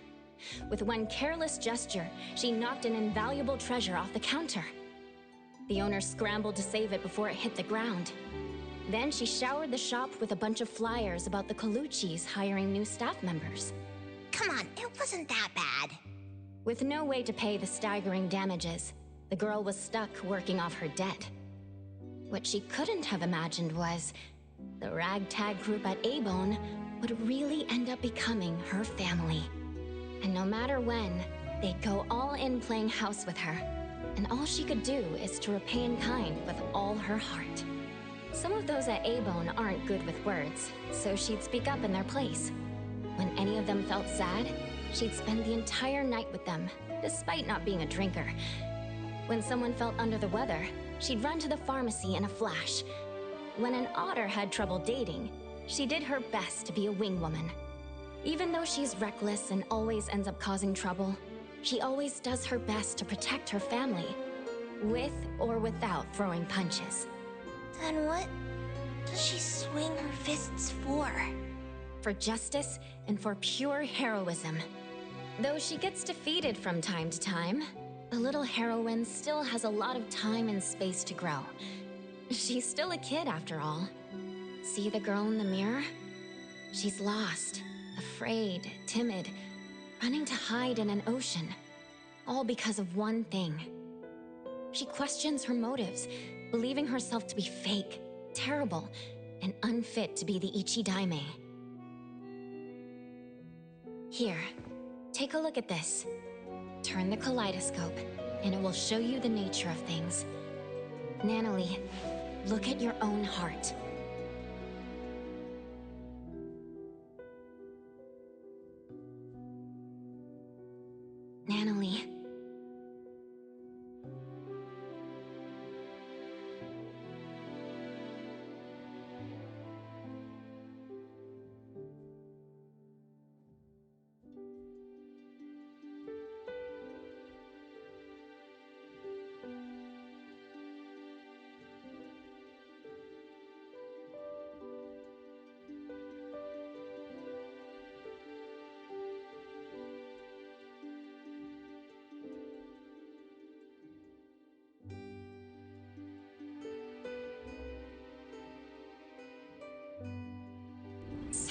With one careless gesture, she knocked an invaluable treasure off the counter. The owner scrambled to save it before it hit the ground. Then she showered the shop with a bunch of flyers about the Colucci's hiring new staff members. Come on, it wasn't that bad. With no way to pay the staggering damages, the girl was stuck working off her debt. What she couldn't have imagined was the ragtag group at A-Bone would really end up becoming her family. And no matter when, they'd go all in playing house with her. And all she could do is to repay in kind with all her heart. Some of those at A-Bone aren't good with words, so she'd speak up in their place. When any of them felt sad, she'd spend the entire night with them, despite not being a drinker. When someone felt under the weather, she'd run to the pharmacy in a flash. When an otter had trouble dating, she did her best to be a wingwoman. Even though she's reckless and always ends up causing trouble, she always does her best to protect her family, with or without throwing punches. Then what does she swing her fists for? For justice and for pure heroism. Though she gets defeated from time to time, the little heroine still has a lot of time and space to grow. She's still a kid after all. See the girl in the mirror? She's lost, afraid, timid, running to hide in an ocean, all because of one thing. She questions her motives, believing herself to be fake, terrible, and unfit to be the Ichidaime. Here, take a look at this. Turn the kaleidoscope, and it will show you the nature of things. Nanalie, look at your own heart. Nanalie.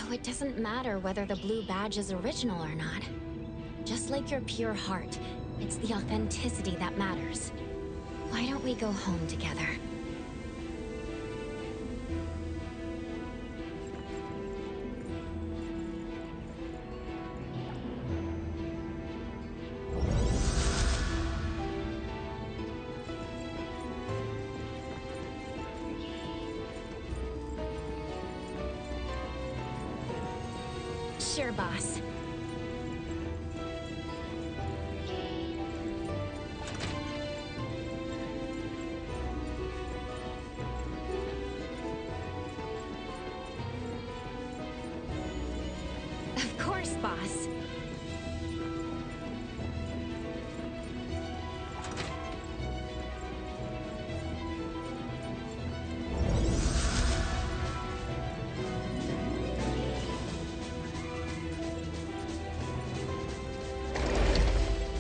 So it doesn't matter whether the blue badge is original or not. Just like your pure heart, it's the authenticity that matters. Why don't we go home together? Sure, boss. Of course, boss.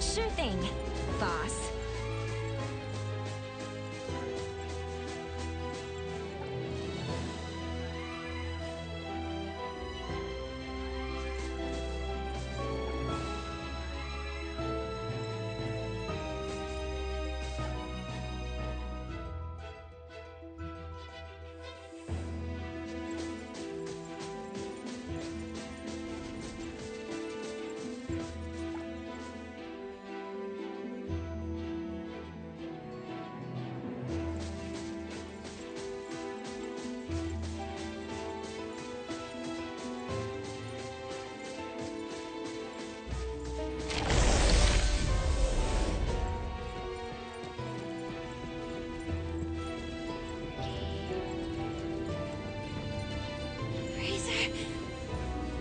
Sure thing, boss.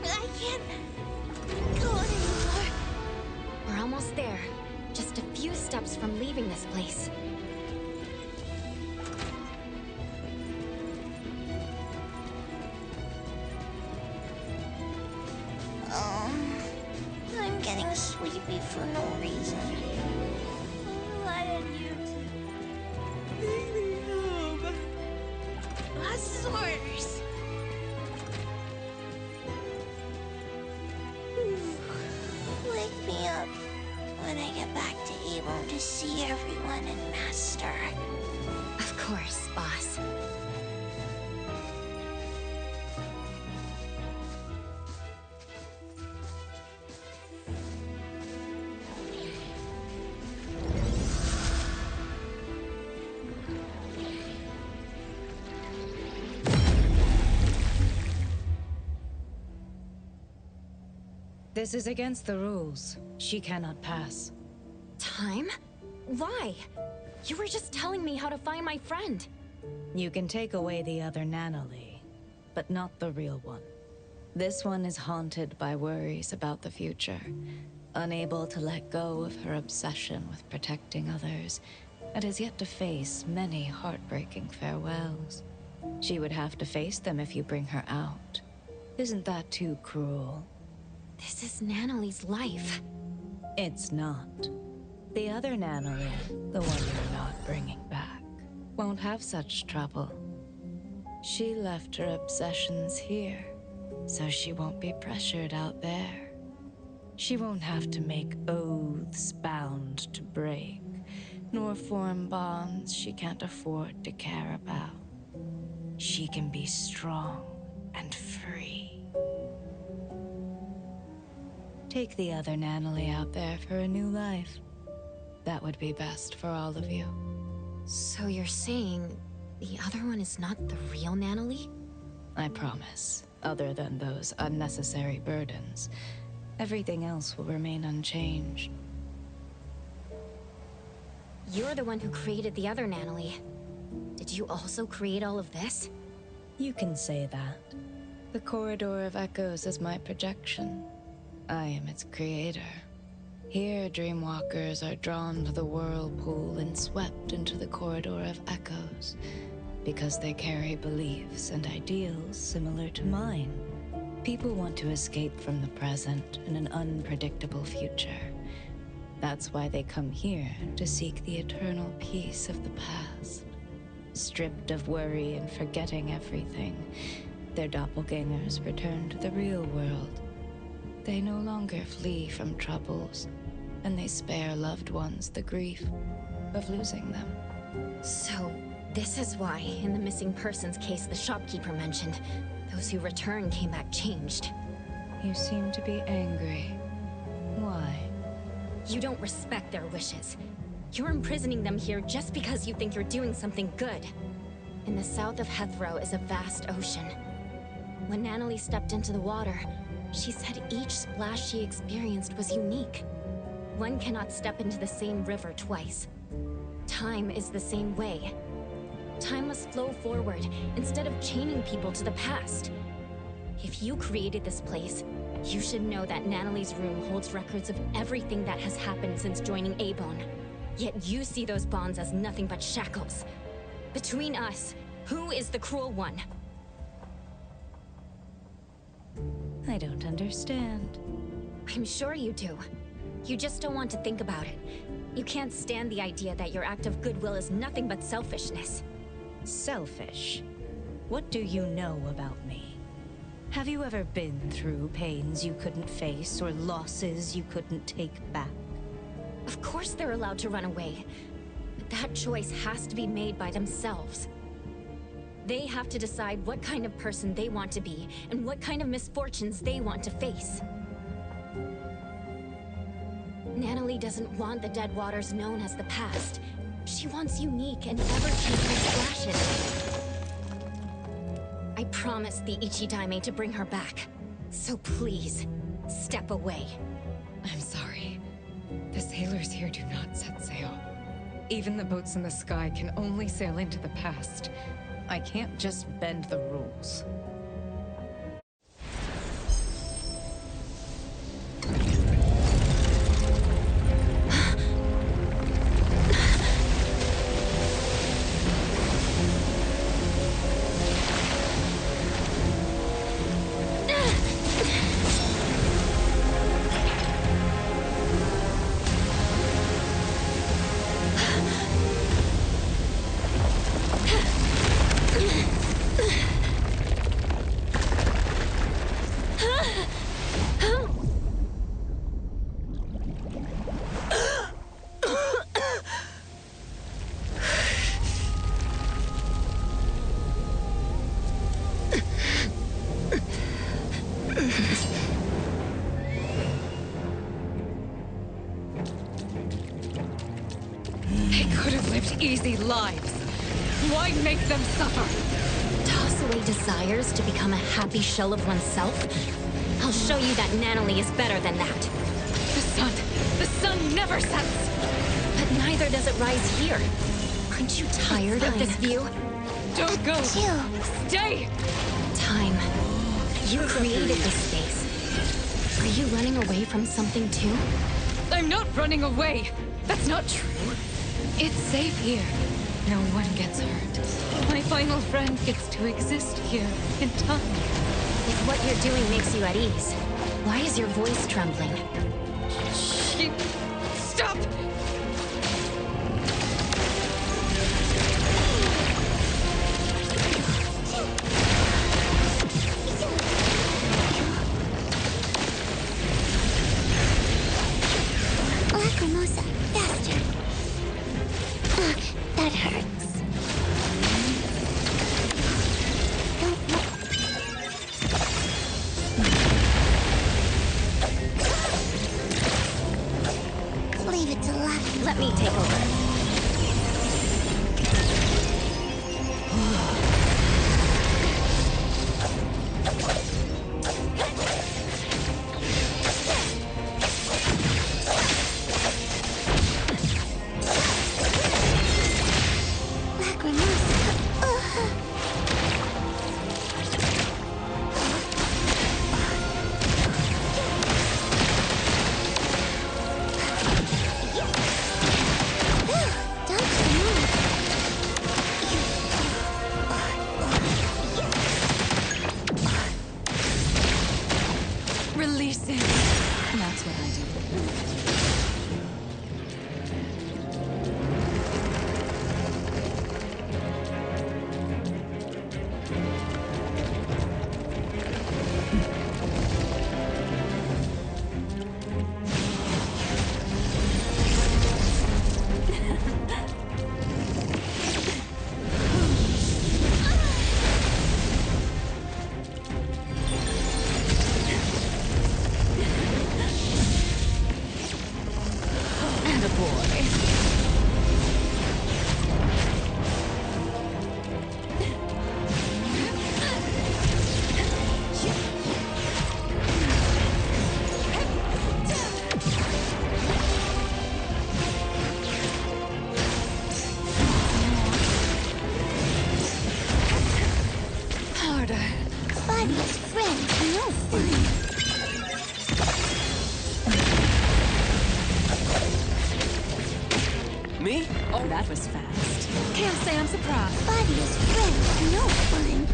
I can't go on anymore. We're almost there. Just a few steps from leaving this place. I'm getting sleepy for no reason. Why did you take me home? Buzzwords! Wake me up when I get back to Avon to see everyone and Master. Of course, boss. This is against the rules. She cannot pass. Time? Why? You were just telling me how to find my friend. You can take away the other Nanalee, but not the real one. This one is haunted by worries about the future, unable to let go of her obsession with protecting others, and has yet to face many heartbreaking farewells. She would have to face them if you bring her out. Isn't that too cruel? This is Nanalee's life. It's not. The other Nanalee, the one you're not bringing back, won't have such trouble. She left her obsessions here, so she won't be pressured out there. She won't have to make oaths bound to break, nor form bonds she can't afford to care about. She can be strong and free. Take the other Nanalee out there for a new life. That would be best for all of you. So you're saying the other one is not the real Nanalee? I promise. Other than those unnecessary burdens, everything else will remain unchanged. You're the one who created the other Nanalee. Did you also create all of this? You can say that. The Corridor of Echoes is my projection. I am its creator. Here, dreamwalkers are drawn to the whirlpool and swept into the Corridor of Echoes, because they carry beliefs and ideals similar to mine. People want to escape from the present and an unpredictable future. That's why they come here to seek the eternal peace of the past. Stripped of worry and forgetting everything, Their doppelgangers return to the real world. They no longer flee from troubles, and they spare loved ones the grief of losing them. So, this is why, in the missing persons case the shopkeeper mentioned, those who returned came back changed. You seem to be angry. Why? You don't respect their wishes. You're imprisoning them here just because you think you're doing something good. In the south of Hethro is a vast ocean. When Natalie stepped into the water, she said each splash she experienced was unique. One cannot step into the same river twice. Time is the same way. Time must flow forward instead of chaining people to the past. If you created this place, you should know that Natalie's room holds records of everything that has happened since joining Abone. Yet you see those bonds as nothing but shackles. Between us, who is the cruel one? I don't understand. I'm sure you do. You just don't want to think about it. You can't stand the idea that your act of goodwill is nothing but selfishness. Selfish? What do you know about me? Have you ever been through pains you couldn't face or losses you couldn't take back? Of course they're allowed to run away. But that choice has to be made by themselves. They have to decide what kind of person they want to be and what kind of misfortunes they want to face. Natalie doesn't want the dead waters known as the past. She wants unique and ever-changing splashes. I promised the Ichidaime to bring her back. So please, step away. I'm sorry. The sailors here do not set sail. Even the boats in the sky can only sail into the past. I can't just bend the rules. They could have lived easy lives. Why make them suffer? Toss away desires to become a happy shell of oneself? I'll show you that Natalie is better than that. The sun never sets! But neither does it rise here. Aren't you tired of this view? Don't go! Stay! Time. You created this space. Are you running away from something too? I'm not running away! That's not true. It's safe here. No one gets hurt. My final friend gets to exist here in time. If what you're doing makes you at ease, why is your voice trembling? Stop! Lacrimosa, faster. That hurts. Leave it to luck. Let me take over. Me? Oh, that was fast. Can't say I'm surprised. Buddy is friend, no fun.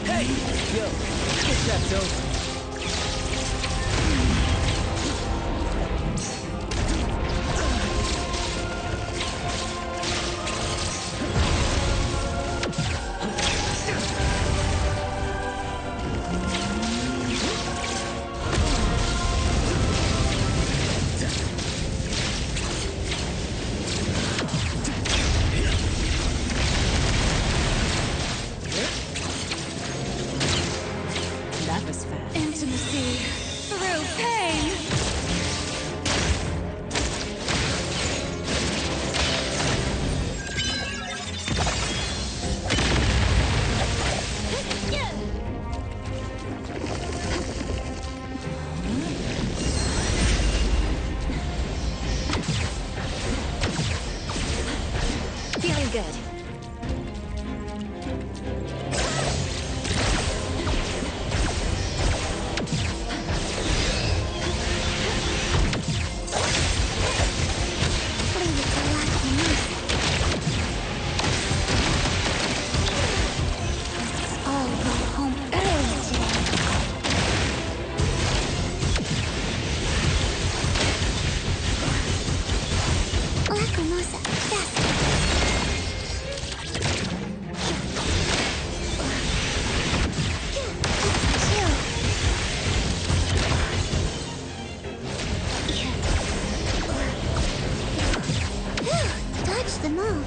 Hey! Yo, get that over. That was fast. Intimacy through pain. Feeling good. All go home early today. Lacrimosa, faster. Dodge them all.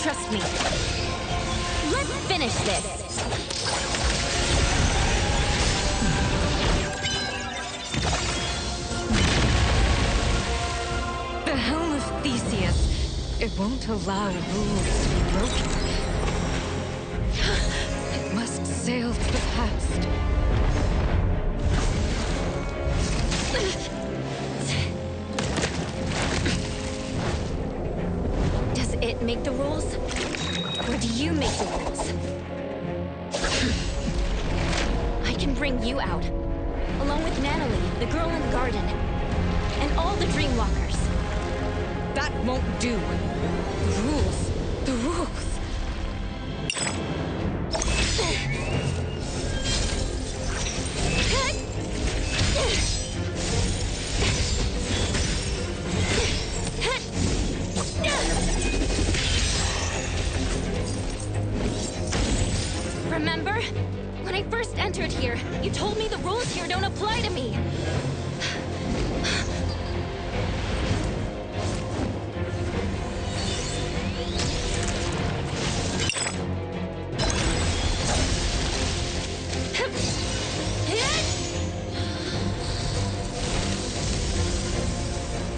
Trust me. Let's finish this. The helm of Theseus. It won't allow rules to be broken. It must sail to the past. Does it make the rules? Or do you make the rules? I can bring you out, along with Natalie, the girl in the garden, and all the Dreamwalkers. That won't do. The rules. The rules. Remember? When I first entered here, you told me the rules here don't apply to me.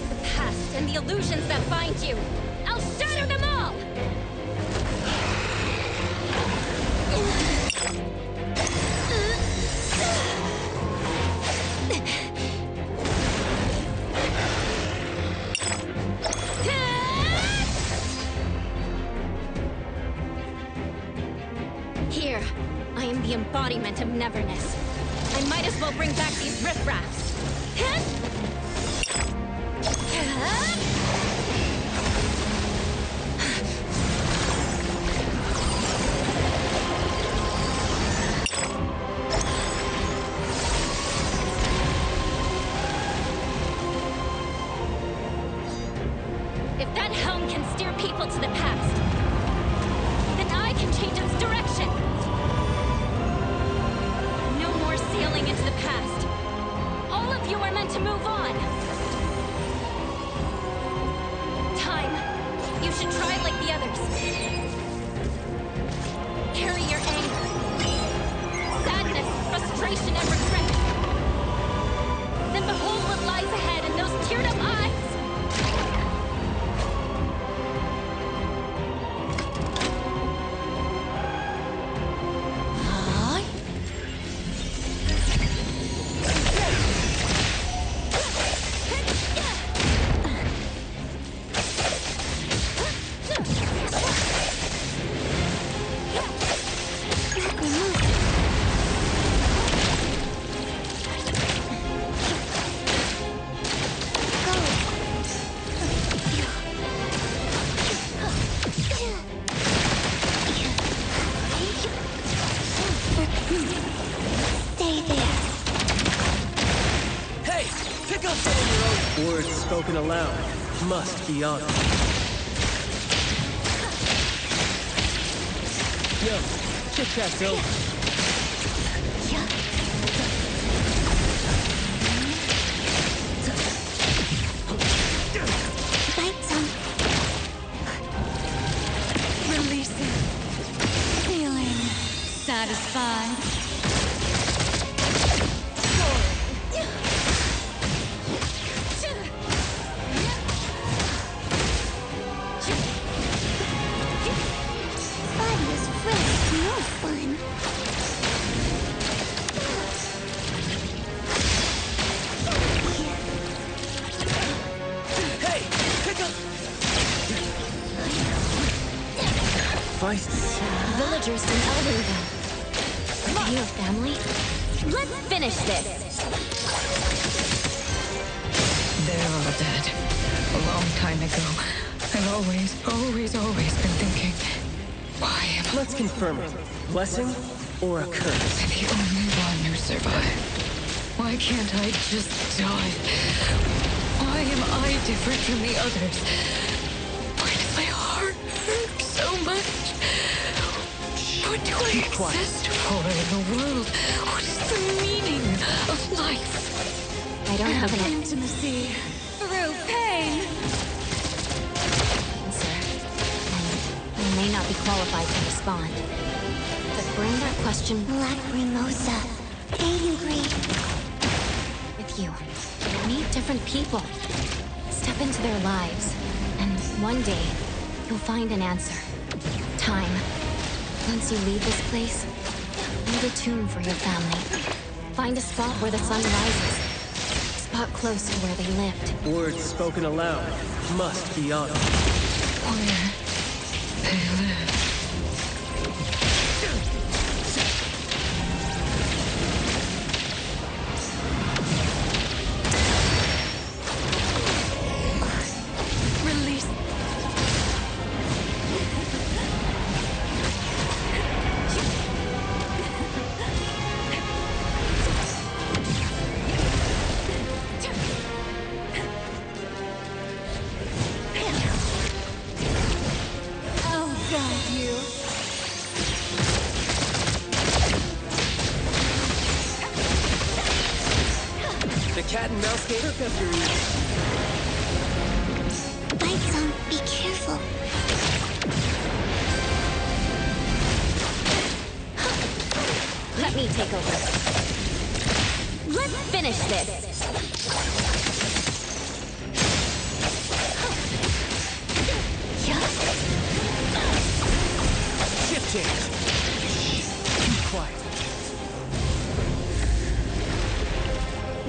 The past and the illusions that bind you. I'll shatter them all! Here, I am the embodiment of Nevermess. I might as well bring back these riffraffs. If that helm can steer people to the past, then I can change its direction. No more sailing into the past. All of you are meant to move on. Words spoken aloud must be honored. Yo, chit-chat's over. Bite some. Releasing. Feeling satisfied. Body is really no fun. Hey, pick up! Feisty. Villagers and elderly. Are they your family? Let's finish this! They're all dead. A long time ago. I've always been thinking, why am I... Let's confirm it. Blessing or a curse? I'm the only one who survived. Why can't I just die? Why am I different from the others? Why does my heart hurt so much? What do I exist for in the world? What is the meaning of life? I don't have an Intimacy through pain. answer. And I may not be qualified to respond. But bring that question Black Mimosa. They agree. with you. Meet different people. Step into their lives. And one day, you'll find an answer. Time. Once you leave this place, build a tomb for your family. Find a spot where the sun rises. Spot close to where they lived. Words spoken aloud must be honored. Where they live. Release. I'll guide you. The cat and mouse game took up your ears. Bite some. Be careful. Let me take over. Let's finish this! Shift change. Be quiet.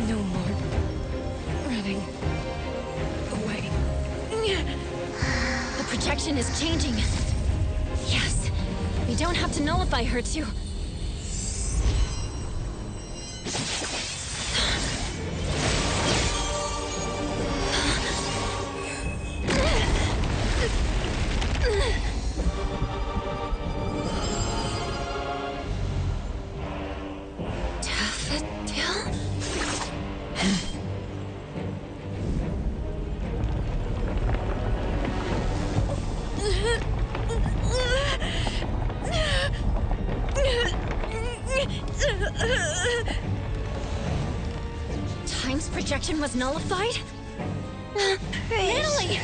No more running away. The projection is changing. Yes. We don't have to nullify her to... Daffodil? Time's projection was nullified? Natalie!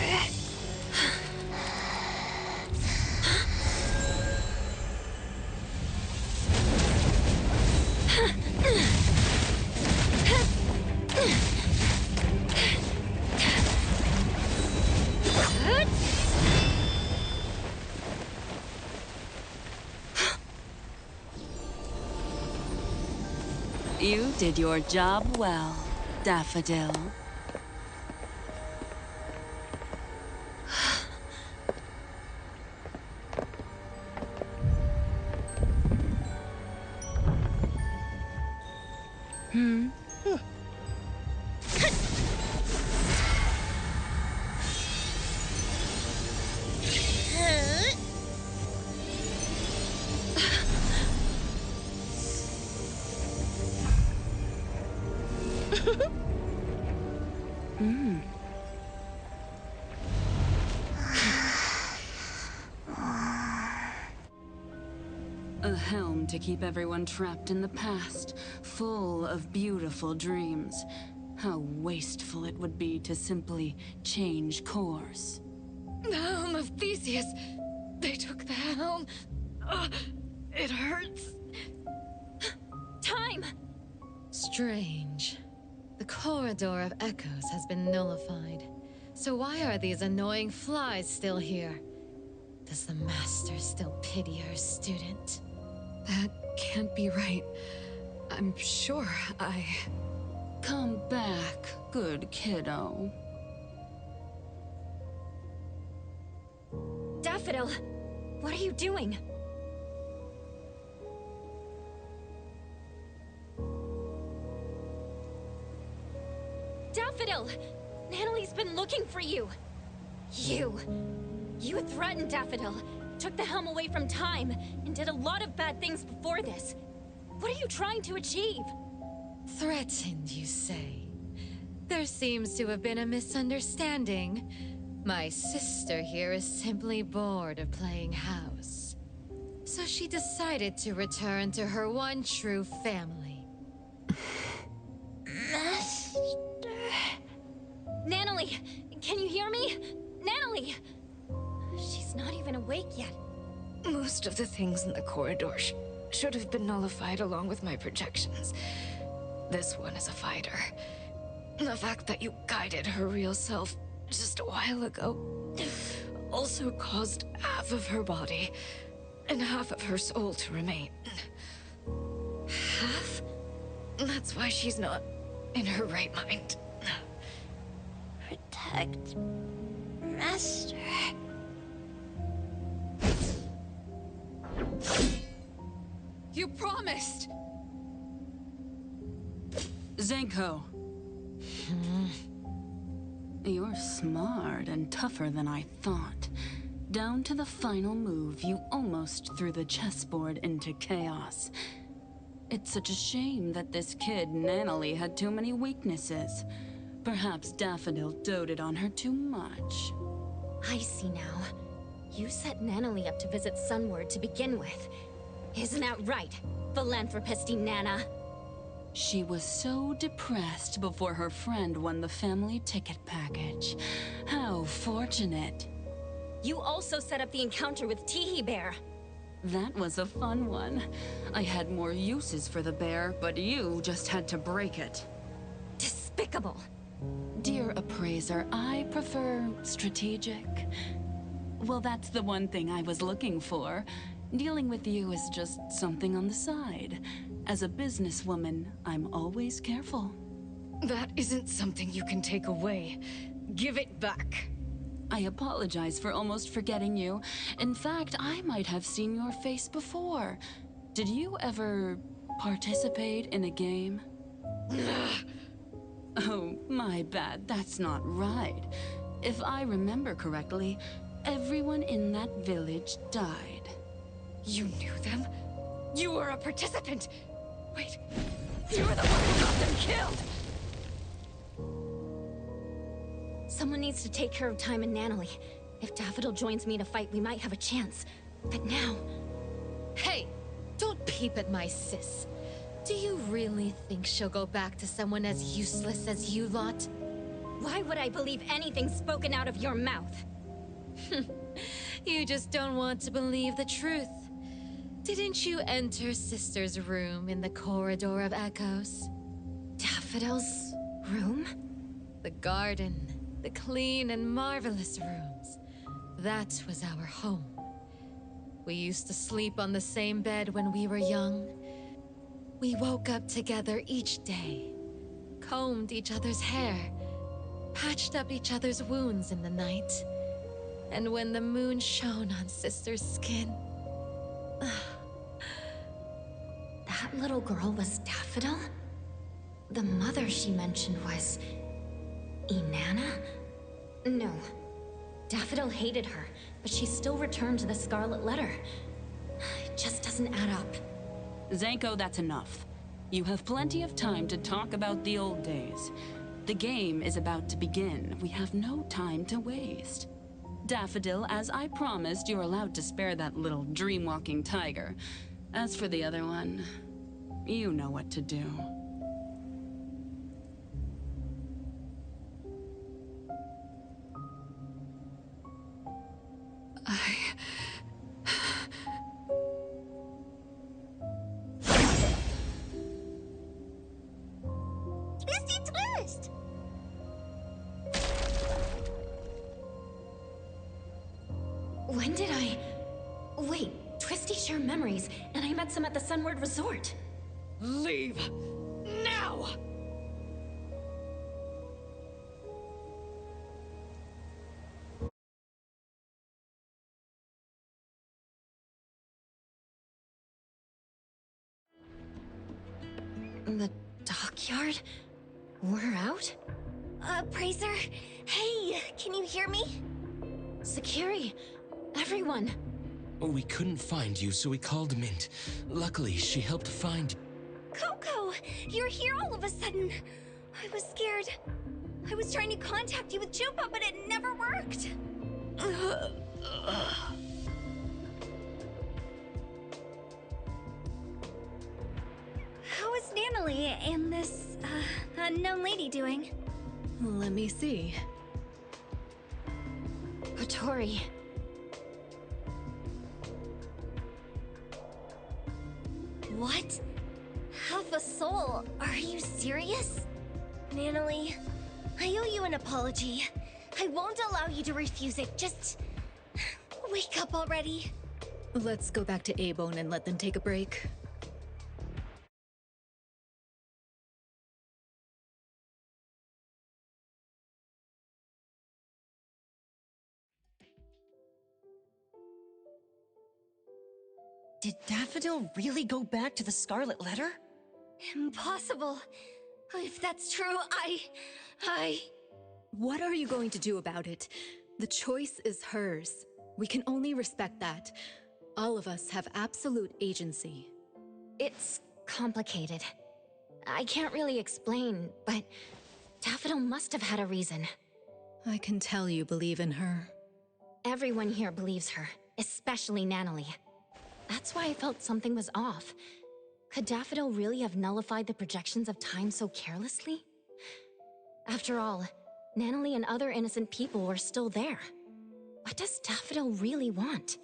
You did your job well, Daffodil. A helm to keep everyone trapped in the past, full of beautiful dreams. How wasteful it would be to simply change course. The helm of Theseus. They took the helm. It hurts. Time! Strange. The corridor of echoes has been nullified. So why are these annoying flies still here? Does the master still pity her student? That can't be right. I'm sure I... Come back, good kiddo. Daffodil! What are you doing? Daffodil! Natalie's been looking for you! You threatened Daffodil, took the helm away from Time, and did a lot of bad things before this. What are you trying to achieve? Threatened, you say? There seems to have been a misunderstanding. My sister here is simply bored of playing house. So she decided to return to her one true family. Master... Natalie! Can you hear me? Natalie! She's not even awake yet. Most of the things in the corridor should have been nullified along with my projections. This one is a fighter. The fact that you guided her real self just a while ago also caused half of her body and half of her soul to remain. Half? That's why she's not in her right mind. Protect... Master... You promised! Zenko. You're smart and tougher than I thought. Down to the final move, you almost threw the chessboard into chaos. It's such a shame that this kid, Natalie, had too many weaknesses. Perhaps Daffodil doted on her too much. I see now. You set Natalie up to visit Sunward to begin with. Isn't that right, philanthropisty Nana? She was so depressed before her friend won the family ticket package. How fortunate. You also set up the encounter with Teehee Bear. That was a fun one. I had more uses for the bear, but you just had to break it. Despicable. Dear appraiser, I prefer strategic. Well, that's the one thing I was looking for. Dealing with you is just something on the side. As a businesswoman, I'm always careful. That isn't something you can take away. Give it back. I apologize for almost forgetting you. In fact, I might have seen your face before. Did you ever participate in a game? Oh, my bad. That's not right. If I remember correctly, everyone in that village died. You knew them? You were a participant! Wait, you were the one who got them killed! Someone needs to take care of Time and Natalie. If Daffodil joins me to fight, we might have a chance. But now... Hey! Don't peep at my sis. Do you really think she'll go back to someone as useless as you lot? Why would I believe anything spoken out of your mouth? You just don't want to believe the truth. Didn't you enter Sister's room in the corridor of echoes? Daffodil's room? The garden, the clean and marvelous rooms. That was our home. We used to sleep on the same bed when we were young. We woke up together each day, combed each other's hair, patched up each other's wounds in the night. And when the moon shone on Sister's skin... That little girl was Daffodil? The mother she mentioned was... Inanna? No. Daffodil hated her, but she still returned to the Scarlet Letter. It just doesn't add up. Zenko, that's enough. You have plenty of time to talk about the old days. The game is about to begin. We have no time to waste. Daffodil, as I promised, you're allowed to spare that little dream-walking tiger. As for the other one, you know what to do. Twisty Twist! When did I... Wait, Twisty share memories, and I met some at the Sunward Resort. Leave! Now! The dockyard? We're out? Praiser? Hey, can you hear me? Sakiri, everyone. We couldn't find you, so we called Mint. Luckily, she helped find... Coco, you're here all of a sudden. I was scared. I was trying to contact you with Chupa, but it never worked. How is Natalie and this, unknown lady doing? Let me see. Kotori. What? Half a soul? Are you serious? Natalie, I owe you an apology. I won't allow you to refuse it. Just... wake up already. Let's go back to A-Bone and let them take a break. Did Daffodil really go back to the Scarlet Letter? Impossible. If that's true, I... What are you going to do about it? The choice is hers. We can only respect that. All of us have absolute agency. It's complicated. I can't really explain, but Daffodil must have had a reason. I can tell you believe in her. Everyone here believes her, especially Natalie. That's why I felt something was off. Could Daffodil really have nullified the projections of time so carelessly? After all, Natalie and other innocent people were still there. What does Daffodil really want?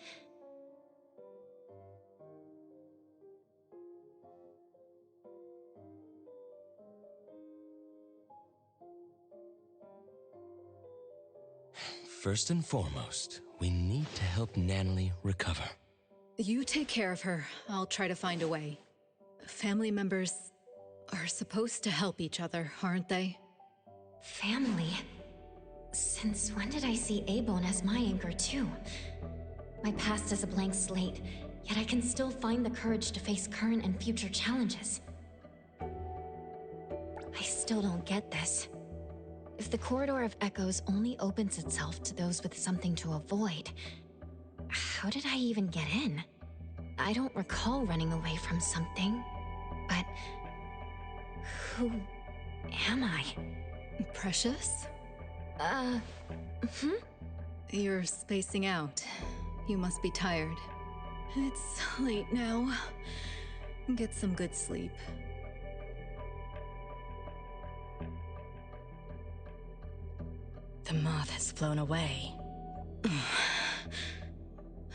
First and foremost, we need to help Natalie recover. You take care of her. I'll try to find a way. Family members are supposed to help each other, aren't they? Family? Since when did I see A-Bone as my anchor too? My past is a blank slate, yet I can still find the courage to face current and future challenges. I still don't get this. If the Corridor of Echoes only opens itself to those with something to avoid, how did I even get in? I don't recall running away from something, but who am I? Precious? You're spacing out. You must be tired. It's late now. Get some good sleep. The moth has flown away.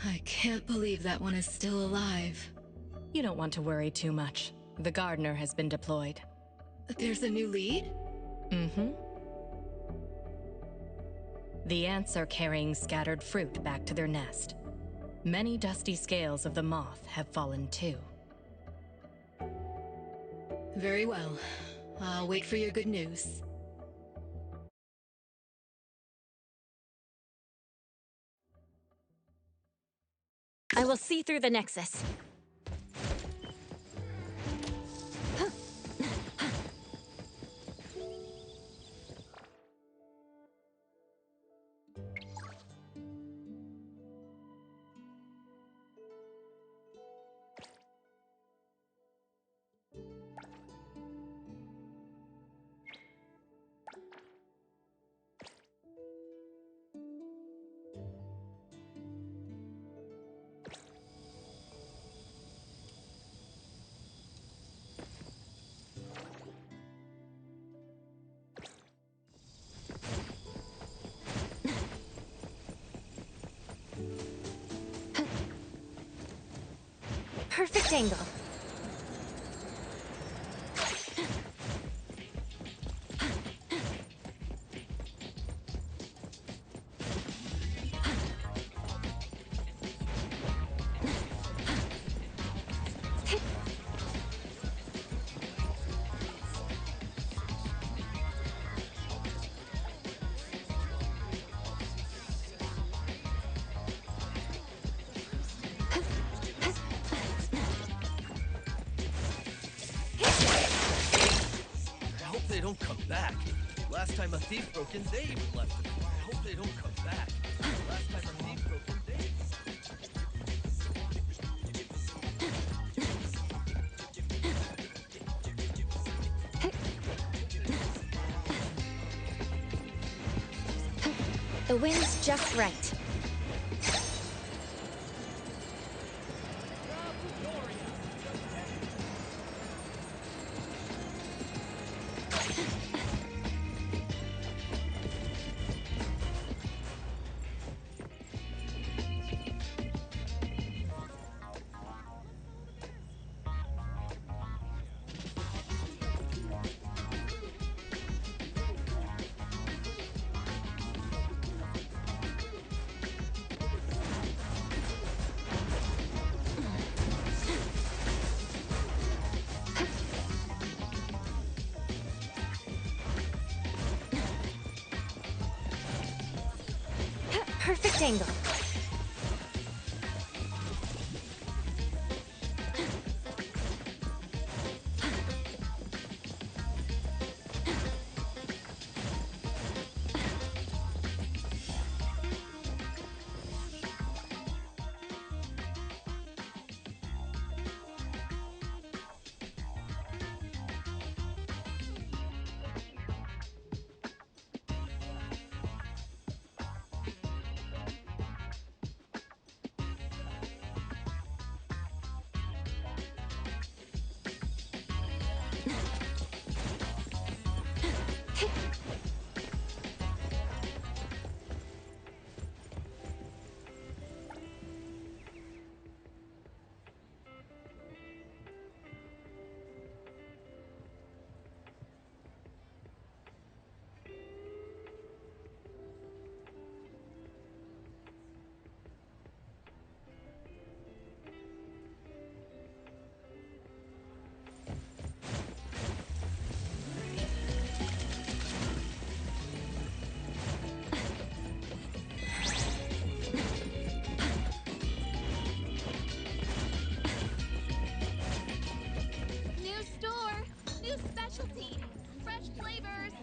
I can't believe that one is still alive. You don't want to worry too much. The gardener has been deployed. There's a new lead? Mm-hmm. The ants are carrying scattered fruit back to their nest. Many dusty scales of the moth have fallen too. Very well. I'll wait for your good news. I will see through the Nexus. Perfect angle. I hope they don't come back. Last time a thief broke in, they even left him. I hope they don't come back. Last time a thief broke in, they... The wind's just right. Perfect angle. New store, new specialty, fresh flavors.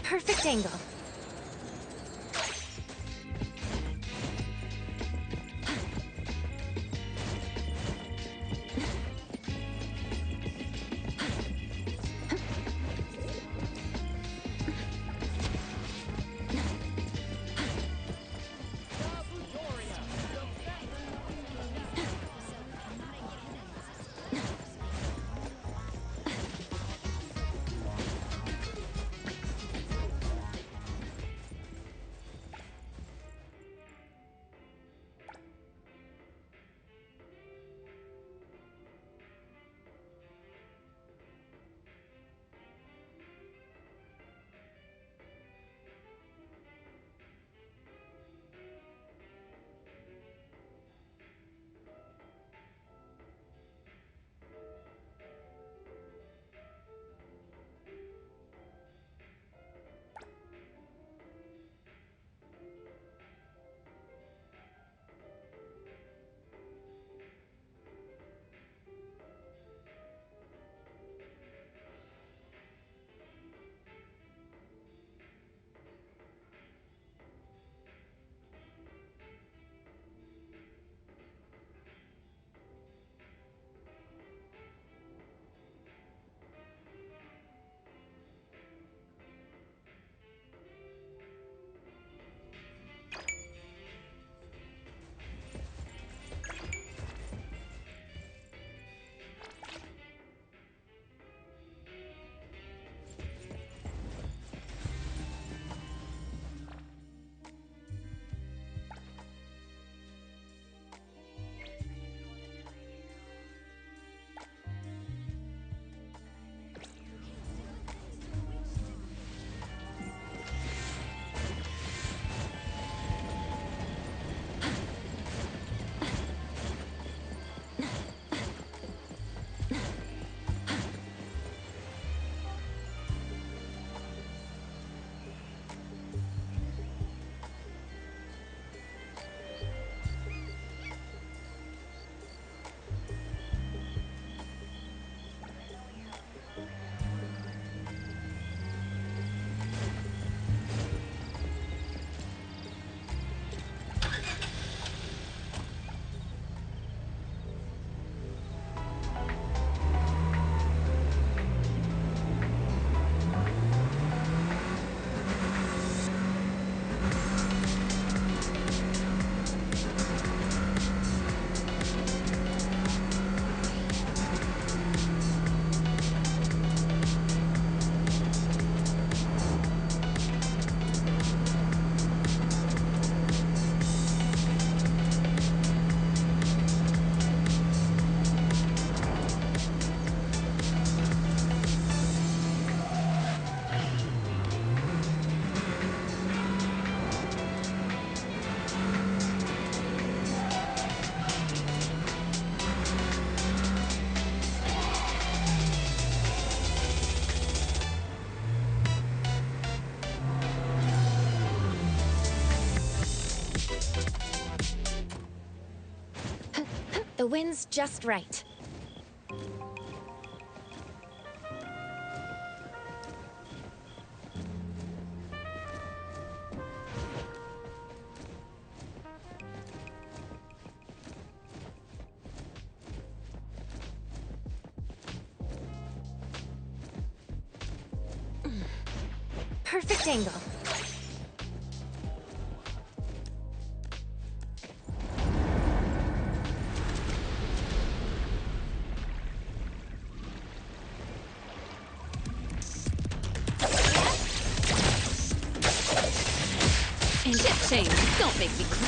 Perfect angle. The wind's just right. Perfect angle. And shit change, don't make me cry.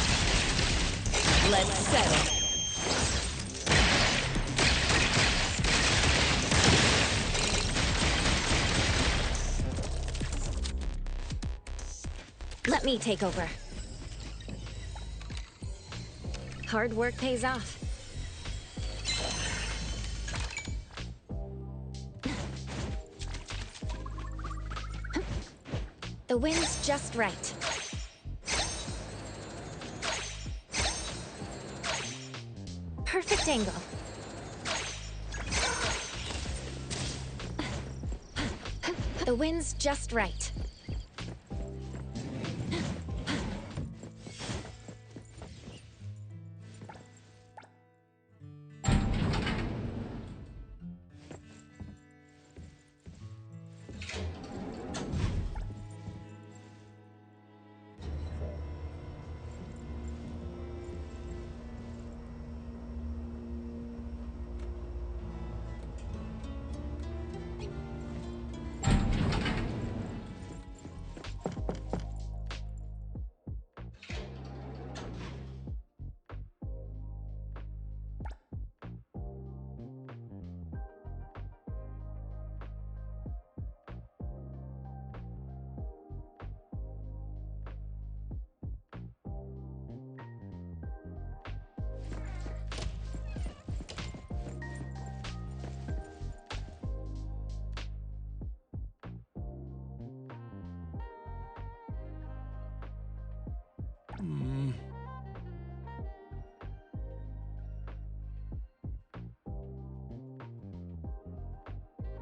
Let's settle. Let me take over. Hard work pays off. The wind's just right. Perfect angle. The wind's just right.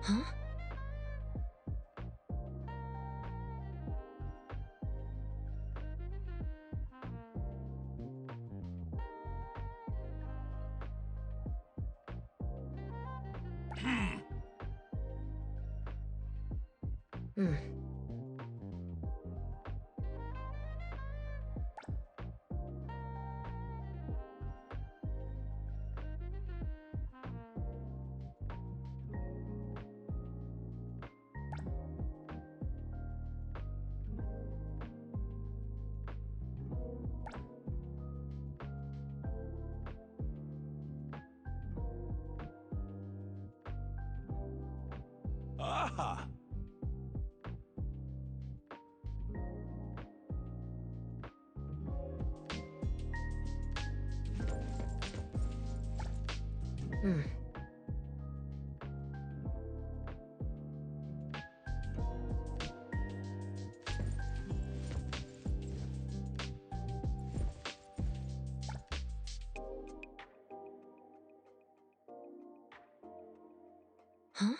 Huh? Hmm. Aha! Hmm. Huh?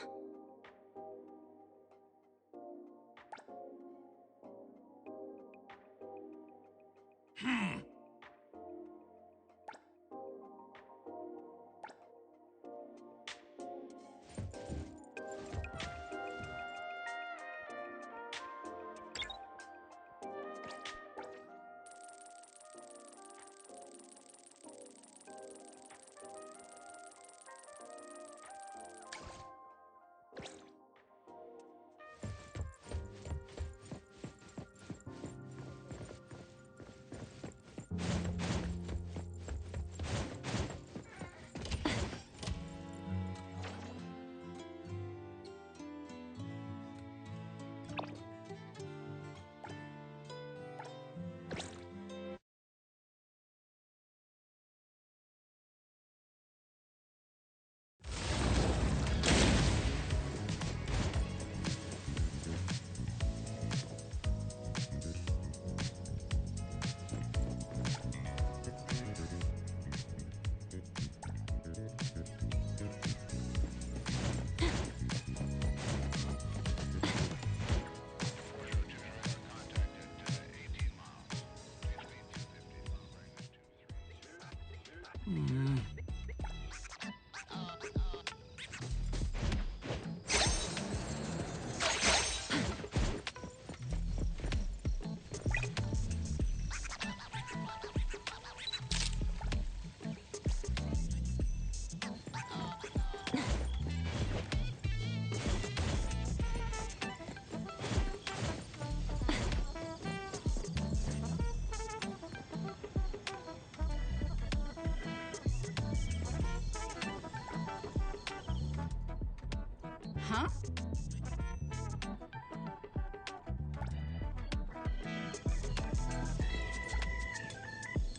Huh?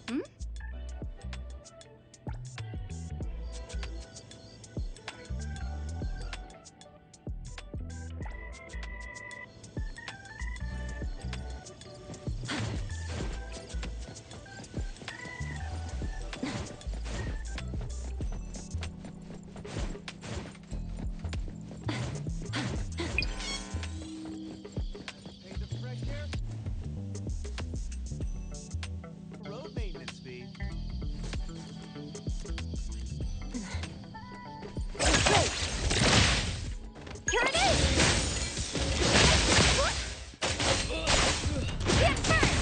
Hmm? Pay the fresh air. Road maintenance fee. Here it is! Get first!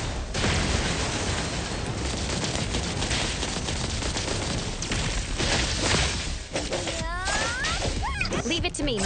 Leave it to me.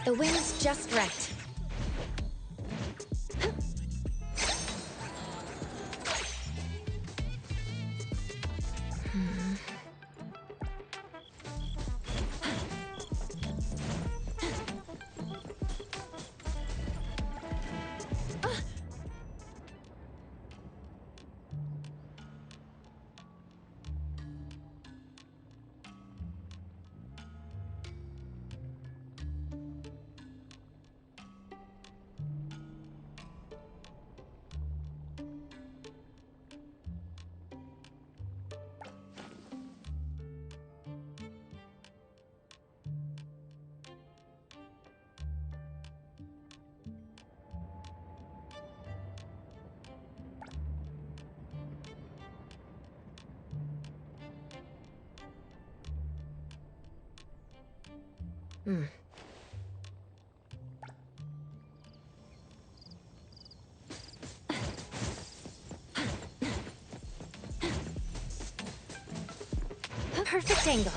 The wind's just right. Perfect angle.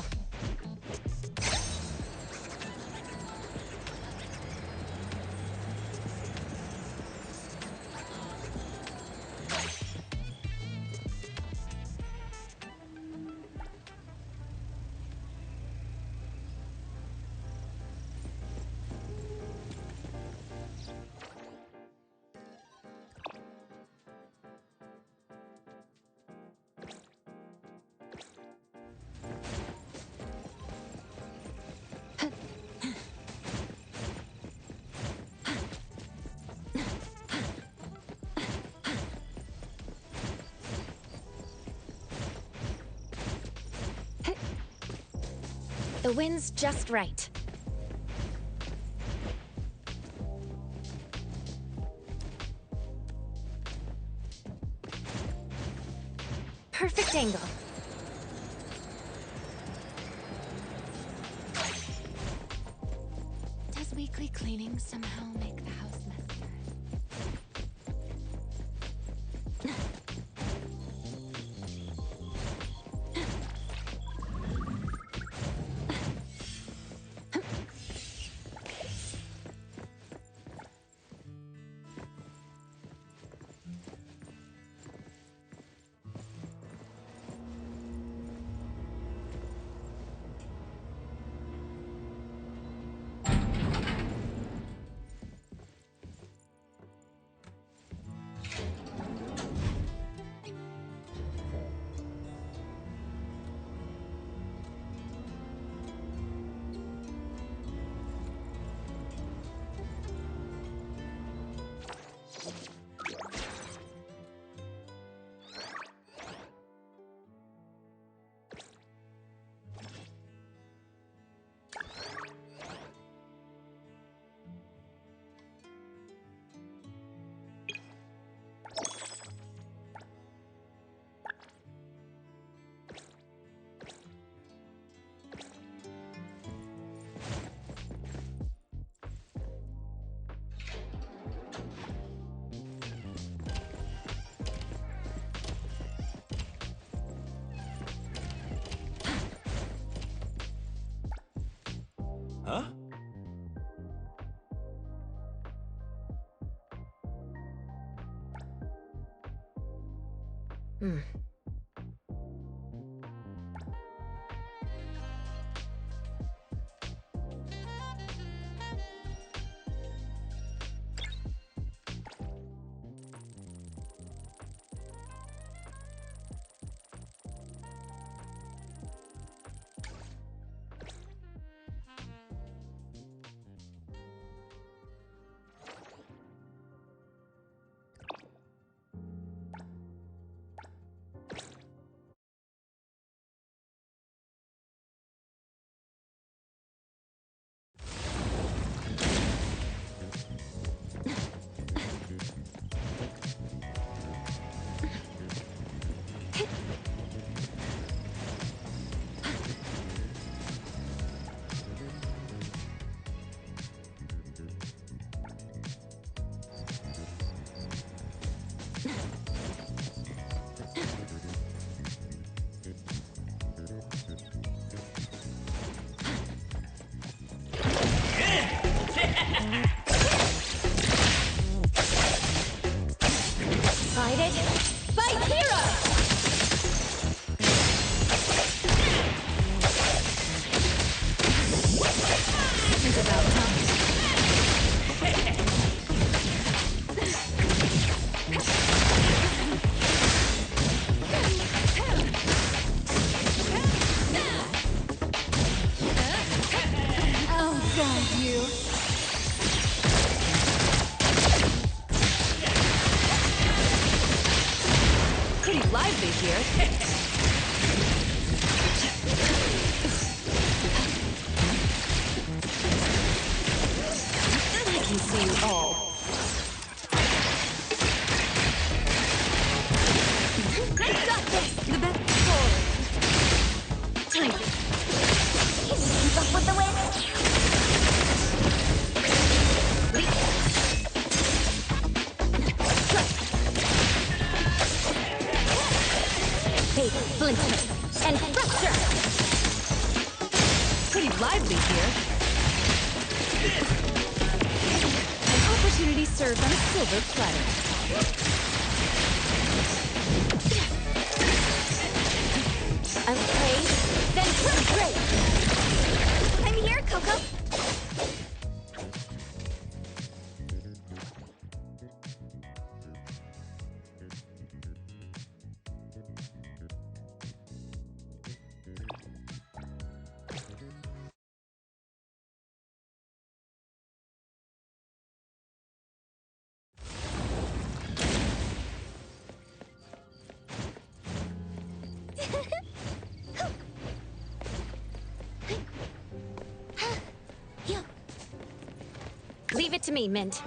The wind's just right. Perfect angle. Does weekly cleaning somehow make the house messier? Fight it! Fight hero! It's about time. I'll guide you. Pretty lively here. I can see you all. I got this! The best forward. Time. Can you keep up with the wind? Hey, splinter and fracture. Pretty lively here. An opportunity served on a silver platter. Afraid? Then frustrate! I'm here, Coco. Leave it to me, Mint.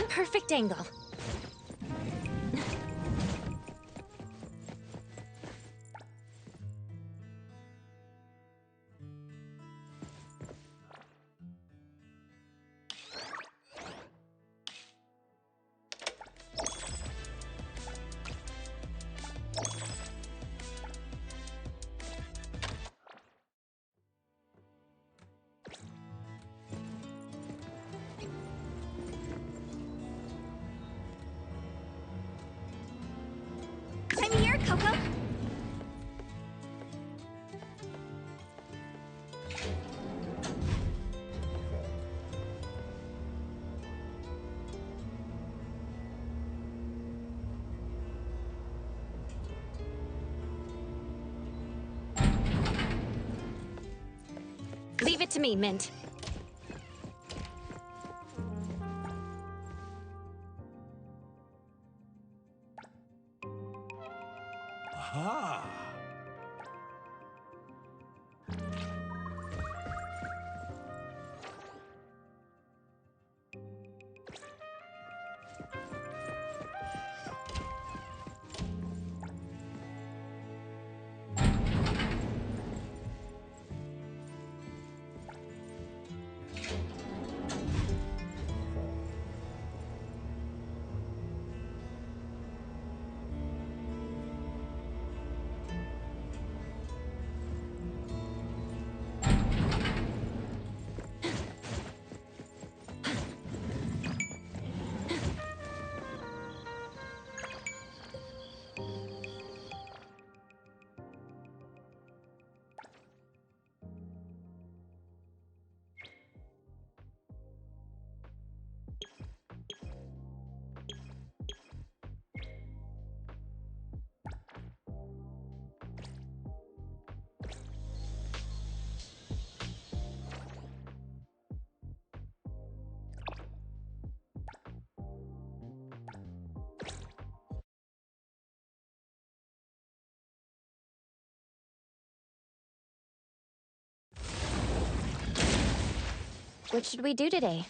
Perfect angle. I'm here, Coco. Leave it to me, Mint. Aha! What should we do today?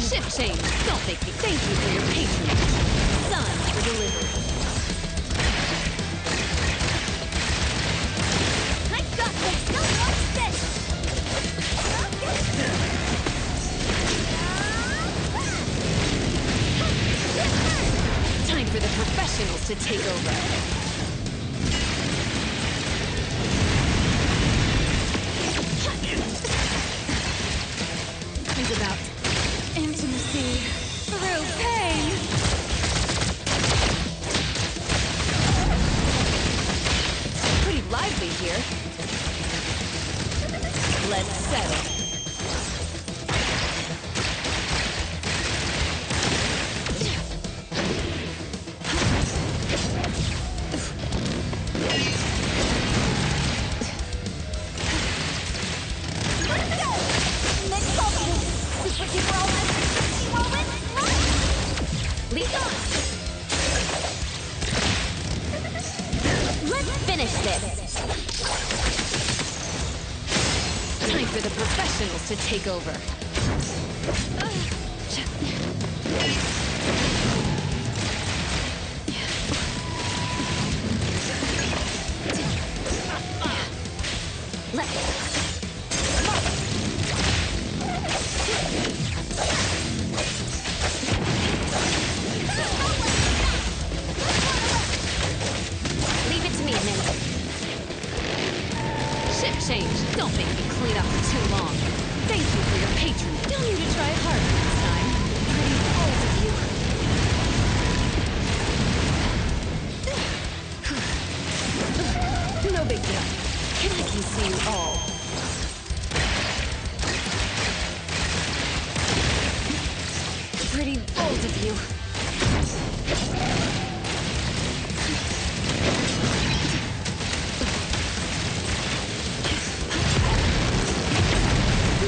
Shift change. Don't make me thank you for your patronage. Signs for delivery. I got this! Don't watch this! Time for the professionals to take over. It's about intimacy through pain. Pretty lively here. Let's settle. Let's finish this. Time for the professionals to take over. Leave it to me, Min. Shift change. Don't make me clean up for too long. Thank you for your patronage. You'll need to try harder next time. Pretty bold of you. No big deal. I can see you all. Pretty bold of you.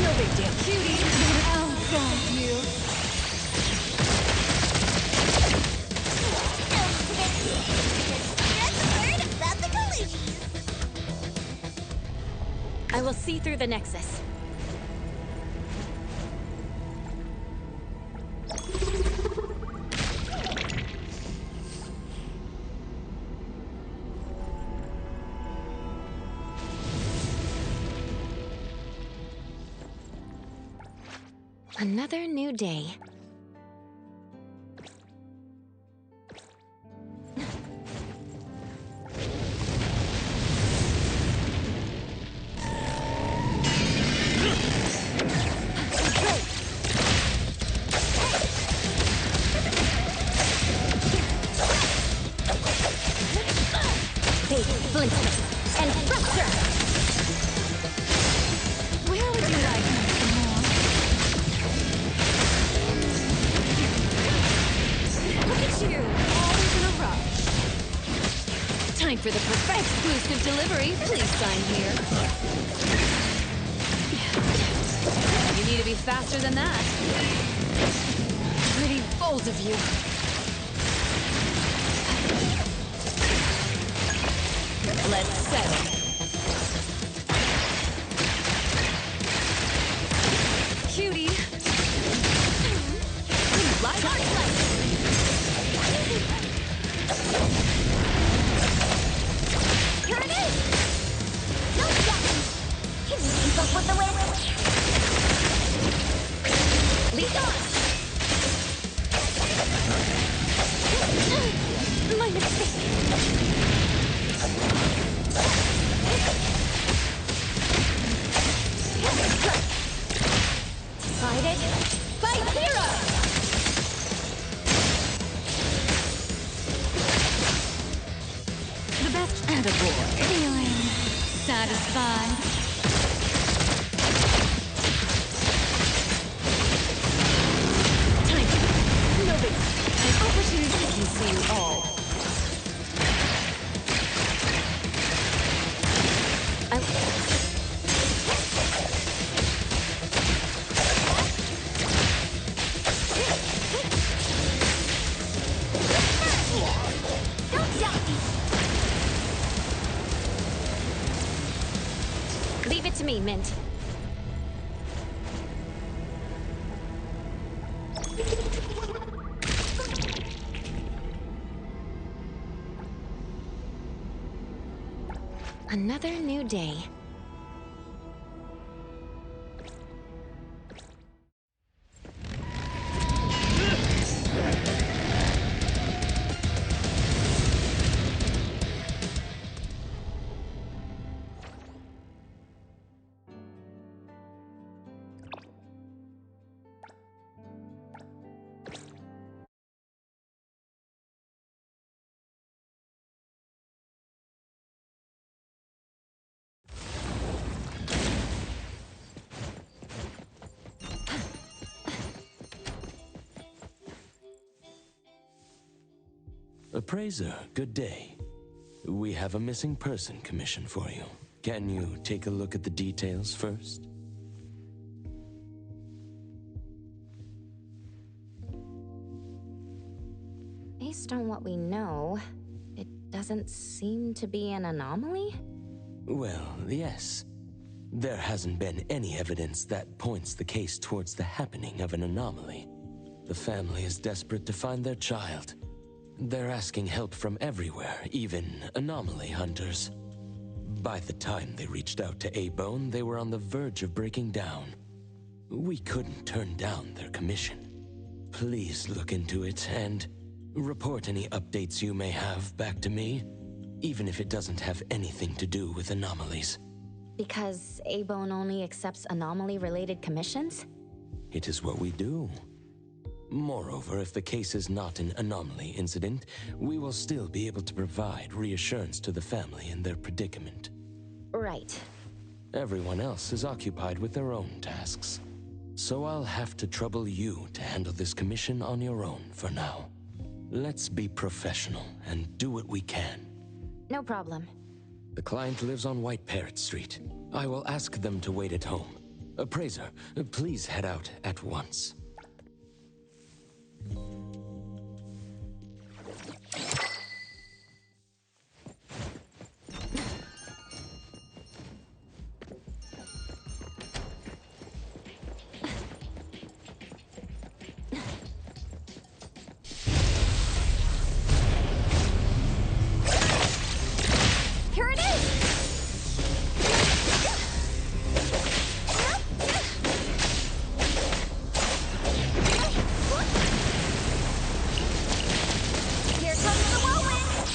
No big deal. Cutie, I'll got you. I will see through the Nexus. Another new day. Big blink and fracture. Where would you like me some more? Look at you, always in a rush. Time for the perfect exclusive delivery. Please sign here. You need to be faster than that. Pretty bold of you. Let's settle. Cutie. Light on Here it is! No stopping! Can you keep up with the wind? Lead on! My mistake. Decided? Fight hero! The best attaboy. Feeling satisfied? Time. No big. An opportunity to see you all. Leave it to me, Mint. Another new day. Appraiser, good day. We have a missing person commission for you. Can you take a look at the details first? Based on what we know, it doesn't seem to be an anomaly? Well, yes. There hasn't been any evidence that points the case towards the happening of an anomaly. The family is desperate to find their child. They're asking help from everywhere, even anomaly hunters. By the time they reached out to A-Bone, they were on the verge of breaking down. We couldn't turn down their commission. Please look into it and report any updates you may have back to me, even if it doesn't have anything to do with anomalies. Because A-Bone only accepts anomaly-related commissions? It is what we do. Moreover, if the case is not an anomaly incident, we will still be able to provide reassurance to the family in their predicament. Right. Everyone else is occupied with their own tasks. So I'll have to trouble you to handle this commission on your own for now. Let's be professional and do what we can. No problem. The client lives on White Parrot Street. I will ask them to wait at home. Appraiser, please head out at once. Here it is! Here comes the whirlwind!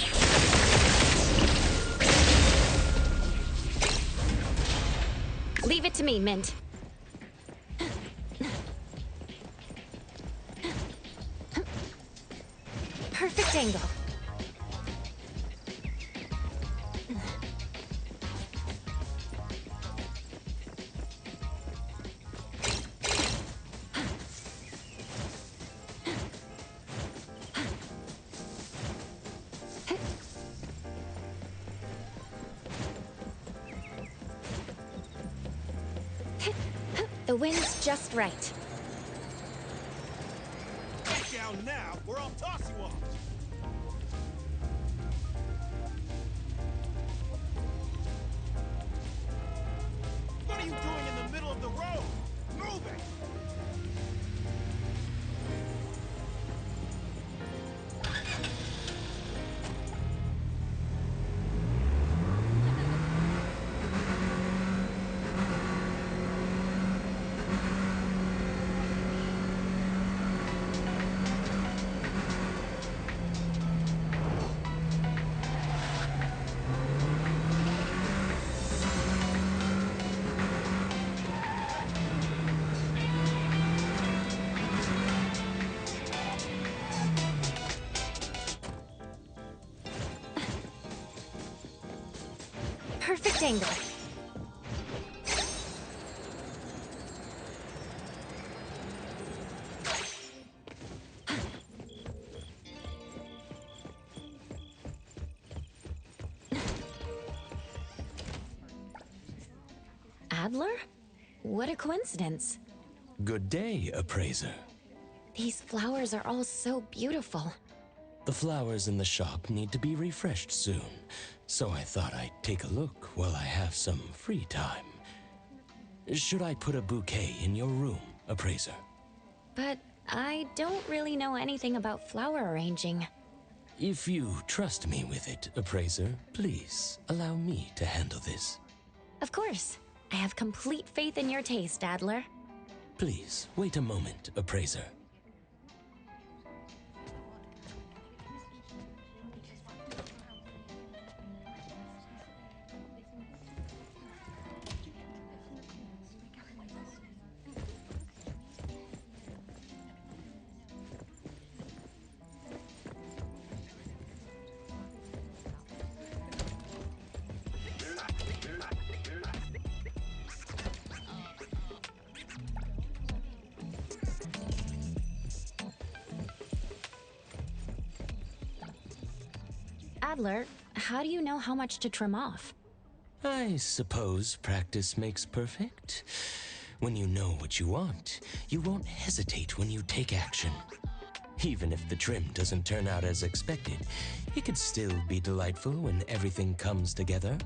Leave it to me, Mint. Perfect angle. The wind's just right. Get down now, or I'll toss you off! What are you doing in the middle of the road? Move it! Perfect angle. Adler? What a coincidence. Good day, appraiser. These flowers are all so beautiful. The flowers in the shop need to be refreshed soon, so I thought I'd take a look while I have some free time. Should I put a bouquet in your room, appraiser? But I don't really know anything about flower arranging. If you trust me with it, appraiser, please allow me to handle this. Of course. I have complete faith in your taste, Adler. Please, wait a moment, appraiser. Adler, how do you know how much to trim off? I suppose practice makes perfect. When you know what you want, you won't hesitate when you take action. Even if the trim doesn't turn out as expected, it could still be delightful when everything comes together.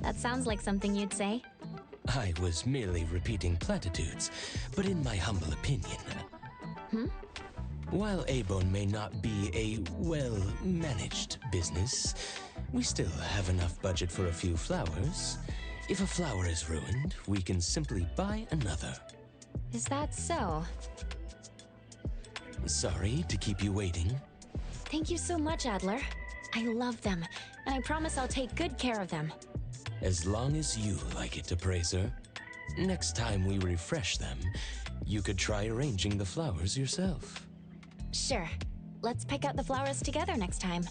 That sounds like something you'd say. I was merely repeating platitudes, but in my humble opinion... While Abone may not be a well-managed business, we still have enough budget for a few flowers. If a flower is ruined, we can simply buy another. Is that so? Sorry to keep you waiting. Thank you so much, Adler. I love them, and I promise I'll take good care of them. As long as you like it, appraiser. Next time we refresh them, you could try arranging the flowers yourself. Sure. Let's pick out the flowers together next time.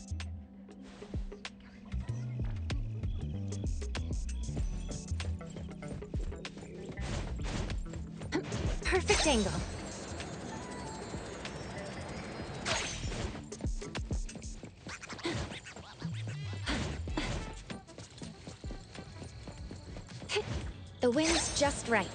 Perfect angle. The wind's just right.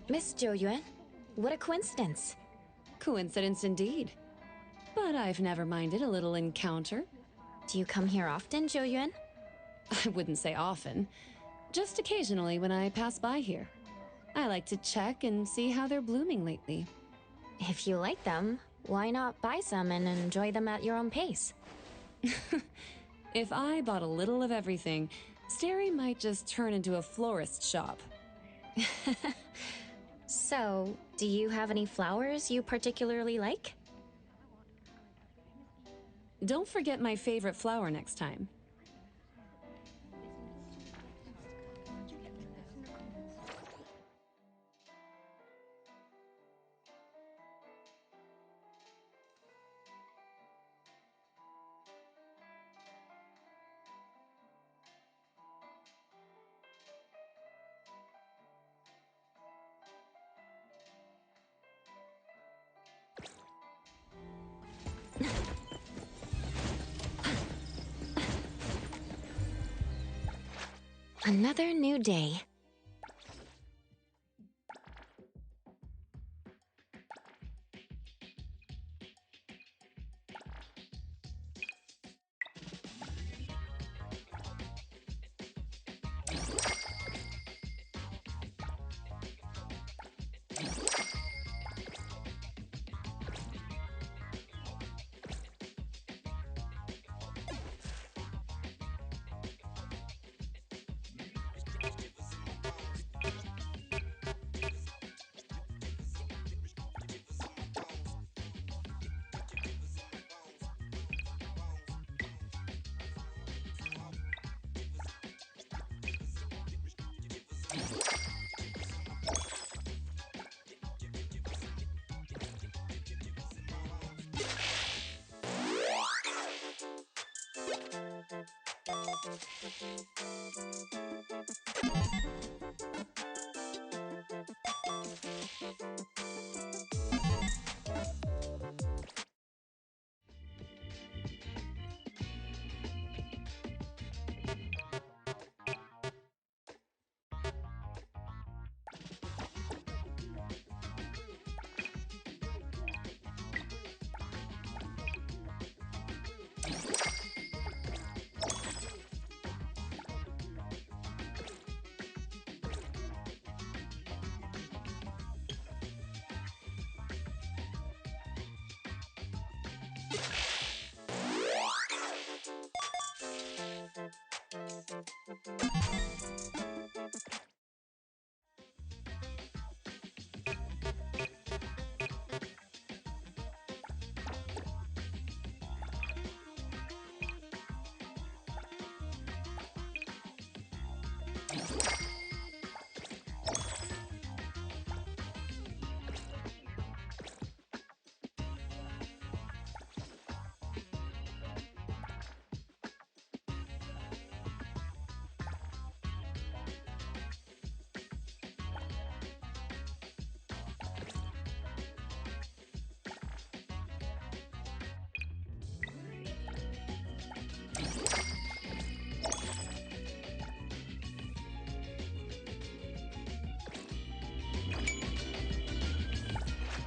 Miss Zhou-Yuan, what a coincidence. Coincidence indeed. But I've never minded a little encounter. Do you come here often, Zhou-Yuan? I wouldn't say often. Just occasionally when I pass by here. I like to check and see how they're blooming lately. If you like them, why not buy some and enjoy them at your own pace? If I bought a little of everything, Stary might just turn into a florist shop. So, do you have any flowers you particularly like? Don't forget my favorite flower next time. Another new day.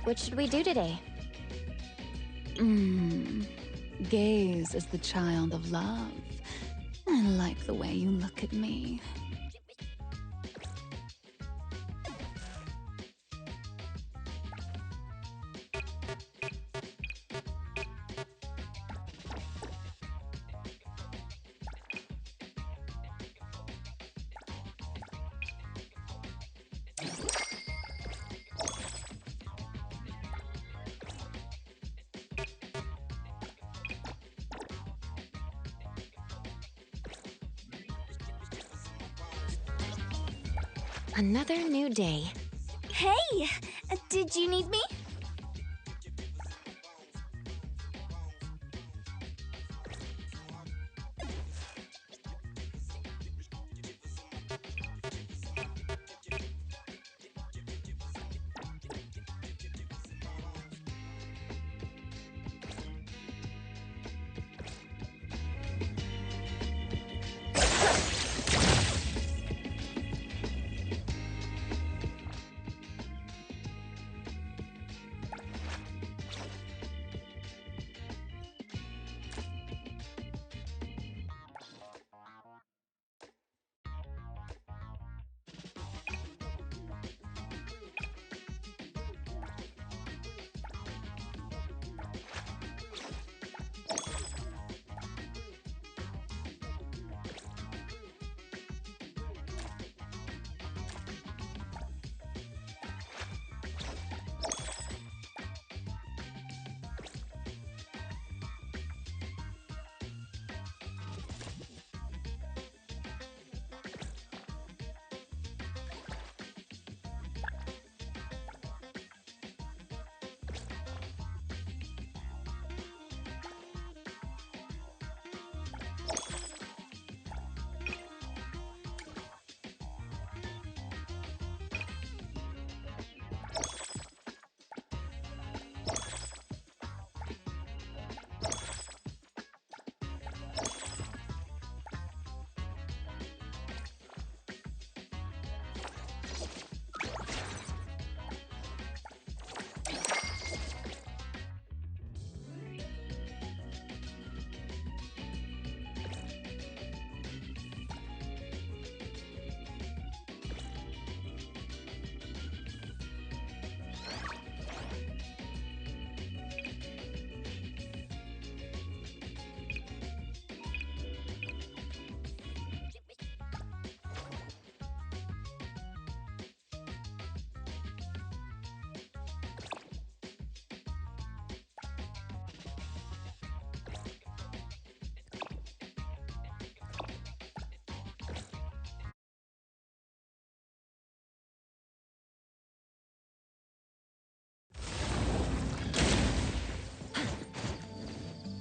What should we do today? Gaze as the child of love. I like the way you look at me. Another new day. Hey! Did you need me?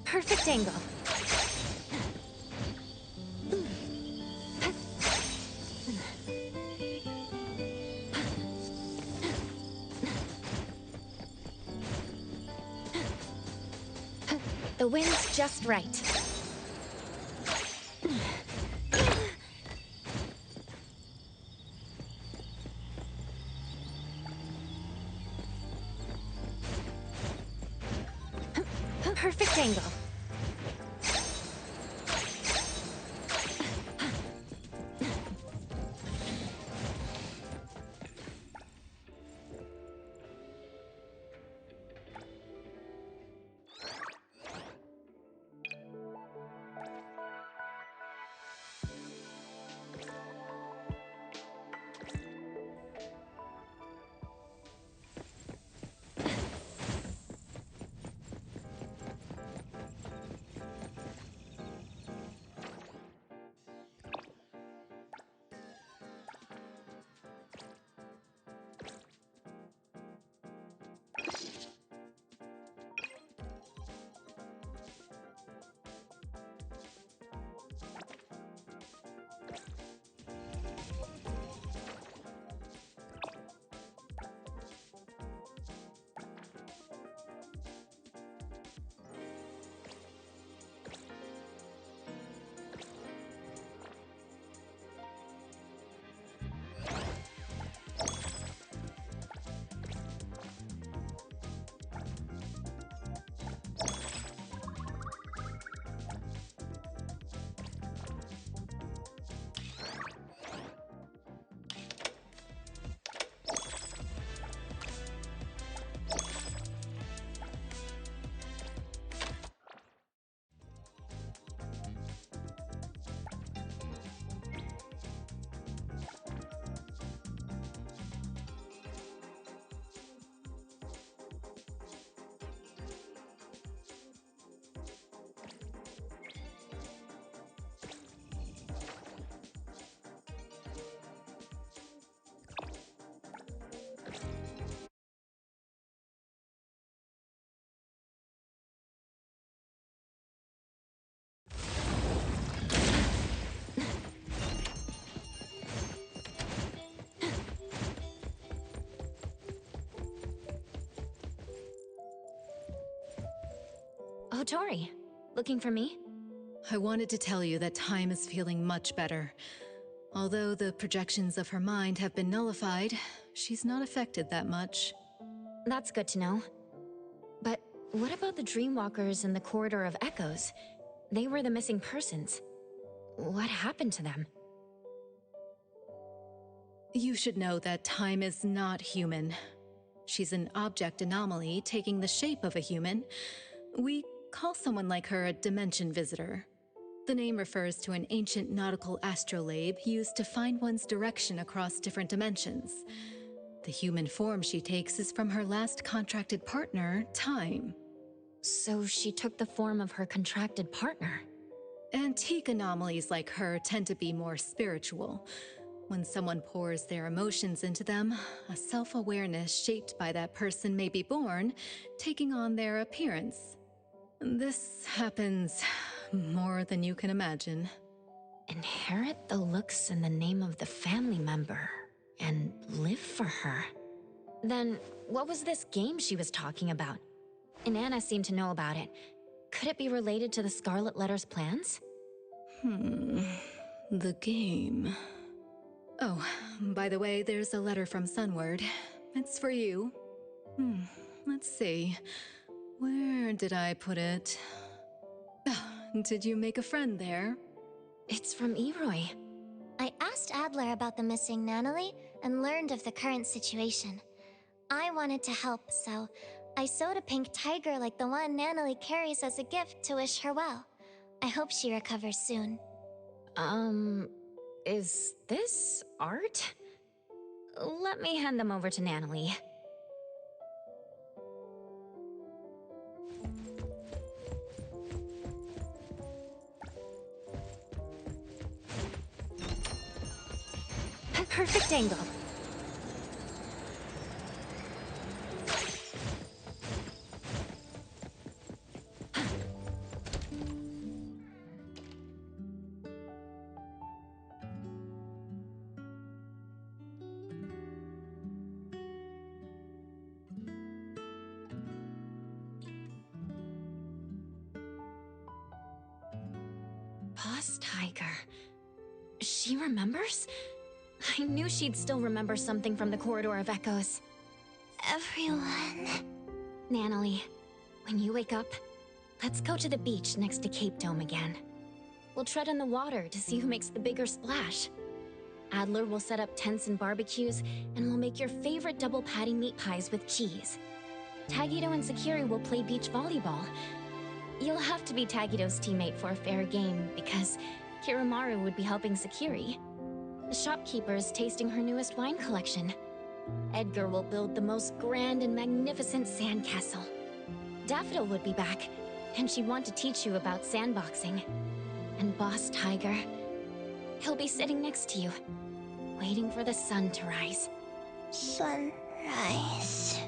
Perfect angle. The wind's just right. Perfect angle. Oh, Tori. Looking for me? I wanted to tell you that Time is feeling much better. Although the projections of her mind have been nullified, she's not affected that much. That's good to know. But what about the Dreamwalkers in the Corridor of Echoes? They were the missing persons. What happened to them? You should know that Time is not human. She's an object anomaly taking the shape of a human. We call someone like her a dimension visitor. The name refers to an ancient nautical astrolabe used to find one's direction across different dimensions. The human form she takes is from her last contracted partner, Time. So she took the form of her contracted partner. Antique anomalies like her tend to be more spiritual. When someone pours their emotions into them, a self-awareness shaped by that person may be born, taking on their appearance. This happens more than you can imagine. Inherit the looks and the name of the family member, and live for her. Then, what was this game she was talking about? Inanna seemed to know about it. Could it be related to the Scarlet Letter's plans? The game. Oh, by the way, there's a letter from Sunward. It's for you. Let's see. Where did I put it? Did you make a friend there? It's from Eroy. I asked Adler about the missing Natalie and learned of the current situation. I wanted to help, so I sewed a pink tiger like the one Natalie carries as a gift to wish her well. I hope she recovers soon. Is this art? Let me hand them over to Natalie. Perfect angle. Boss Tiger. She remembers? I knew she'd still remember something from the Corridor of Echoes. Everyone. Nanalie, when you wake up, let's go to the beach next to Cape Dome again. We'll tread in the water to see who makes the bigger splash. Adler will set up tents and barbecues, and we'll make your favorite double patty meat pies with cheese. Tagito and Sakiri will play beach volleyball. You'll have to be Tagito's teammate for a fair game, because Kiramaru would be helping Sakiri. The shopkeeper is tasting her newest wine collection. Edgar will build the most grand and magnificent sandcastle. Daffodil would be back, and she'd want to teach you about sandboxing. And Boss Tiger, he'll be sitting next to you, waiting for the sun to rise. Sunrise.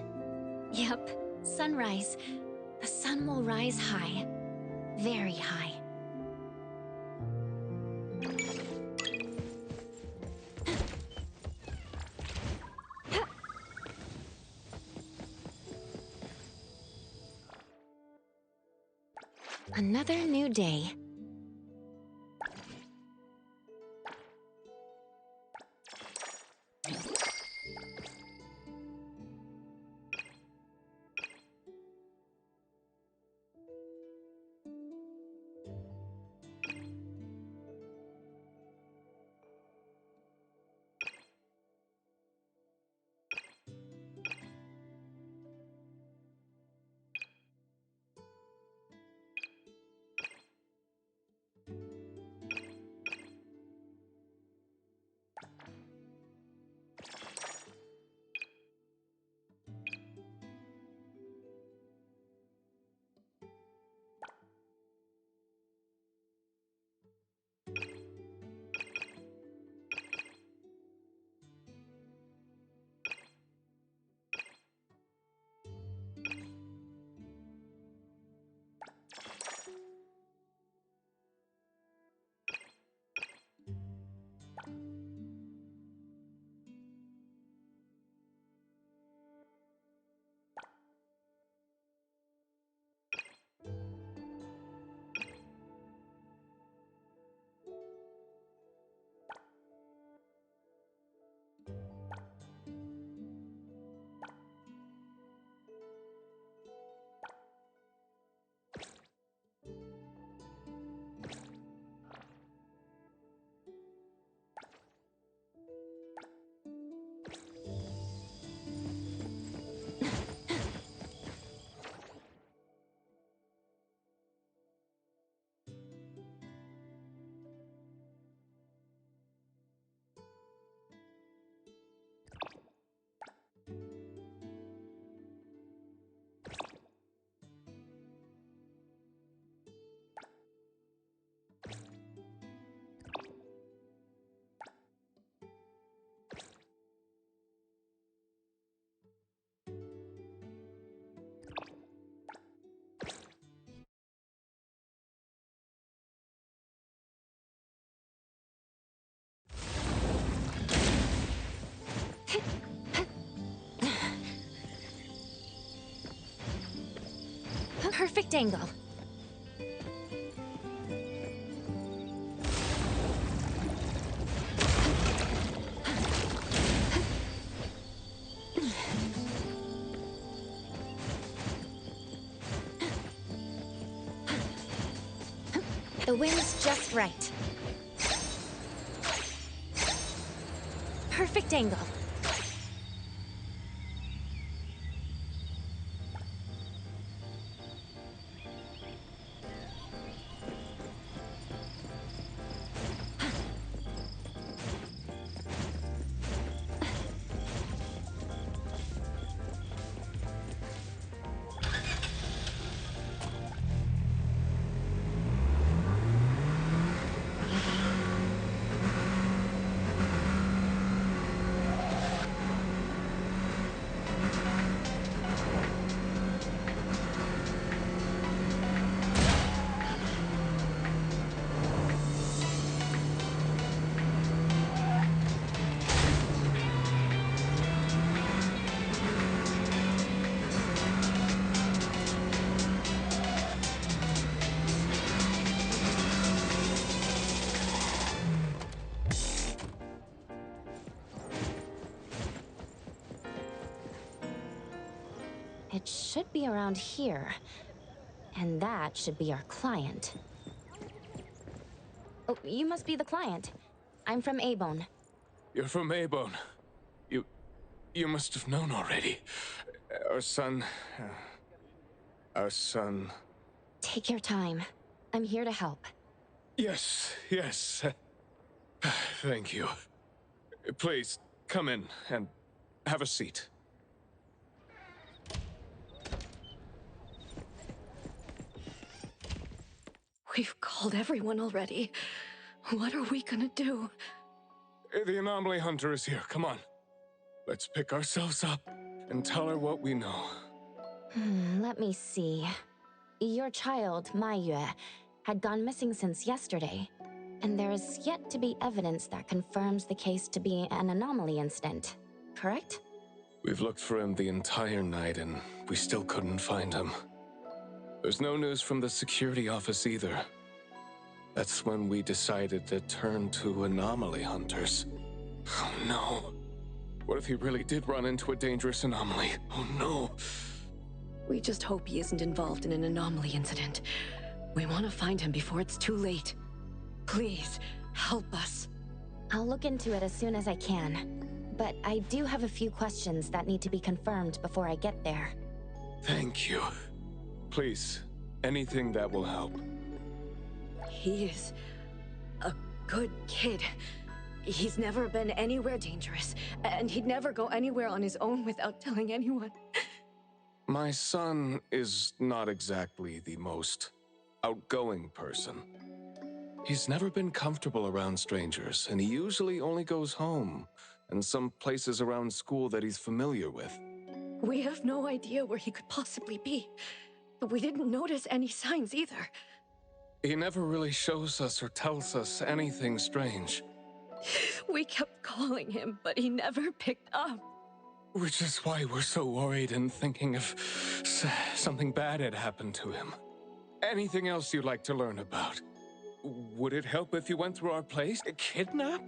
Yep, sunrise. The sun will rise high. Very high. Another new day. Perfect angle. The wind's just right. Perfect angle. It should be around here. And that should be our client. Oh, you must be the client. I'm from Abone. You're from Abone. You must have known already. Our son... Our son... Take your time. I'm here to help. Yes. Thank you. Please, come in and have a seat. We've called everyone already. What are we gonna do? The anomaly hunter is here. Come on. Let's pick ourselves up and tell her what we know. Let me see. Your child, Maiyue, had gone missing since yesterday, and there is yet to be evidence that confirms the case to be an anomaly incident, correct? We've looked for him the entire night, and we still couldn't find him. There's no news from the security office either. That's when we decided to turn to anomaly hunters. Oh no. What if he really did run into a dangerous anomaly? Oh no. We just hope he isn't involved in an anomaly incident. We want to find him before it's too late. Please, help us. I'll look into it as soon as I can. But I do have a few questions that need to be confirmed before I get there. Thank you. Please, anything that will help. He is a good kid. He's never been anywhere dangerous, and he'd never go anywhere on his own without telling anyone. My son is not exactly the most outgoing person. He's never been comfortable around strangers, and he usually only goes home and some places around school that he's familiar with. We have no idea where he could possibly be, but we didn't notice any signs either. He never really shows us or tells us anything strange. We kept calling him, but he never picked up. Which is why we're so worried and thinking if something bad had happened to him. Anything else you'd like to learn about? Would it help if you went through our place? A kidnap?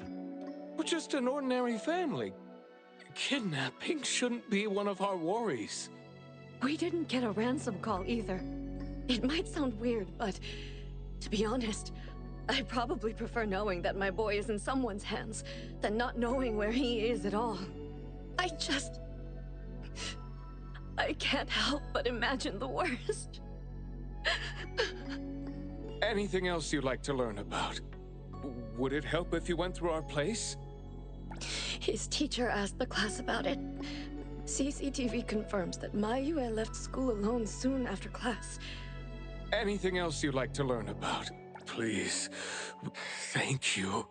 We're just an ordinary family. Kidnapping shouldn't be one of our worries. We didn't get a ransom call either. It might sound weird, but to be honest, I probably prefer knowing that my boy is in someone's hands than not knowing where he is at all. I can't help but imagine the worst. Anything else you'd like to learn about? Would it help if you went through our place? His teacher asked the class about it. CCTV confirms that Maiyue left school alone soon after class. Anything else you'd like to learn about? Please. Thank you.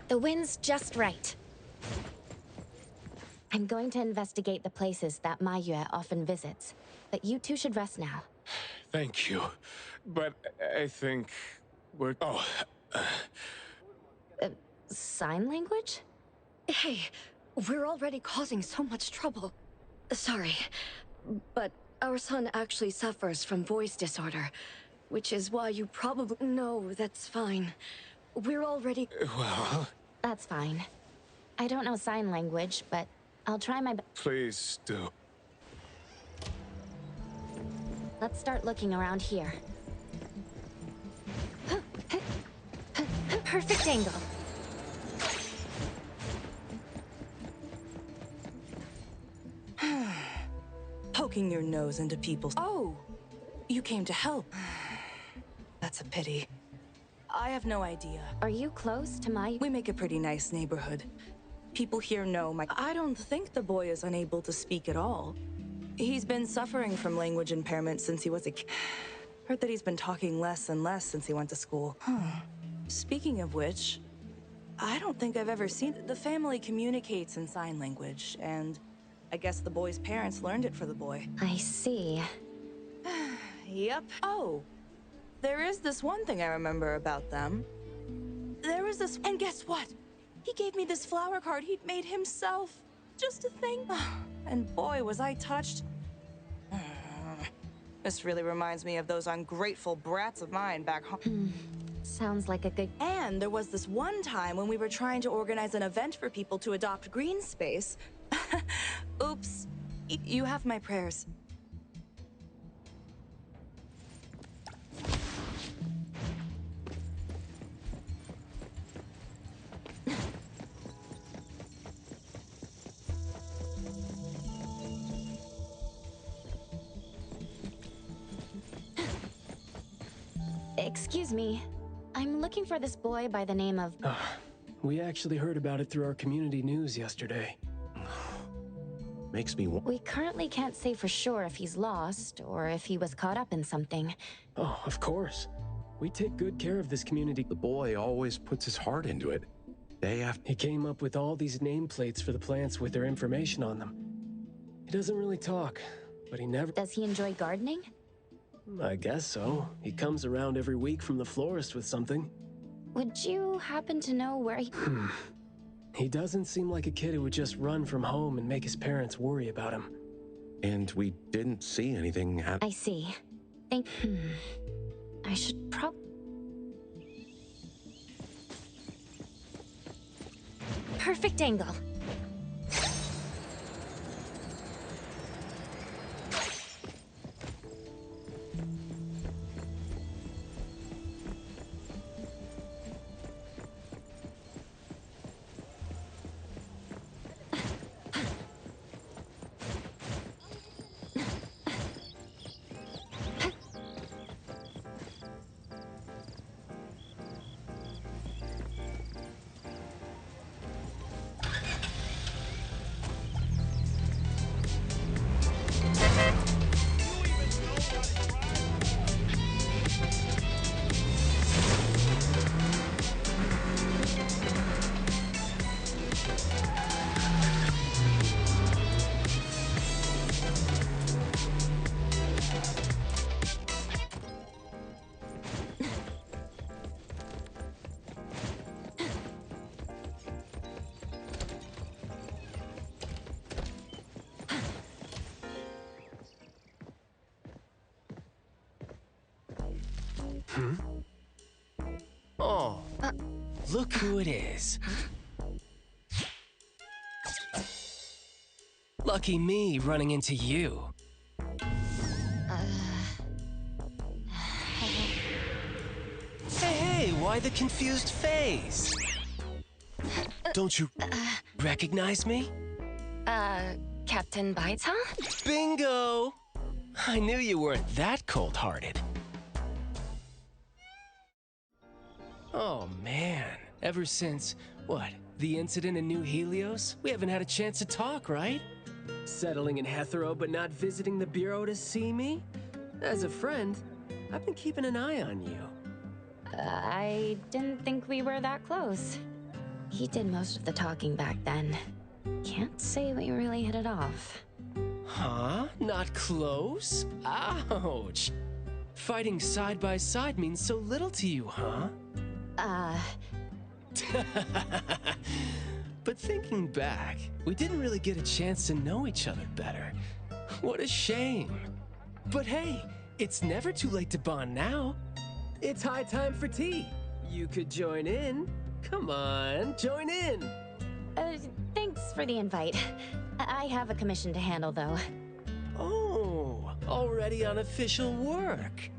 The wind's just right. I'm going to investigate the places that Maiyue often visits, but you two should rest now. Thank you. But I think we're... Oh. Sign language? Hey, we're already causing so much trouble. Sorry, but our son actually suffers from voice disorder, which is why you probably... No, that's fine. We're already... Well... That's fine. I don't know sign language, but I'll try my best. Please do. Let's start looking around here. Perfect angle. Poking your nose into people's... Oh! You came to help. That's a pity. I have no idea. Are you close to my... We make a pretty nice neighborhood. People here know my... I don't think the boy is unable to speak at all. He's been suffering from language impairment since he was a kid. Heard that he's been talking less and less since he went to school. Speaking of which, I don't think I've ever seen... The family communicates in sign language, and I guess the boy's parents learned it for the boy. I see. Yep. Oh, there is this one thing I remember about them. There was this... And guess what? He gave me this flower card he'd made himself. Just a thing. And boy, was I touched. This really reminds me of those ungrateful brats of mine back home. Sounds like a good... And there was this one time when we were trying to organize an event for people to adopt green space. Oops. You have my prayers. Excuse me. I'm looking for this boy by the name of... We actually heard about it through our community news yesterday. Makes me... We currently can't say for sure if he's lost or if he was caught up in something. Oh, of course. We take good care of this community. The boy always puts his heart into it. Day after... He came up with all these nameplates for the plants with their information on them. He doesn't really talk, but he never... Does he enjoy gardening? I guess so. He comes around every week from the florist with something. Would you happen to know where he... He doesn't seem like a kid who would just run from home and make his parents worry about him. And we didn't see anything I see. I should Perfect angle. Oh, look who it is. Lucky me running into you. Hey, why the confused face? Don't you recognize me? Captain Bites, huh? Bingo! I knew you weren't that cold-hearted. Oh, man. Ever since, what, the incident in New Helios? We haven't had a chance to talk, right? Settling in Hetero but not visiting the Bureau to see me? As a friend, I've been keeping an eye on you. I didn't think we were that close. He did most of the talking back then. Can't say we really hit it off. Huh? Not close? Ouch! Fighting side by side means so little to you, huh? But thinking back, we didn't really get a chance to know each other better. What a shame. But hey, it's never too late to bond now. It's high time for tea. You could join in. Come on, join in. Thanks for the invite. I have a commission to handle, though. Oh, already on official work.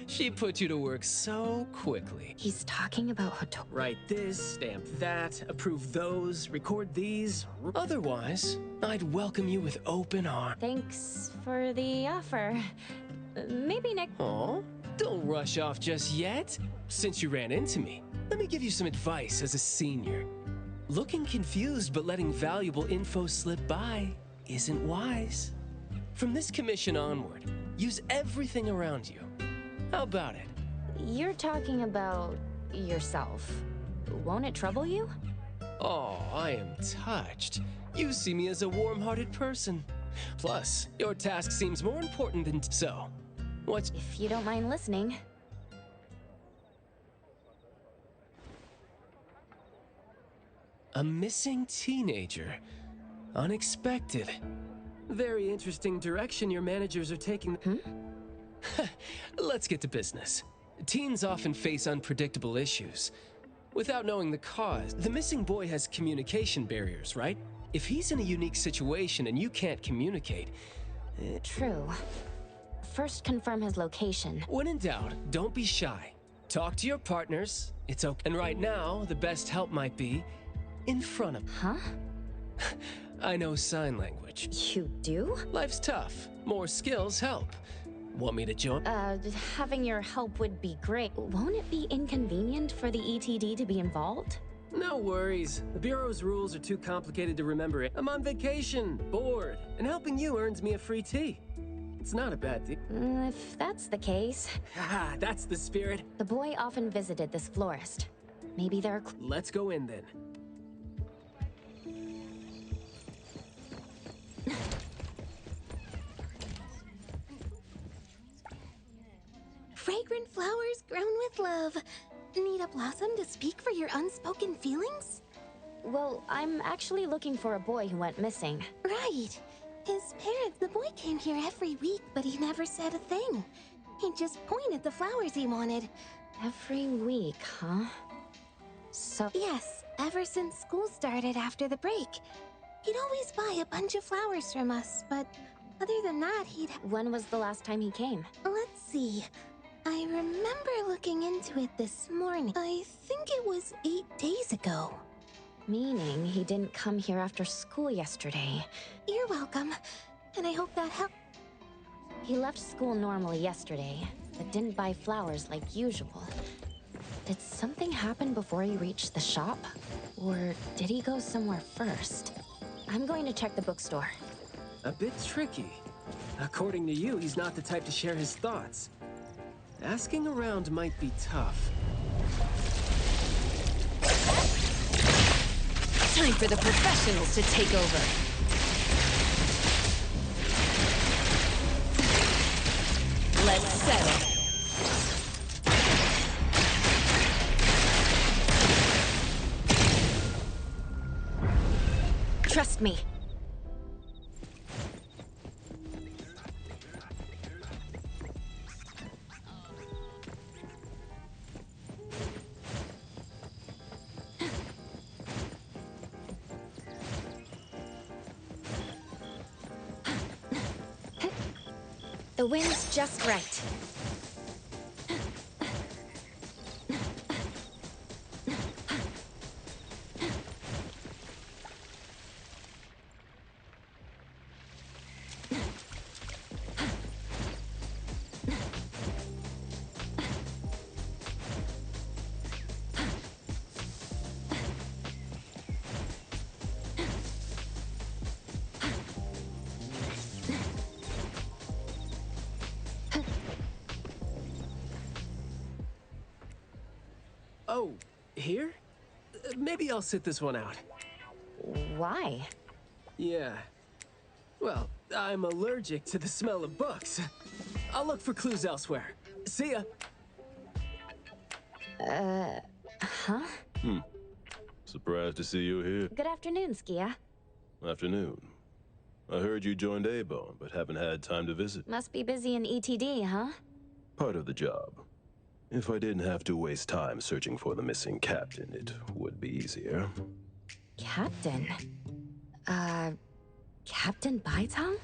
She put you to work so quickly. He's talking about Hoto. Write this, stamp that, approve those, record these. Otherwise, I'd welcome you with open arms. Thanks for the offer. Maybe next. Aw, don't rush off just yet. Since you ran into me, let me give you some advice as a senior. Looking confused but letting valuable info slip by isn't wise. From this commission onward, use everything around you. How about it? You're talking about yourself. Won't it trouble you? Oh, I am touched. You see me as a warm-hearted person. Plus, your task seems more important than so. What's... If you don't mind listening. A missing teenager. Unexpected. Very interesting direction your managers are taking. Let's get to business. Teens often face unpredictable issues. Without knowing the cause, the missing boy has communication barriers, right? If he's in a unique situation and you can't communicate... True. First, confirm his location. When in doubt, don't be shy. Talk to your partners. It's okay. And right now, the best help might be in front of... Huh? I know sign language. You do? Life's tough. More skills help. Want me to join? Having your help would be great. Won't it be inconvenient for the ETD to be involved? No worries. The Bureau's rules are too complicated to remember it. I'm on vacation, bored, and helping you earns me a free tea. It's not a bad deal. If that's the case... Haha, that's the spirit. The boy often visited this florist. Maybe there are... Let's go in then. Fragrant flowers grown with love. Need a blossom to speak for your unspoken feelings? Well, I'm actually looking for a boy who went missing. Right. His parents, the boy came here every week, but he never said a thing. He'd just point at the flowers he wanted. Every week, huh? So... Yes, ever since school started after the break. He'd always buy a bunch of flowers from us, but other than that, he'd... When was the last time he came? Let's see. I remember looking into it this morning. I think it was 8 days ago. Meaning he didn't come here after school yesterday. You're welcome, and I hope that helped. He left school normally yesterday, but didn't buy flowers like usual. Did something happen before he reached the shop? Or did he go somewhere first? I'm going to check the bookstore. A bit tricky. According to you, he's not the type to share his thoughts. Asking around might be tough. Time for the professionals to take over. Let's settle. Trust me. The wind's just right. Oh, here? Maybe I'll sit this one out. Why? Yeah. Well, I'm allergic to the smell of books. I'll look for clues elsewhere. See ya. Huh? Surprised to see you here. Good afternoon, Skia. Afternoon. I heard you joined A-Bone, but haven't had time to visit. Must be busy in ETD, huh? Part of the job. If I didn't have to waste time searching for the missing captain, it would be easier. Captain? Captain Baitang?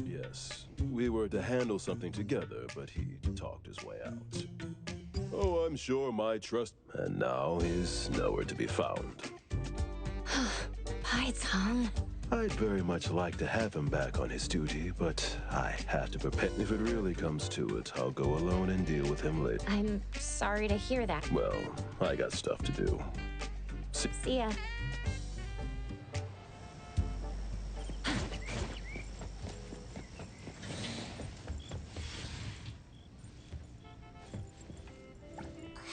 Yes, we were to handle something together, but he talked his way out. Oh, I'm sure my trust... And now he's nowhere to be found. Baitang. I'd very much like to have him back on his duty, but I have to prepare. If it really comes to it, I'll go alone and deal with him later. I'm sorry to hear that. Well, I got stuff to do. See ya.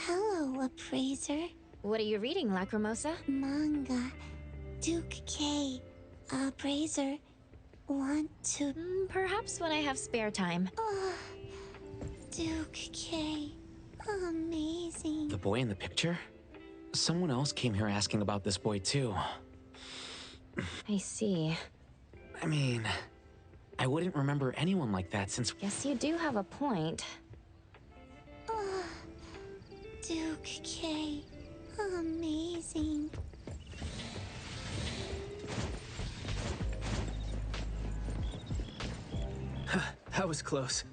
Hello, appraiser. What are you reading, Lacrimosa? Manga. Duke K. Appraiser. Want to... Perhaps when I have spare time. Duke K. Amazing. The boy in the picture? Someone else came here asking about this boy too. I see. I mean, I wouldn't remember anyone like that since... Guess you do have a point. Duke K. Amazing. That was close.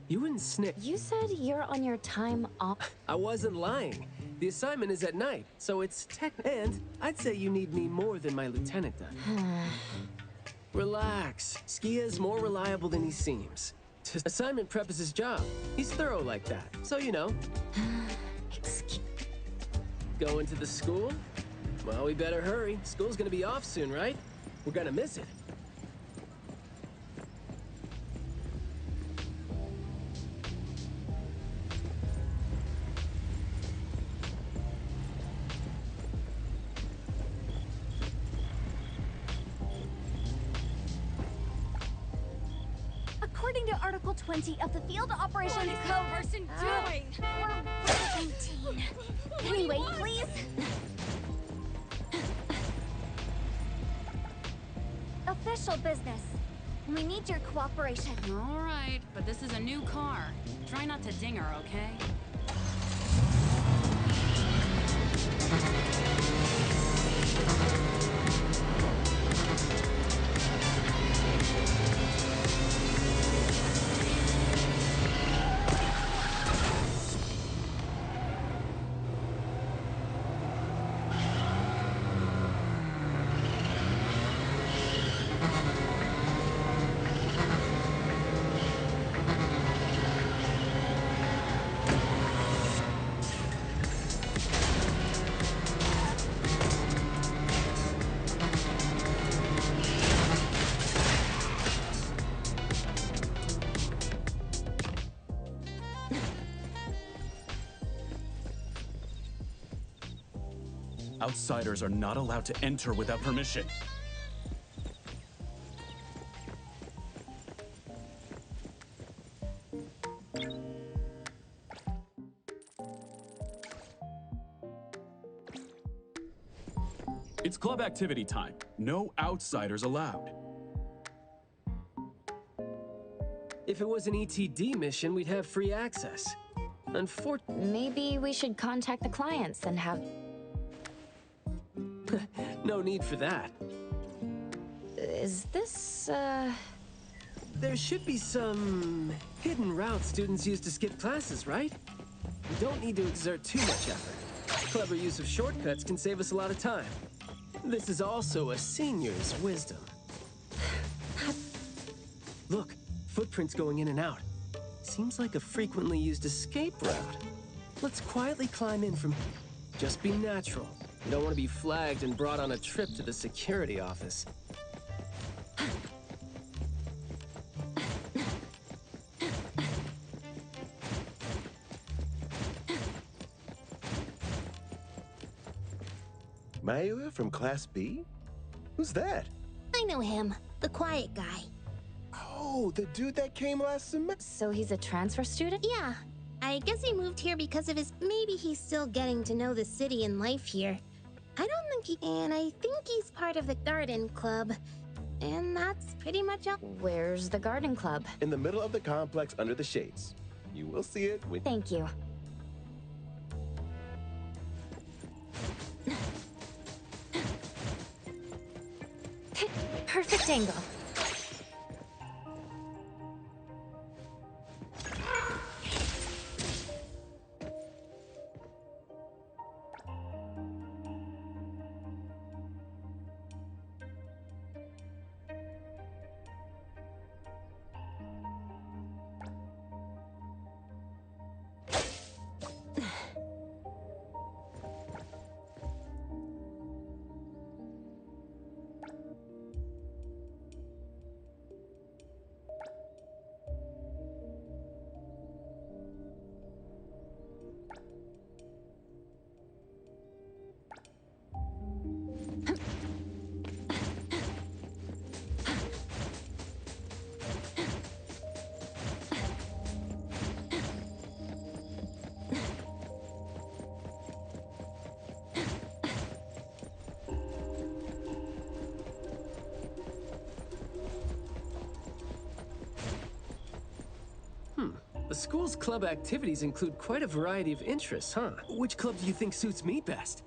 You wouldn't snitch. You said you're on your time off. I wasn't lying. The assignment is at night, so it's and I'd say you need me more than my lieutenant does. Relax. Skia is more reliable than he seems. Assignment prep is his job. He's thorough like that, so you know. Going to the school? Well, we better hurry. School's gonna be off soon, right? We're gonna miss it. According to Article 20 of the Field Operations Code... What is the person doing? We're 19. Anyway, please. Official business. We need your cooperation. All right, but this is a new car. Try not to ding her, okay? Outsiders are not allowed to enter without permission. It's club activity time. No outsiders allowed. If it was an ETD mission, we'd have free access. Unfortunately... Maybe we should contact the clients and have... No need for that. Is this, There should be some hidden routes students use to skip classes, right? We don't need to exert too much effort. Clever use of shortcuts can save us a lot of time. This is also a senior's wisdom. Look, footprints going in and out. Seems like a frequently used escape route. Let's quietly climb in from... Just be natural. You don't want to be flagged and brought on a trip to the security office. Mayua from Class B? Who's that? I know him. The quiet guy. Oh, the dude that came last semester. So he's a transfer student? Yeah. I guess he moved here because of his... Maybe he's still getting to know the city and life here. I don't think he... And I think he's part of the garden club. And that's pretty much all. Where's the garden club? In the middle of the complex under the shades. You will see it when... Thank you. perfect angle. The school's club activities include quite a variety of interests, huh? Which club do you think suits me best?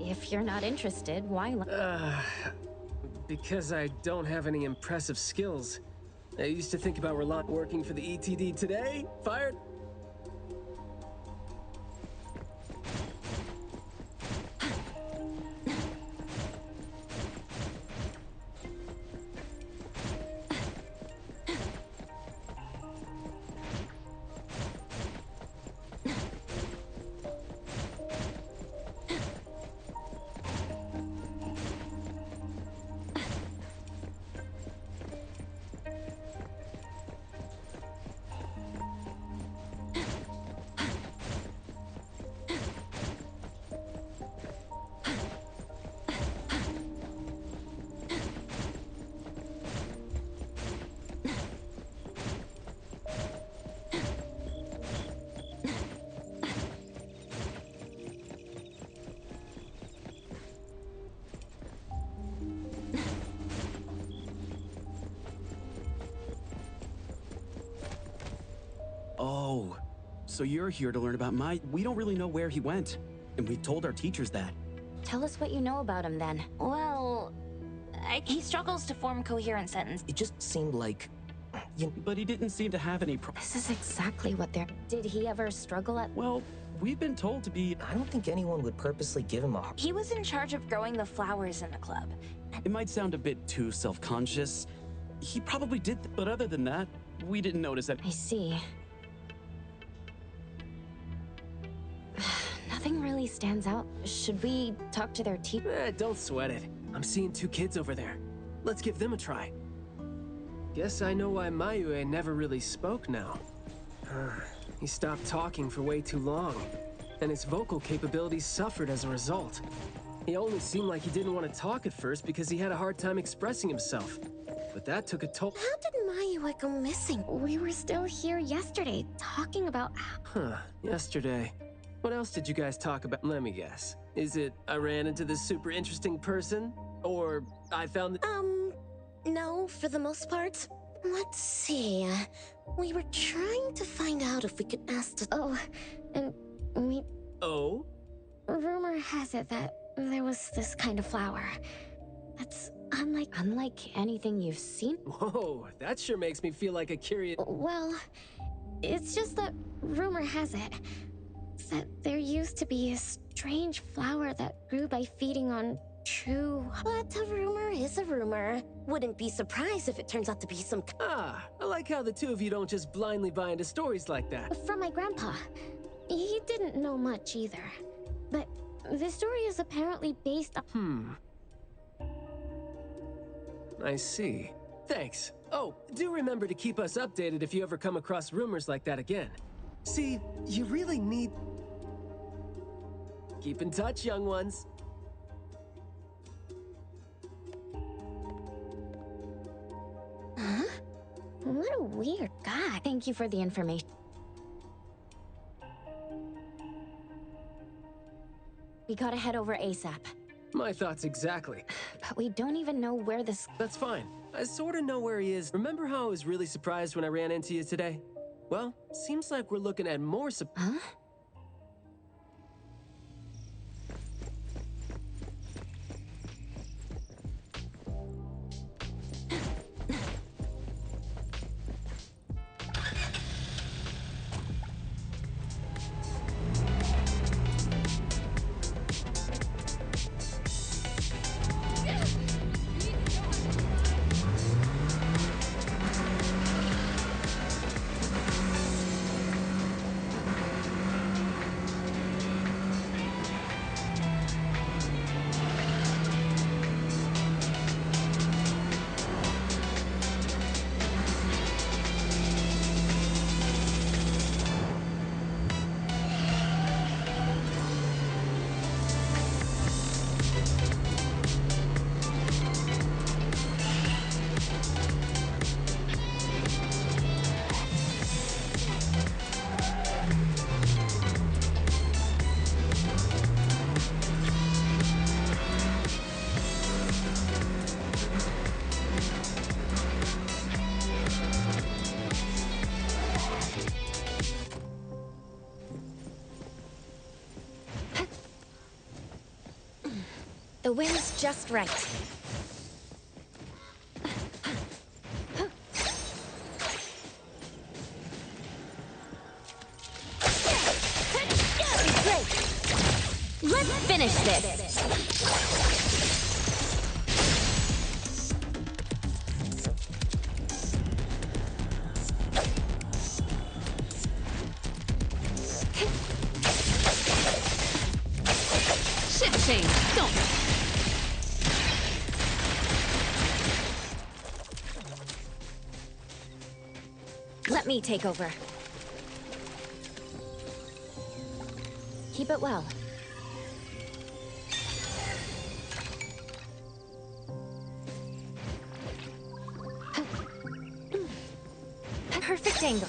If you're not interested, why? Because I don't have any impressive skills. I used to think about working for the ETD today. Fired. Oh, so you're here to learn about We don't really know where he went, and we told our teachers that. Tell us what you know about him then. Well, he struggles to form coherent sentences. It just seemed like... But he didn't seem to have any This is exactly what they're... Did he ever struggle at... Well, we've been told to be... I don't think anyone would purposely give him a... He was in charge of growing the flowers in the club. It might sound a bit too self-conscious. He probably did, but other than that, we didn't notice that. I see. Nothing really stands out. Should we talk to their teacher? Don't sweat it. I'm seeing two kids over there. Let's give them a try. Guess I know why Mayue never really spoke now. He stopped talking for way too long, and his vocal capabilities suffered as a result. He only seemed like he didn't want to talk at first because he had a hard time expressing himself. But that took a toll. How did Mayue go missing? We were still here yesterday, talking about... Yesterday. What else did you guys talk about? Let me guess. Is it I ran into this super interesting person? Or I found... No, for the most part. Let's see. We were trying to find out if we could ask to... Oh, and we... Oh? Rumor has it that there was this kind of flower. That's unlike... Unlike anything you've seen? Whoa, that sure makes me feel like a curious... Well, it's just that rumor has it that there used to be a strange flower that grew by feeding on true... But a rumor is a rumor. Wouldn't be surprised if it turns out to be some... I like how the two of you don't just blindly buy into stories like that. From my grandpa. He didn't know much either. But the story is apparently based on... I see. Thanks. Oh, do remember to keep us updated if you ever come across rumors like that again. See, you really need... Keep in touch, young ones. Huh? What a weird guy. Thank you for the information. We gotta head over ASAP. My thoughts exactly. But we don't even know where this... That's fine. I sorta know where he is. Remember how I was really surprised when I ran into you today? Well, seems like we're looking at more The wind's just right. Great. Let's finish this. Shit change. Don't. Let me take over. Keep it well. Perfect angle.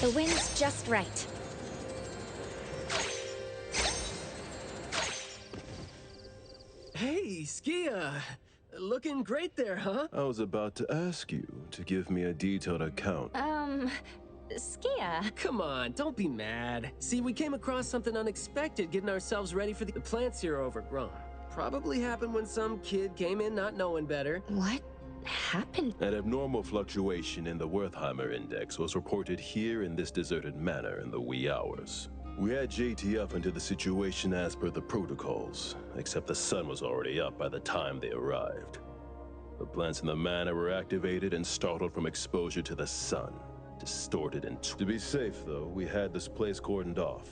The wind's just right. Hey, Skia. Looking great there, huh? I was about to ask you to give me a detailed account. Skia. Come on, don't be mad. See, we came across something unexpected getting ourselves ready for the plants here are overgrown. Probably happened when some kid came in not knowing better. What happened? An abnormal fluctuation in the Wertheimer index was reported here in this deserted manor in the wee hours. We had JT up into the situation as per the protocols, except the sun was already up by the time they arrived. The plants in the manor were activated and startled from exposure to the sun, distorted and... To be safe, though, we had this place cordoned off.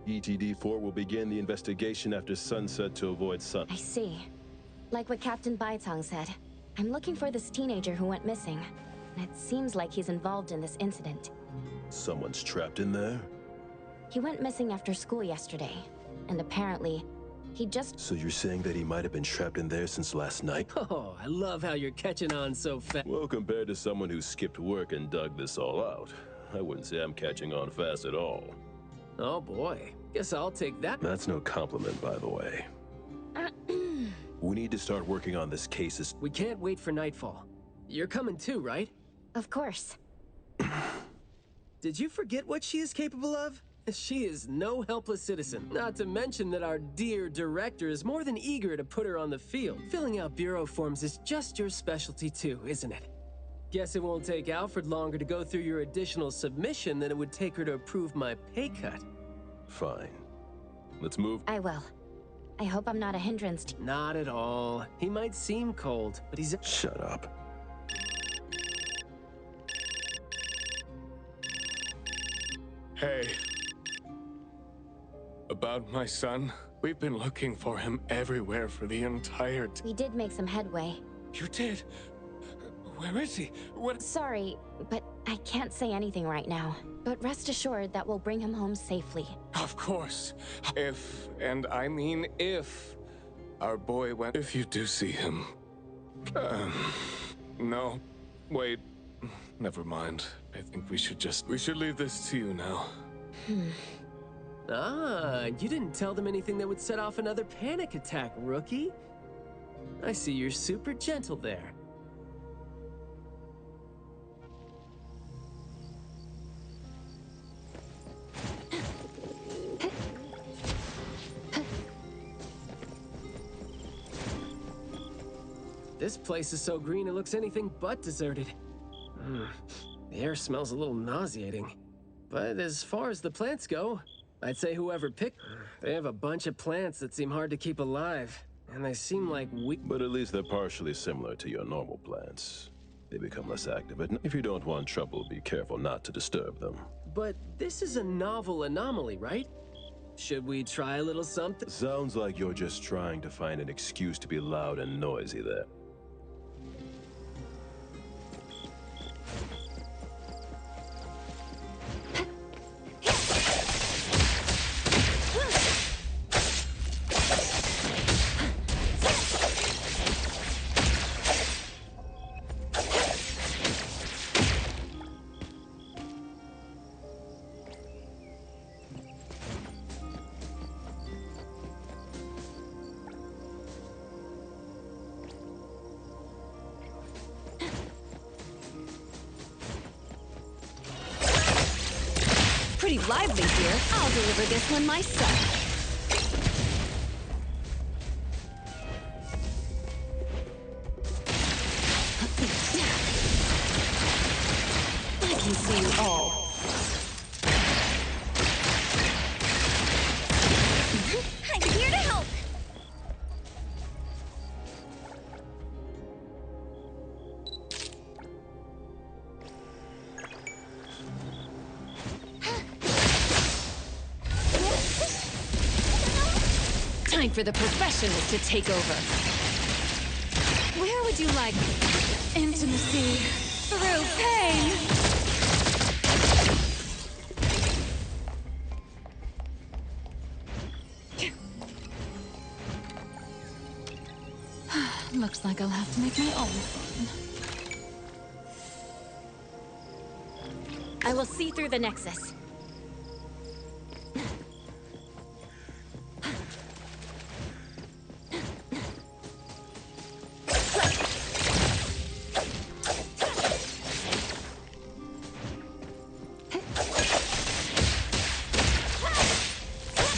ETD-4 will begin the investigation after sunset to avoid sun... I see. Like what Captain Baitang said, I'm looking for this teenager who went missing. And it seems like he's involved in this incident. Someone's trapped in there? He went missing after school yesterday, and apparently, he just... So you're saying that he might have been trapped in there since last night? Oh, I love how you're catching on so fast. Well, compared to someone who skipped work and dug this all out, I wouldn't say I'm catching on fast at all. Oh boy, guess I'll take that. That's no compliment, by the way. We need to start working on this case as... We can't wait for nightfall. You're coming too, right? Of course. Did you forget what she is capable of? She is no helpless citizen. Not to mention that our dear director is more than eager to put her on the field. Filling out bureau forms is just your specialty too, isn't it? Guess it won't take Alfred longer to go through your additional submission than it would take her to approve my pay cut. Fine. Let's move. I will. I hope I'm not a hindrance to... Not at all. He might seem cold, but he's... Shut up. Hey. About my son? We've been looking for him everywhere for the entire We did make some headway. You did? Where is he? What? Sorry, but I can't say anything right now. But rest assured that we'll bring him home safely. Of course. If, and I mean if, our boy went... If you do see him... no. Wait. Never mind. I think we should leave this to you now. Ah, you didn't tell them anything that would set off another panic attack, rookie. I see you're super gentle there. This place is so green it looks anything but deserted. The air smells a little nauseating. But as far as the plants go, I'd say whoever picked... They have a bunch of plants that seem hard to keep alive. And they seem like weak... But at least they're partially similar to your normal plants. They become less active. If you don't want trouble, be careful not to disturb them. But this is a novel anomaly, right? Should we try a little something? Sounds like you're just trying to find an excuse to be loud and noisy there. pretty lively here. I'll deliver this one myself. I can see you all. I'm here to help! Time for the professionals to take over. Where would you like intimacy through pain? Looks like I'll have to make my own fun. I will see through the Nexus.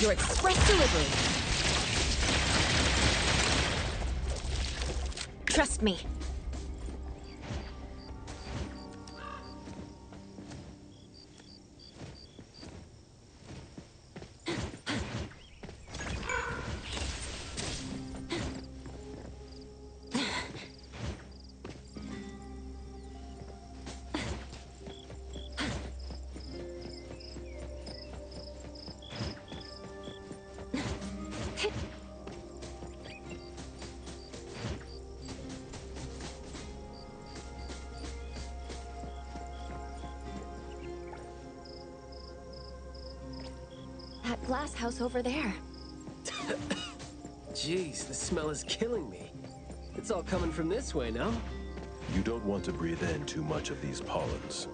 Your express delivery. Trust me. That glass house over there. Jeez, the smell is killing me. It's all coming from this way, no? You don't want to breathe in too much of these pollens.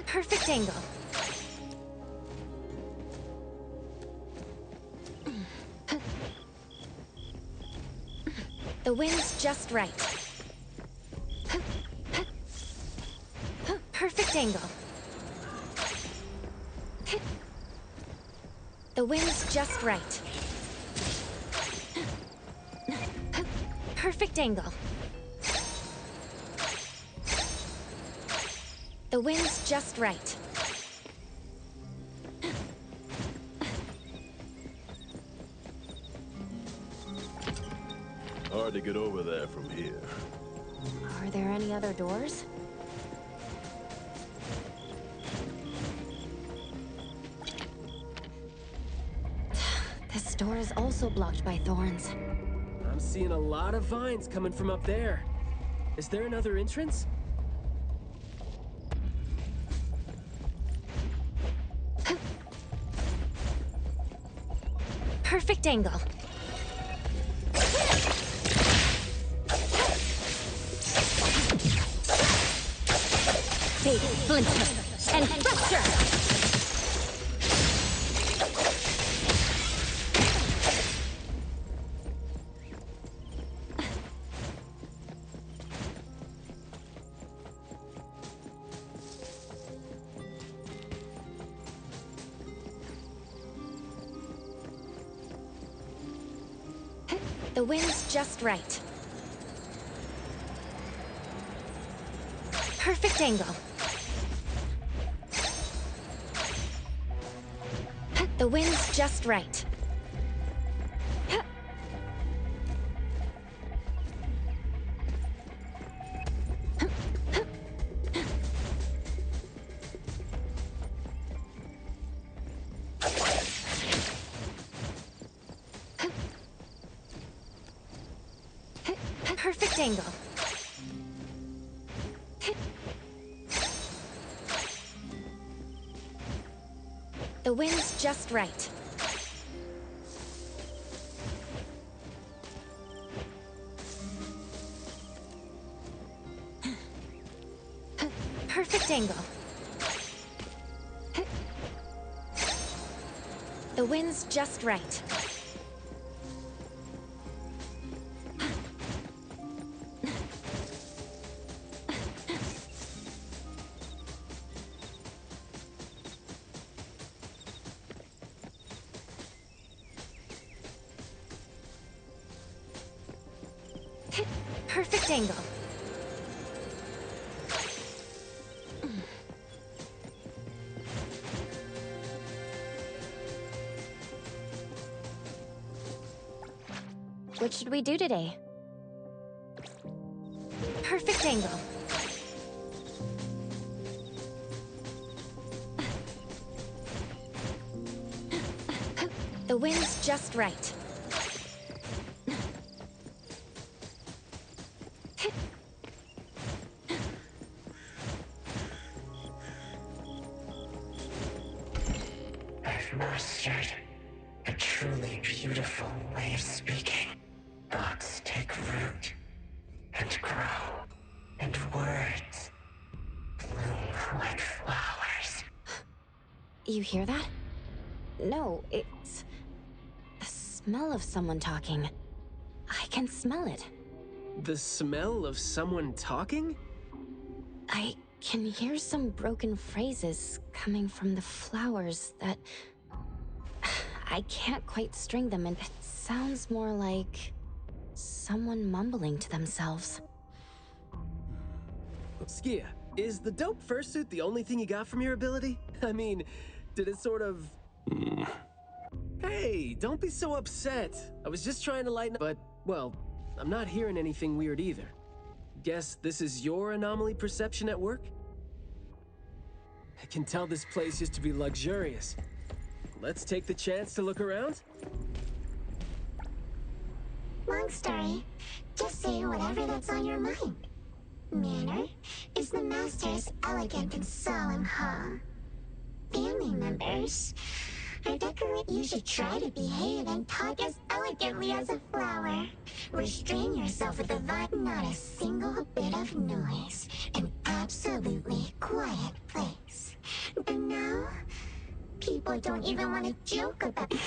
Perfect angle. The wind's just right. Perfect angle. The wind's just right. Perfect angle. The wind's just right. Hard to get over there from here. Are there any other doors? This door is also blocked by thorns. I'm seeing a lot of vines coming from up there. Is there another entrance? Perfect angle. Take splinter and fracture! The wind's just right. Perfect angle. The wind's just right. Perfect angle. The wind's just right. Perfect angle. The wind's just right. Perfect angle. What should we do today? Perfect angle. The wind's just right. I've mastered a truly beautiful way of speaking. Thoughts take root and grow, and words bloom like flowers. You hear that? No, it's the smell of someone talking. I can smell it. The smell of someone talking? I can hear some broken phrases coming from the flowers that... I can't quite string them, and it sounds more like someone mumbling to themselves. Skia, is the dope fursuit the only thing you got from your ability? I mean, did it sort of... Hey, don't be so upset. I was just trying to lighten up, but, well, I'm not hearing anything weird either. Guess this is your anomaly perception at work? I can tell this place used to be luxurious. Let's take the chance to look around? Long story. Just say whatever that's on your mind. Manner is the master's elegant and solemn home. Family members are decorate. You should try to behave and talk as elegantly as a flower. Restrain yourself with the vibe. Not a single bit of noise. An absolutely quiet place. But now, people don't even want to joke about it.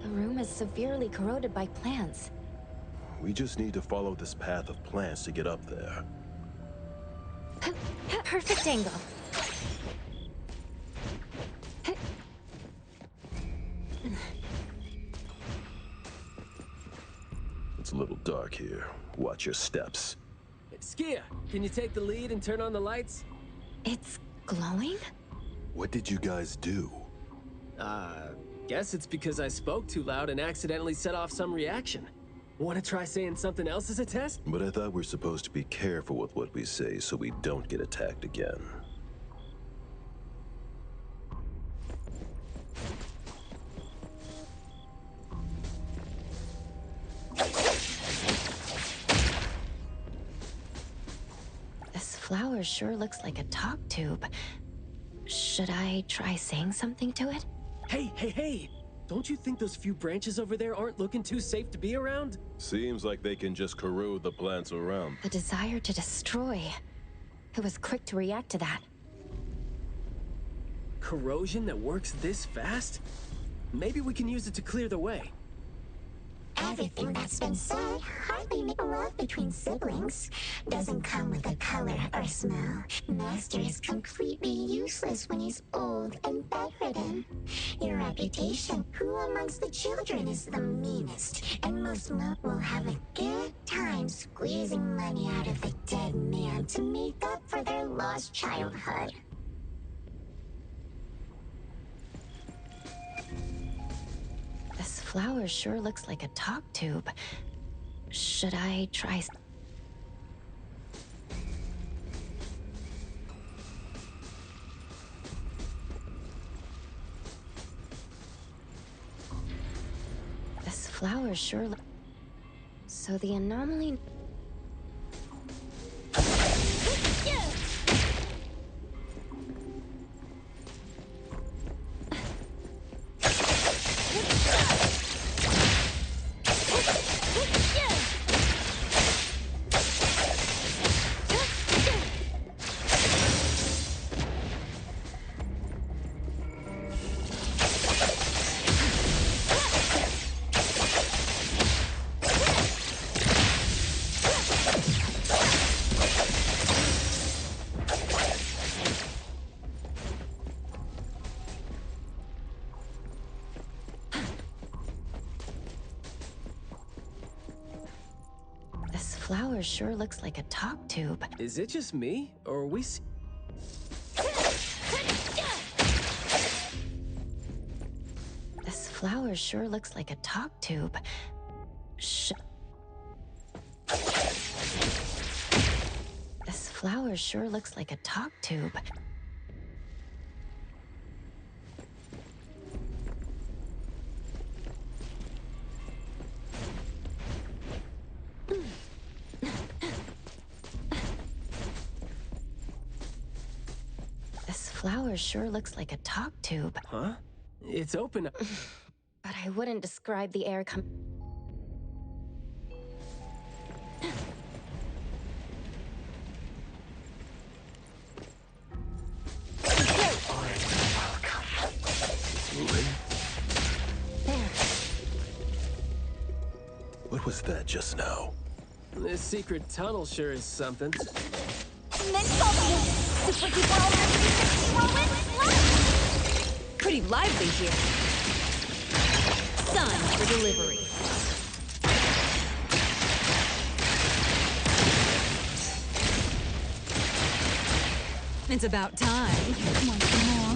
The room is severely corroded by plants. We just need to follow this path of plants to get up there. Perfect angle. It's a little dark here. Watch your steps. Skia, can you take the lead and turn on the lights? It's glowing? What did you guys do? Guess it's because I spoke too loud and accidentally set off some reaction. Want to try saying something else as a test? But I thought we're supposed to be careful with what we say so we don't get attacked again. This flower sure looks like a talk tube. Should I try saying something to it? Hey! Don't you think those few branches over there aren't looking too safe to be around? Seems like they can just corrode the plants around. The desire to destroy. It was quick to react to that. Corrosion that works this fast? Maybe we can use it to clear the way. Everything that's been said hardly make love between siblings. Doesn't come with a color or smell. Master is completely useless when he's old and bedridden. Your reputation, who amongst the children is the meanest? And most will have a good time squeezing money out of the dead man to make up for their lost childhood. This flower sure looks like a talk tube. Should I try... This flower sure looks... So the anomaly... flower sure looks like a talk tube. Is it just me, or are we This flower sure looks like a talk tube. This flower sure looks like a talk tube. This flower sure looks like a talk tube. Huh? It's open. But I wouldn't describe the air What was that just now? This secret tunnel sure is something. Pretty lively here. Sun for delivery. It's about time. Want some more?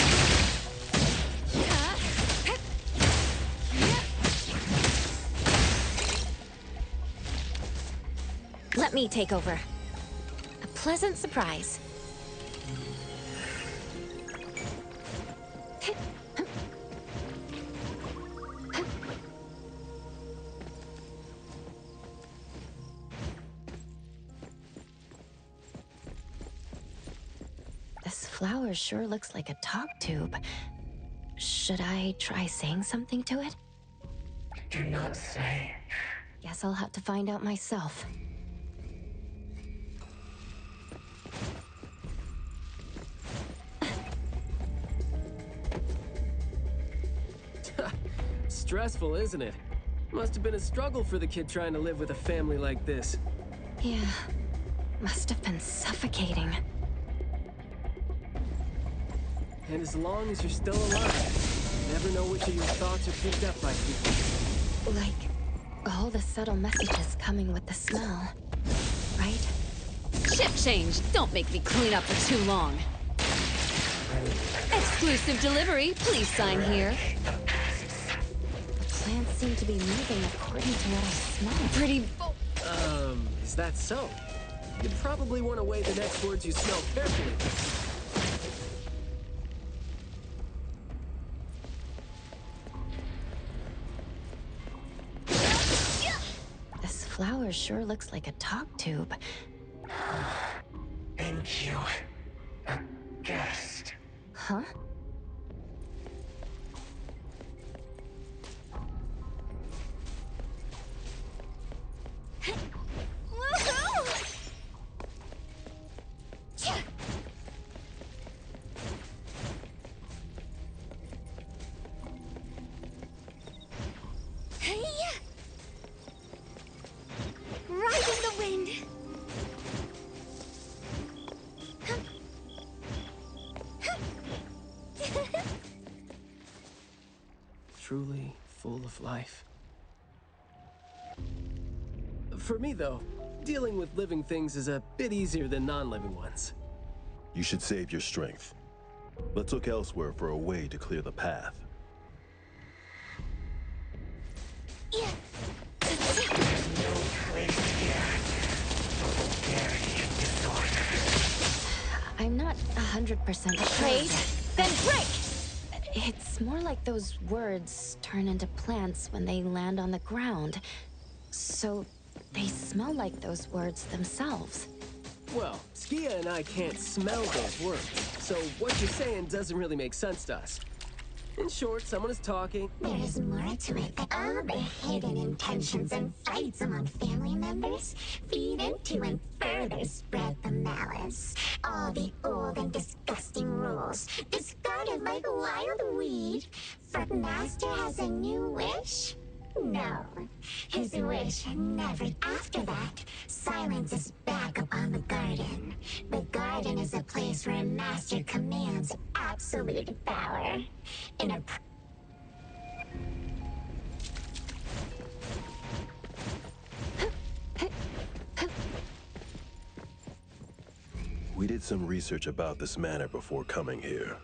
Let me take over. A pleasant surprise. This flower sure looks like a talk tube. Should I try saying something to it? Do not say. Guess I'll have to find out myself. Stressful, isn't it? Must have been a struggle for the kid trying to live with a family like this. Yeah, must have been suffocating. And as long as you're still alive, you never know which of your thoughts are picked up by people. Like, all the subtle messages coming with the smell, right? Ship change. Don't make me clean up for too long. Exclusive delivery. Please sign here. The plants seem to be moving according to what I smell. Pretty Is that so? You'd probably want to weigh the next words you smell carefully. This flower sure looks like a talk tube. Thank you. A guest. Huh? Riding the wind. Truly full of life. For me, though, dealing with living things is a bit easier than non-living ones. You should save your strength. Let's look elsewhere for a way to clear the path. I'm not 100% Afraid? Then break! It's more like those words turn into plants when they land on the ground. So they smell like those words themselves. Well, Skia and I can't smell those words, so what you're saying doesn't really make sense to us. In short, someone is talking. There is more to it than all the hidden intentions and fights among family members feed into and further spread the malice. All the old and disgusting rules discarded like a wild weed. For Master has a new wish? No. His wish never. After that, silence is back upon the garden. The garden is a place where Master commands absolute power. In a We did some research about this manor before coming here.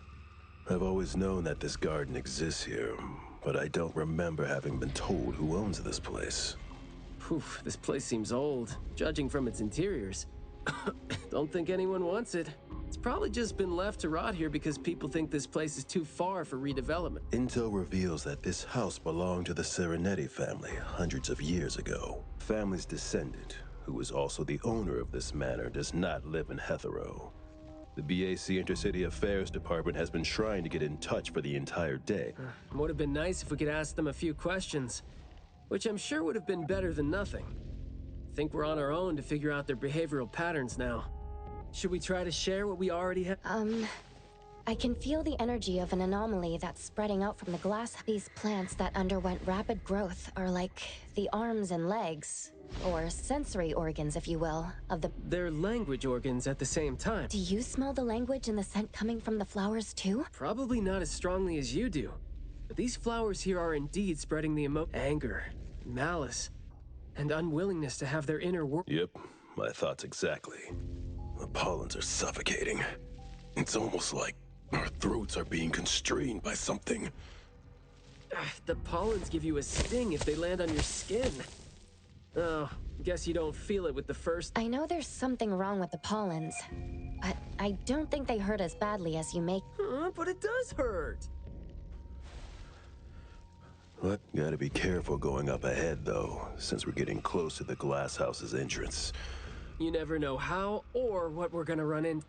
I've always known that this garden exists here, but I don't remember having been told who owns this place. Poof, this place seems old, judging from its interiors. Don't think anyone wants it. It's probably just been left to rot here because people think this place is too far for redevelopment. Intel reveals that this house belonged to the Serenetti family hundreds of years ago. Family's descendant, who is also the owner of this manor, does not live in Hethero. The BAC Intercity Affairs Department has been trying to get in touch for the entire day. Would have been nice if we could ask them a few questions, which I'm sure would have been better than nothing. I think we're on our own to figure out their behavioral patterns now. Should we try to share what we already have? I can feel the energy of an anomaly that's spreading out from the glass. These plants that underwent rapid growth are like the arms and legs, or sensory organs, if you will, of the... They're language organs at the same time. Do you smell the language and the scent coming from the flowers too? Probably not as strongly as you do. But these flowers here are indeed spreading the anger, malice, and unwillingness to have their inner world. Yep, my thoughts exactly. The pollens are suffocating. It's almost like our throats are being constrained by something. The pollens give you a sting if they land on your skin. Oh, guess you don't feel it with the first... I know there's something wrong with the pollens, but I don't think they hurt as badly as you make. But it does hurt. Look, gotta be careful going up ahead, though, since we're getting close to the glass house's entrance. You never know how or what we're gonna run into.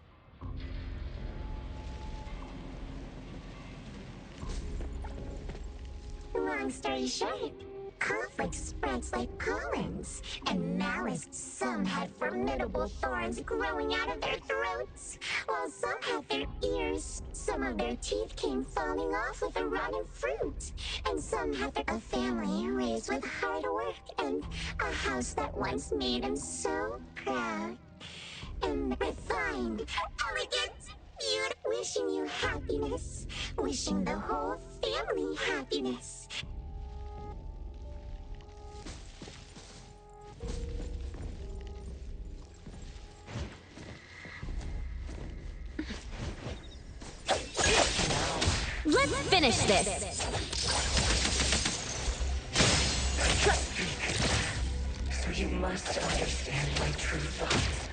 Long story short, conflict spreads like pollens, and malice. Some had formidable thorns growing out of their throats, while some had their ears. Some of their teeth came falling off with the rotten fruit, and some had a family raised with hard work and a house that once made them so proud. And refined, elegant, beautiful. Wishing you happiness, wishing the whole family happiness. Let's finish this! So you must understand my true thoughts,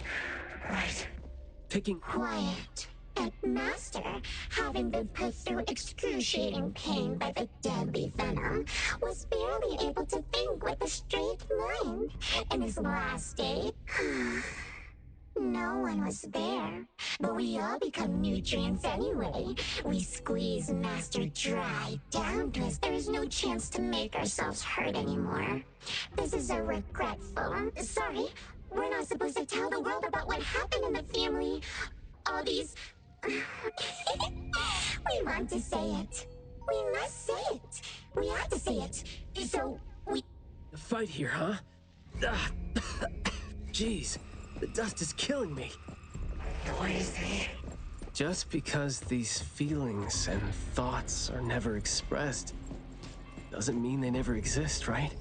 right? Picking quiet. And Master, having been put through excruciating pain by the deadly venom, was barely able to think with a straight mind. In his last day, no one was there. But we all become nutrients anyway. We squeeze Master dry down to us. There's no chance to make ourselves hurt anymore. This is a regretful... Sorry, we're not supposed to tell the world about what happened in the family. All these... We want to say it. We must say it. We have to say it. So, we... A fight here, huh? Jeez, the dust is killing me. Noisy. Just because these feelings and thoughts are never expressed doesn't mean they never exist, right?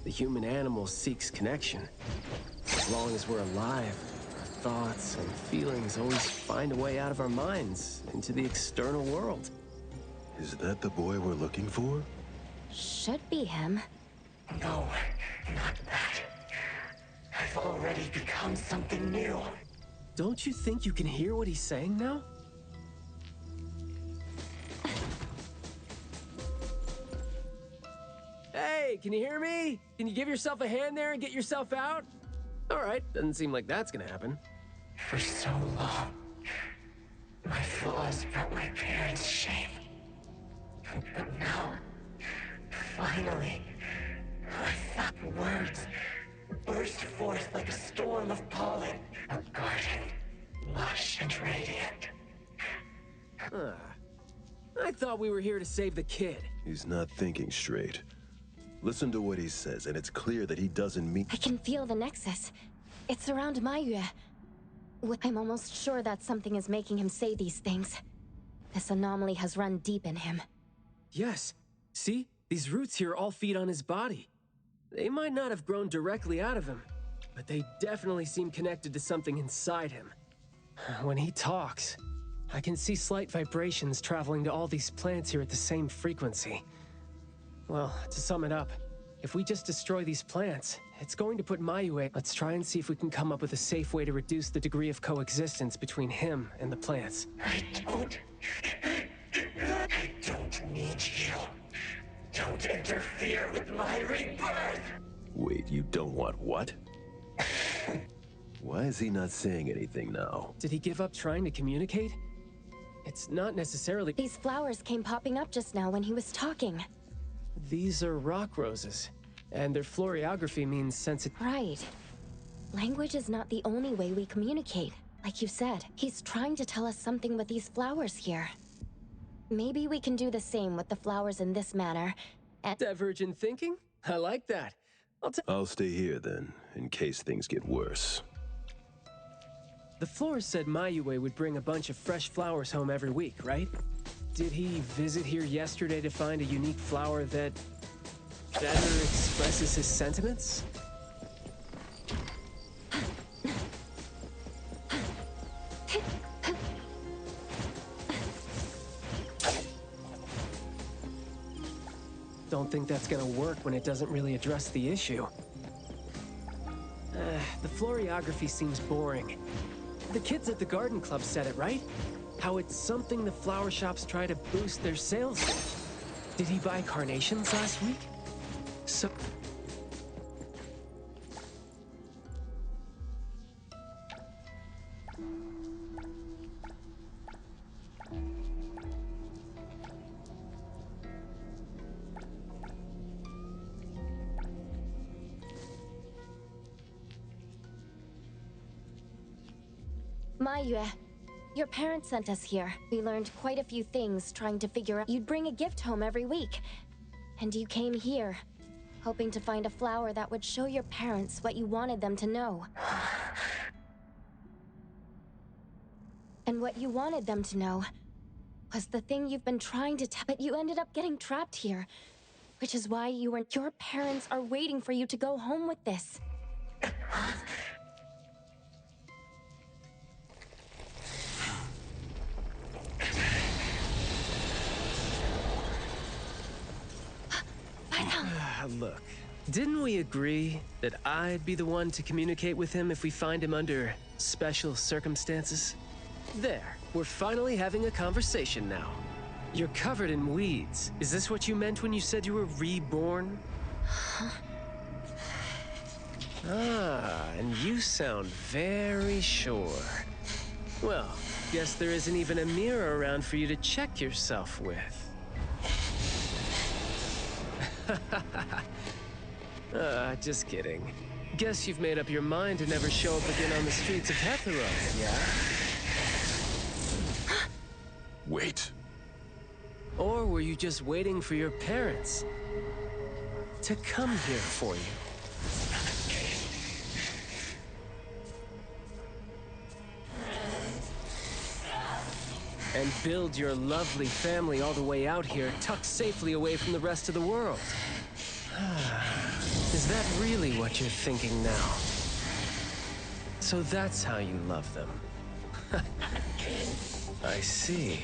The human animal seeks connection. As long as we're alive, thoughts and feelings always find a way out of our minds into the external world. Is that the boy we're looking for? Should be him. No, not that. I've already become something new. Don't you think you can hear what he's saying now? Hey, can you hear me? Can you give yourself a hand there and get yourself out? All right, doesn't seem like that's gonna happen. For so long, my flaws brought my parents shame. But now, finally, my thought words burst forth like a storm of pollen. A garden, lush and radiant. I thought we were here to save the kid. He's not thinking straight. Listen to what he says, and it's clear that he doesn't mean... I can feel the nexus. It's around Mayue. I'm almost sure that something is making him say these things. This anomaly has run deep in him. Yes. See? These roots here all feed on his body. They might not have grown directly out of him, but they definitely seem connected to something inside him. When he talks, I can see slight vibrations traveling to all these plants here at the same frequency. Well, to sum it up, if we just destroy these plants, it's going to put Mayue. Let's try and see if we can come up with a safe way to reduce the degree of coexistence between him and the plants. I don't need you. Don't interfere with my rebirth. Wait, you don't want what? Why is he not saying anything now? Did he give up trying to communicate? It's not necessarily... These flowers came popping up just now when he was talking. These are rock roses, and their florography means sensitive... Right. Language is not the only way we communicate. Like you said, he's trying to tell us something with these flowers here. Maybe we can do the same with the flowers in this manner, and... Divergent thinking? I like that. I'll stay here then, in case things get worse. The florist said Mayue would bring a bunch of fresh flowers home every week, right? Did he visit here yesterday to find a unique flower that better expresses his sentiments? Don't think that's gonna work when it doesn't really address the issue. The florography seems boring. The kids at the garden club said it, right? How it's something the flower shops try to boost their sales with. Did he buy carnations last week? So... Mayue, your parents sent us here. We learned quite a few things trying to figure out you'd bring a gift home every week. And you came here, hoping to find a flower that would show your parents what you wanted them to know. And what you wanted them to know was the thing you've been trying to tell, but you ended up getting trapped here. Which is why your parents are waiting for you to go home with this. Look, didn't we agree that I'd be the one to communicate with him if we find him under special circumstances? There, we're finally having a conversation now. You're covered in weeds. Is this what you meant when you said you were reborn? And you sound very sure. Well, guess there isn't even a mirror around for you to check yourself with. Just kidding. Guess you've made up your mind to never show up again on the streets of Hetero, yeah? Wait. Or were you just waiting for your parents to come here for you? And build your lovely family all the way out here, tucked safely away from the rest of the world. Is that really what you're thinking now? So that's how you love them. I see.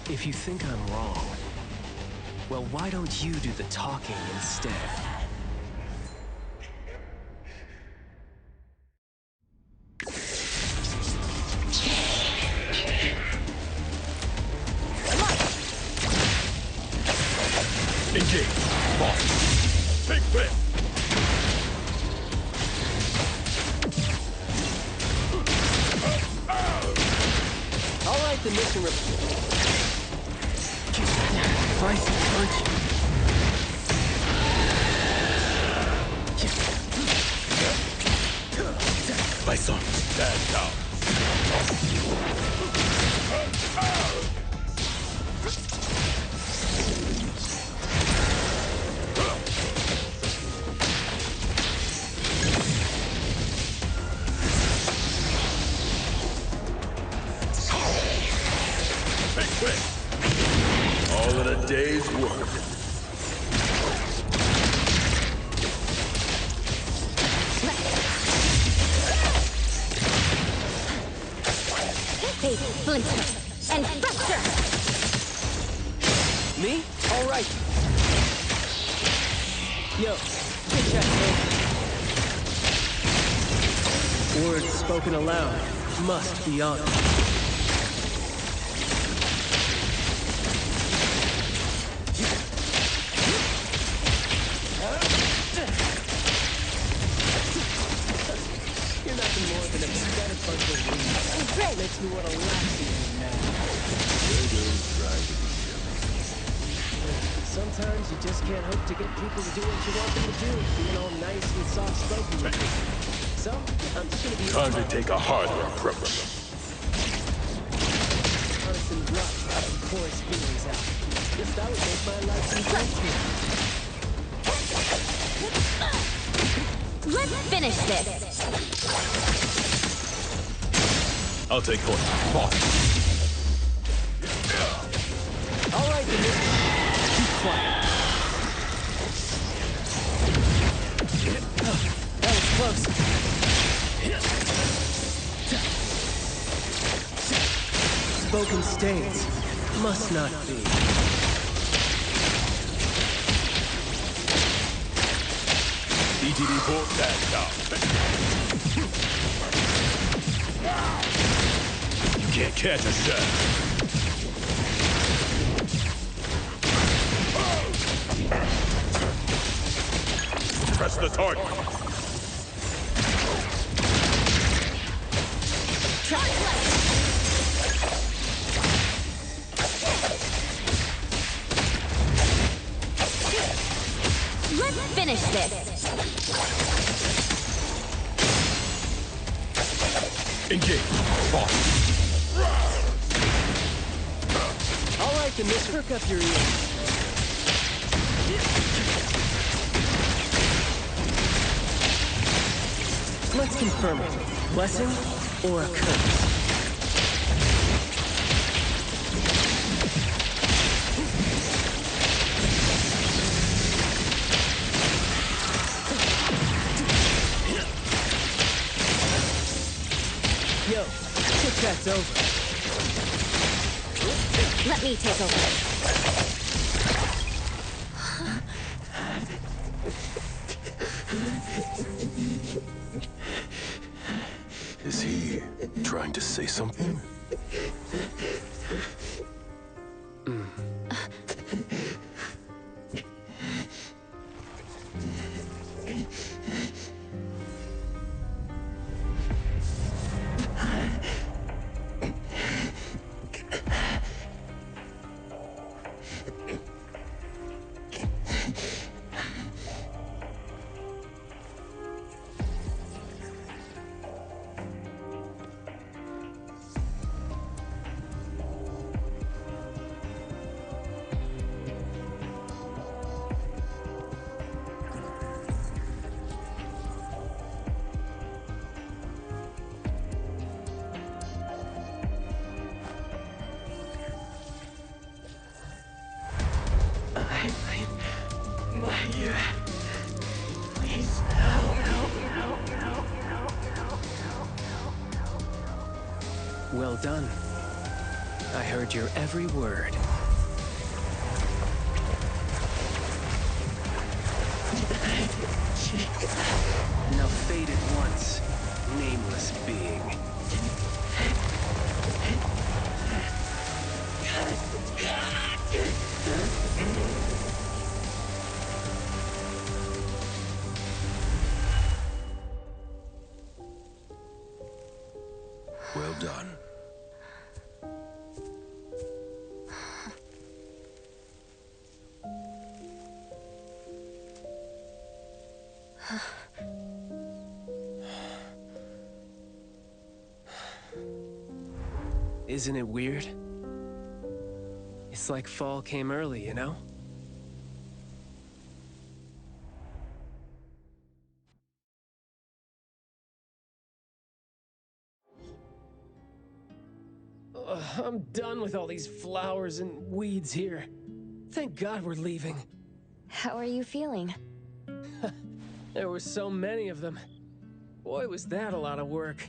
If you think I'm wrong, well, why don't you do the talking instead? Engage. Boss. Big flip. All right, the mission report. Spicy punch. My son, stand down. Yo, chit chat over. Words spoken aloud must be honored. You're nothing more than a pathetic bunch of weeds. Great. Makes me want to laugh even mad. Sometimes you just can't hope to get people to do what you want them to do, being all nice and soft-spoken with you. So, I'm just gonna be time to take a harder approach. Honest and rough about some porous feelings out. Guess that would make my life some easier. Let's finish this. I'll take point. All right, then. Keep quiet. Oh, that was close. Spoken states must not be. ETD port tagged out. You can't catch a shot. Press the target. Let's finish this. Engage. Boss. All right, then, miss, perk up your ears. Let's confirm it. Blessing or a curse? Yo, chit-chat's over. Let me take over. Is he trying to say something? Well done. I heard your every word. Now fade at once, nameless being. Well done. Isn't it weird? It's like fall came early, you know? I'm done with all these flowers and weeds here. Thank God we're leaving. How are you feeling? There were so many of them. Boy, was that a lot of work.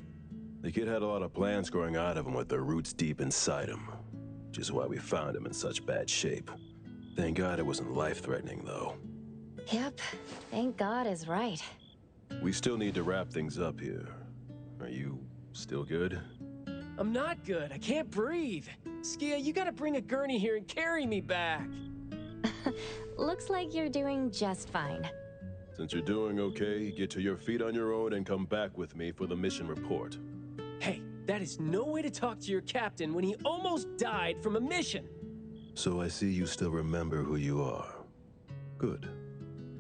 The kid had a lot of plants growing out of him with their roots deep inside him, which is why we found him in such bad shape. Thank God it wasn't life-threatening, though. Yep, thank God is right. We still need to wrap things up here. Are you still good? I'm not good. I can't breathe. Skia, you gotta bring a gurney here and carry me back. Looks like you're doing just fine. Since you're doing okay, get to your feet on your own and come back with me for the mission report. Hey, that is no way to talk to your captain when he almost died from a mission. So I see you still remember who you are. Good.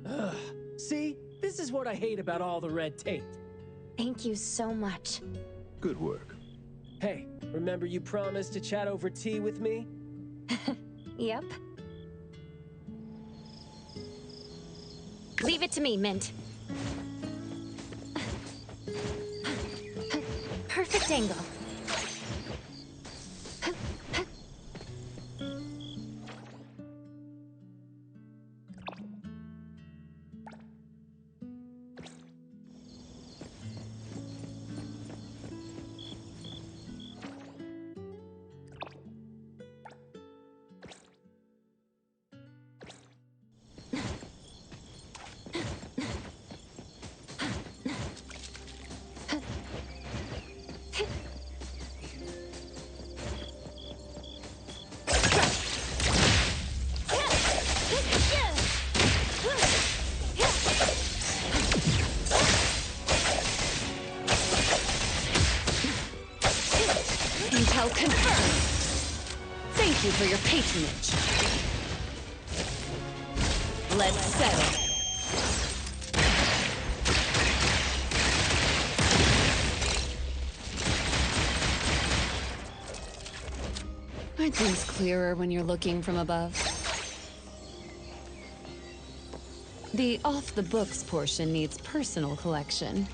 Ugh. See? This is what I hate about all the red tape. Thank you so much. Good work. Hey, remember you promised to chat over tea with me? Yep. Leave it to me, Mint. Perfect angle. Intel confirmed. Thank you for your patronage. Let's settle. Aren't things clearer when you're looking from above? The off-the-books portion needs personal collection.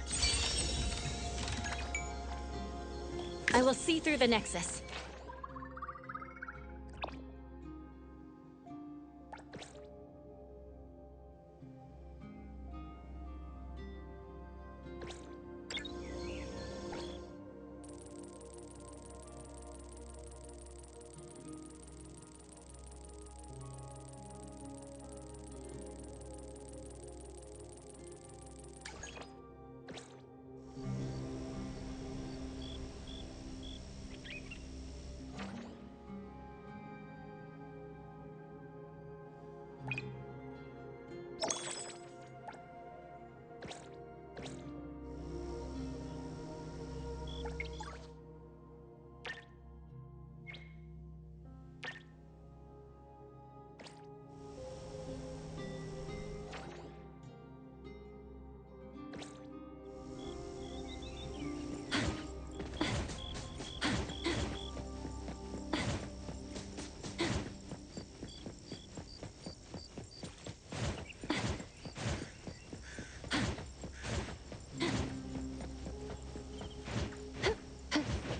I will see through the Nexus.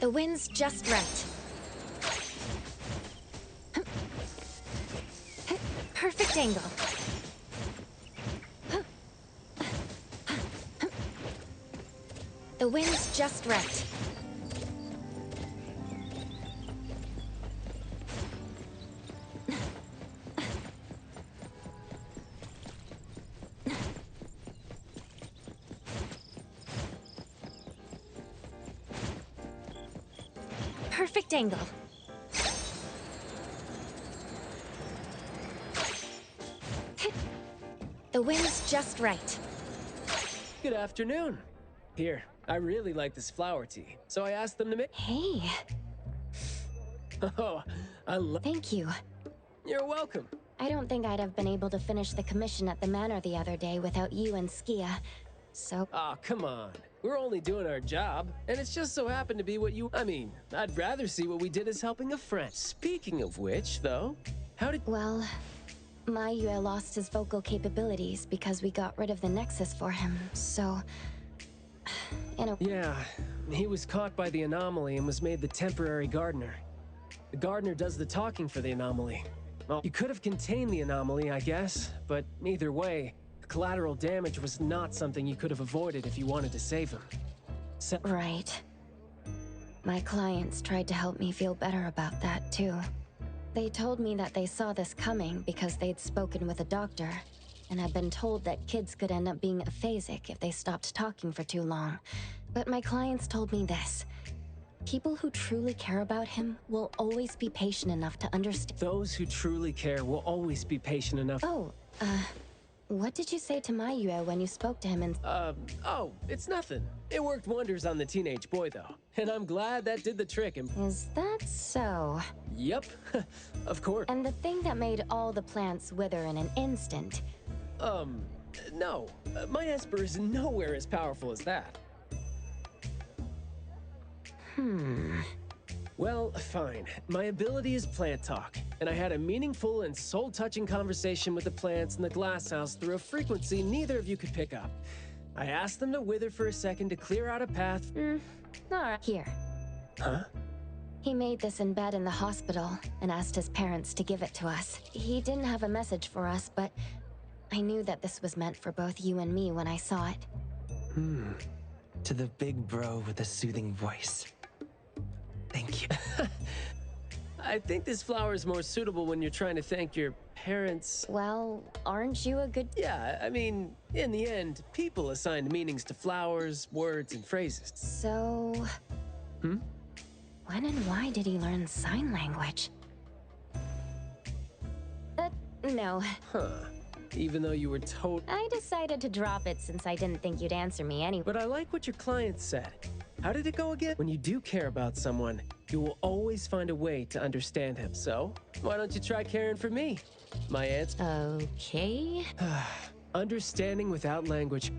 The wind's just right. Perfect angle. The wind's just right. Perfect angle. The wind's just right. Good afternoon. Here, I really like this flower tea, so I asked them to make. Hey. Oh, I love. Thank you. You're welcome. I don't think I'd have been able to finish the commission at the manor the other day without you and Skia. So. Oh, come on. We're only doing our job, and it's just so happened to be what you. I mean, I'd rather see what we did as helping a friend. Speaking of which, though, how did. Well, Mayue lost his vocal capabilities because we got rid of the Nexus for him, so. Yeah, he was caught by the anomaly and was made the temporary gardener. The gardener does the talking for the anomaly. Well, you could have contained the anomaly, I guess, but either way, the collateral damage was not something you could have avoided if you wanted to save him. Right. My clients tried to help me feel better about that, too. They told me that they saw this coming because they'd spoken with a doctor, and I've been told that kids could end up being aphasic if they stopped talking for too long. But my clients told me this. People who truly care about him will always be patient enough to understand. Those who truly care will always be patient enough. What did you say to Mayue when you spoke to him and— Oh, it's nothing. It worked wonders on the teenage boy, though. And I'm glad that did the trick. Is that so? Yep, of course. And the thing that made all the plants wither in an instant? No. My Esper is nowhere as powerful as that. Well, fine. My ability is plant talk, and I had a meaningful and soul-touching conversation with the plants in the glass house through a frequency neither of you could pick up. I asked them to wither for a second to clear out a path. Alright. Here. Huh? He made this in bed in the hospital and asked his parents to give it to us. He didn't have a message for us, but I knew that this was meant for both you and me when I saw it. To the big bro with a soothing voice. Thank you. I think this flower is more suitable when you're trying to thank your parents. Well, aren't you a good— Yeah, I mean, in the end, people assigned meanings to flowers, words, and phrases. So— when and why did he learn sign language? No. Huh. Even though you were told— I decided to drop it since I didn't think you'd answer me anyway. But I like what your client said. How did it go again? When you do care about someone, you will always find a way to understand him. So, why don't you try caring for me? My answer— Okay. Understanding without language.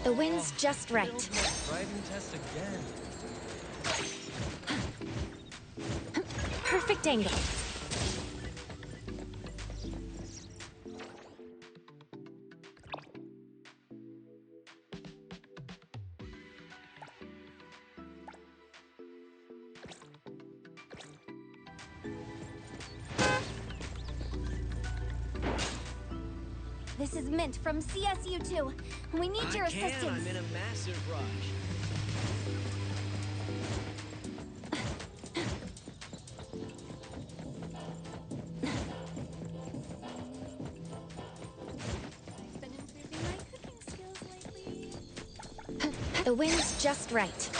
The wind's just right. Driving test again. Perfect angle. This is Mint from CSU2. We need your assistance. I'm in a massive rush. Been improving my cooking skills lately. The wind's just right.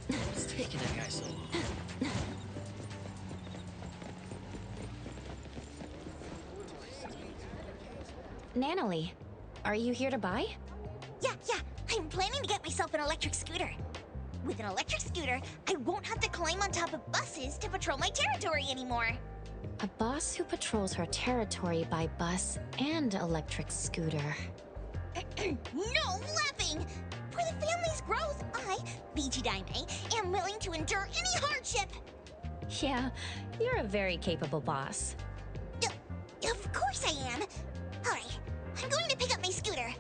What's taking that guy so long? Nanalie, are you here to buy? Yeah. I'm planning to get myself an electric scooter. With an electric scooter, I won't have to climb on top of buses to patrol my territory anymore. A boss who patrols her territory by bus and electric scooter. No laughing! For the family's growth, I, Ichi Daime, am willing to endure any hardship. Yeah, you're a very capable boss. Of course I am. Alright, I'm going to pick up my scooter.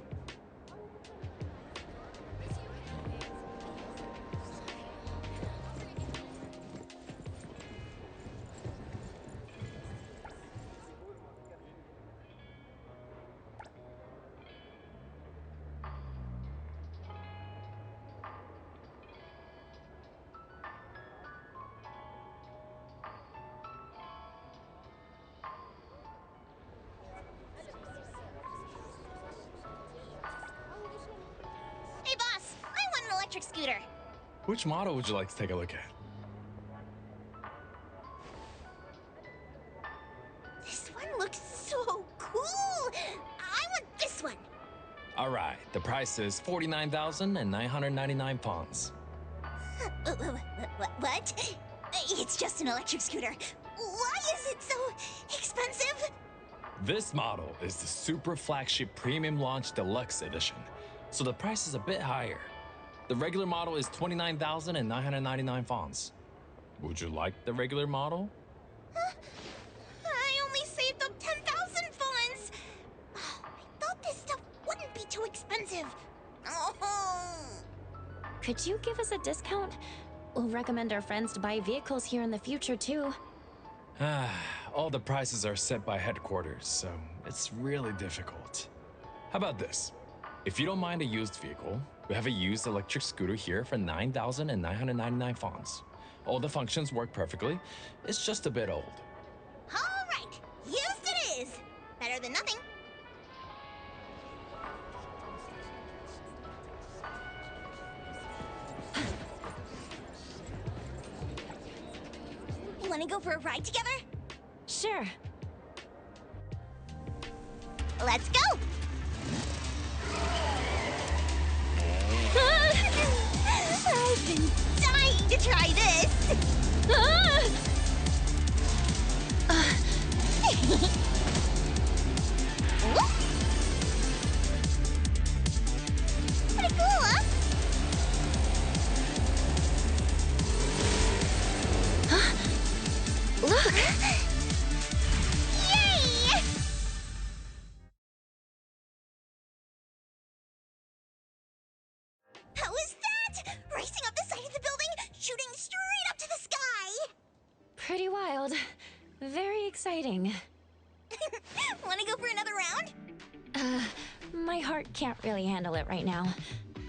Hey boss, I want an electric scooter. Which model would you like to take a look at? This one looks so cool. I want this one. All right, the price is 49,999 pounds. What? It's just an electric scooter. Why is it so expensive? This model is the Super Flagship Premium Launch Deluxe Edition, so the price is a bit higher. The regular model is 29,999 pounds. Would you like the regular model? I only saved up 10,000 funds. I thought this stuff wouldn't be too expensive. Could you give us a discount? We'll recommend our friends to buy vehicles here in the future, too. All the prices are set by headquarters, so it's really difficult. How about this? If you don't mind a used vehicle, we have a used electric scooter here for 9,999 pounds. All the functions work perfectly. It's just a bit old. All right, used it is. Better than nothing. Want to go for a ride together? Sure. Let's go! I've been dying to try this! Pretty cool, huh? Look! Yay! How is that? Racing up the side of the building, shooting straight up to the sky! Pretty wild. Very exciting. Want to go for another round? My heart can't really handle it right now.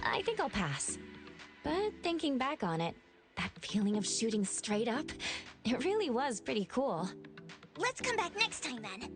I think I'll pass. But thinking back on it, that feeling of shooting straight up, it really was pretty cool. Let's come back next time then.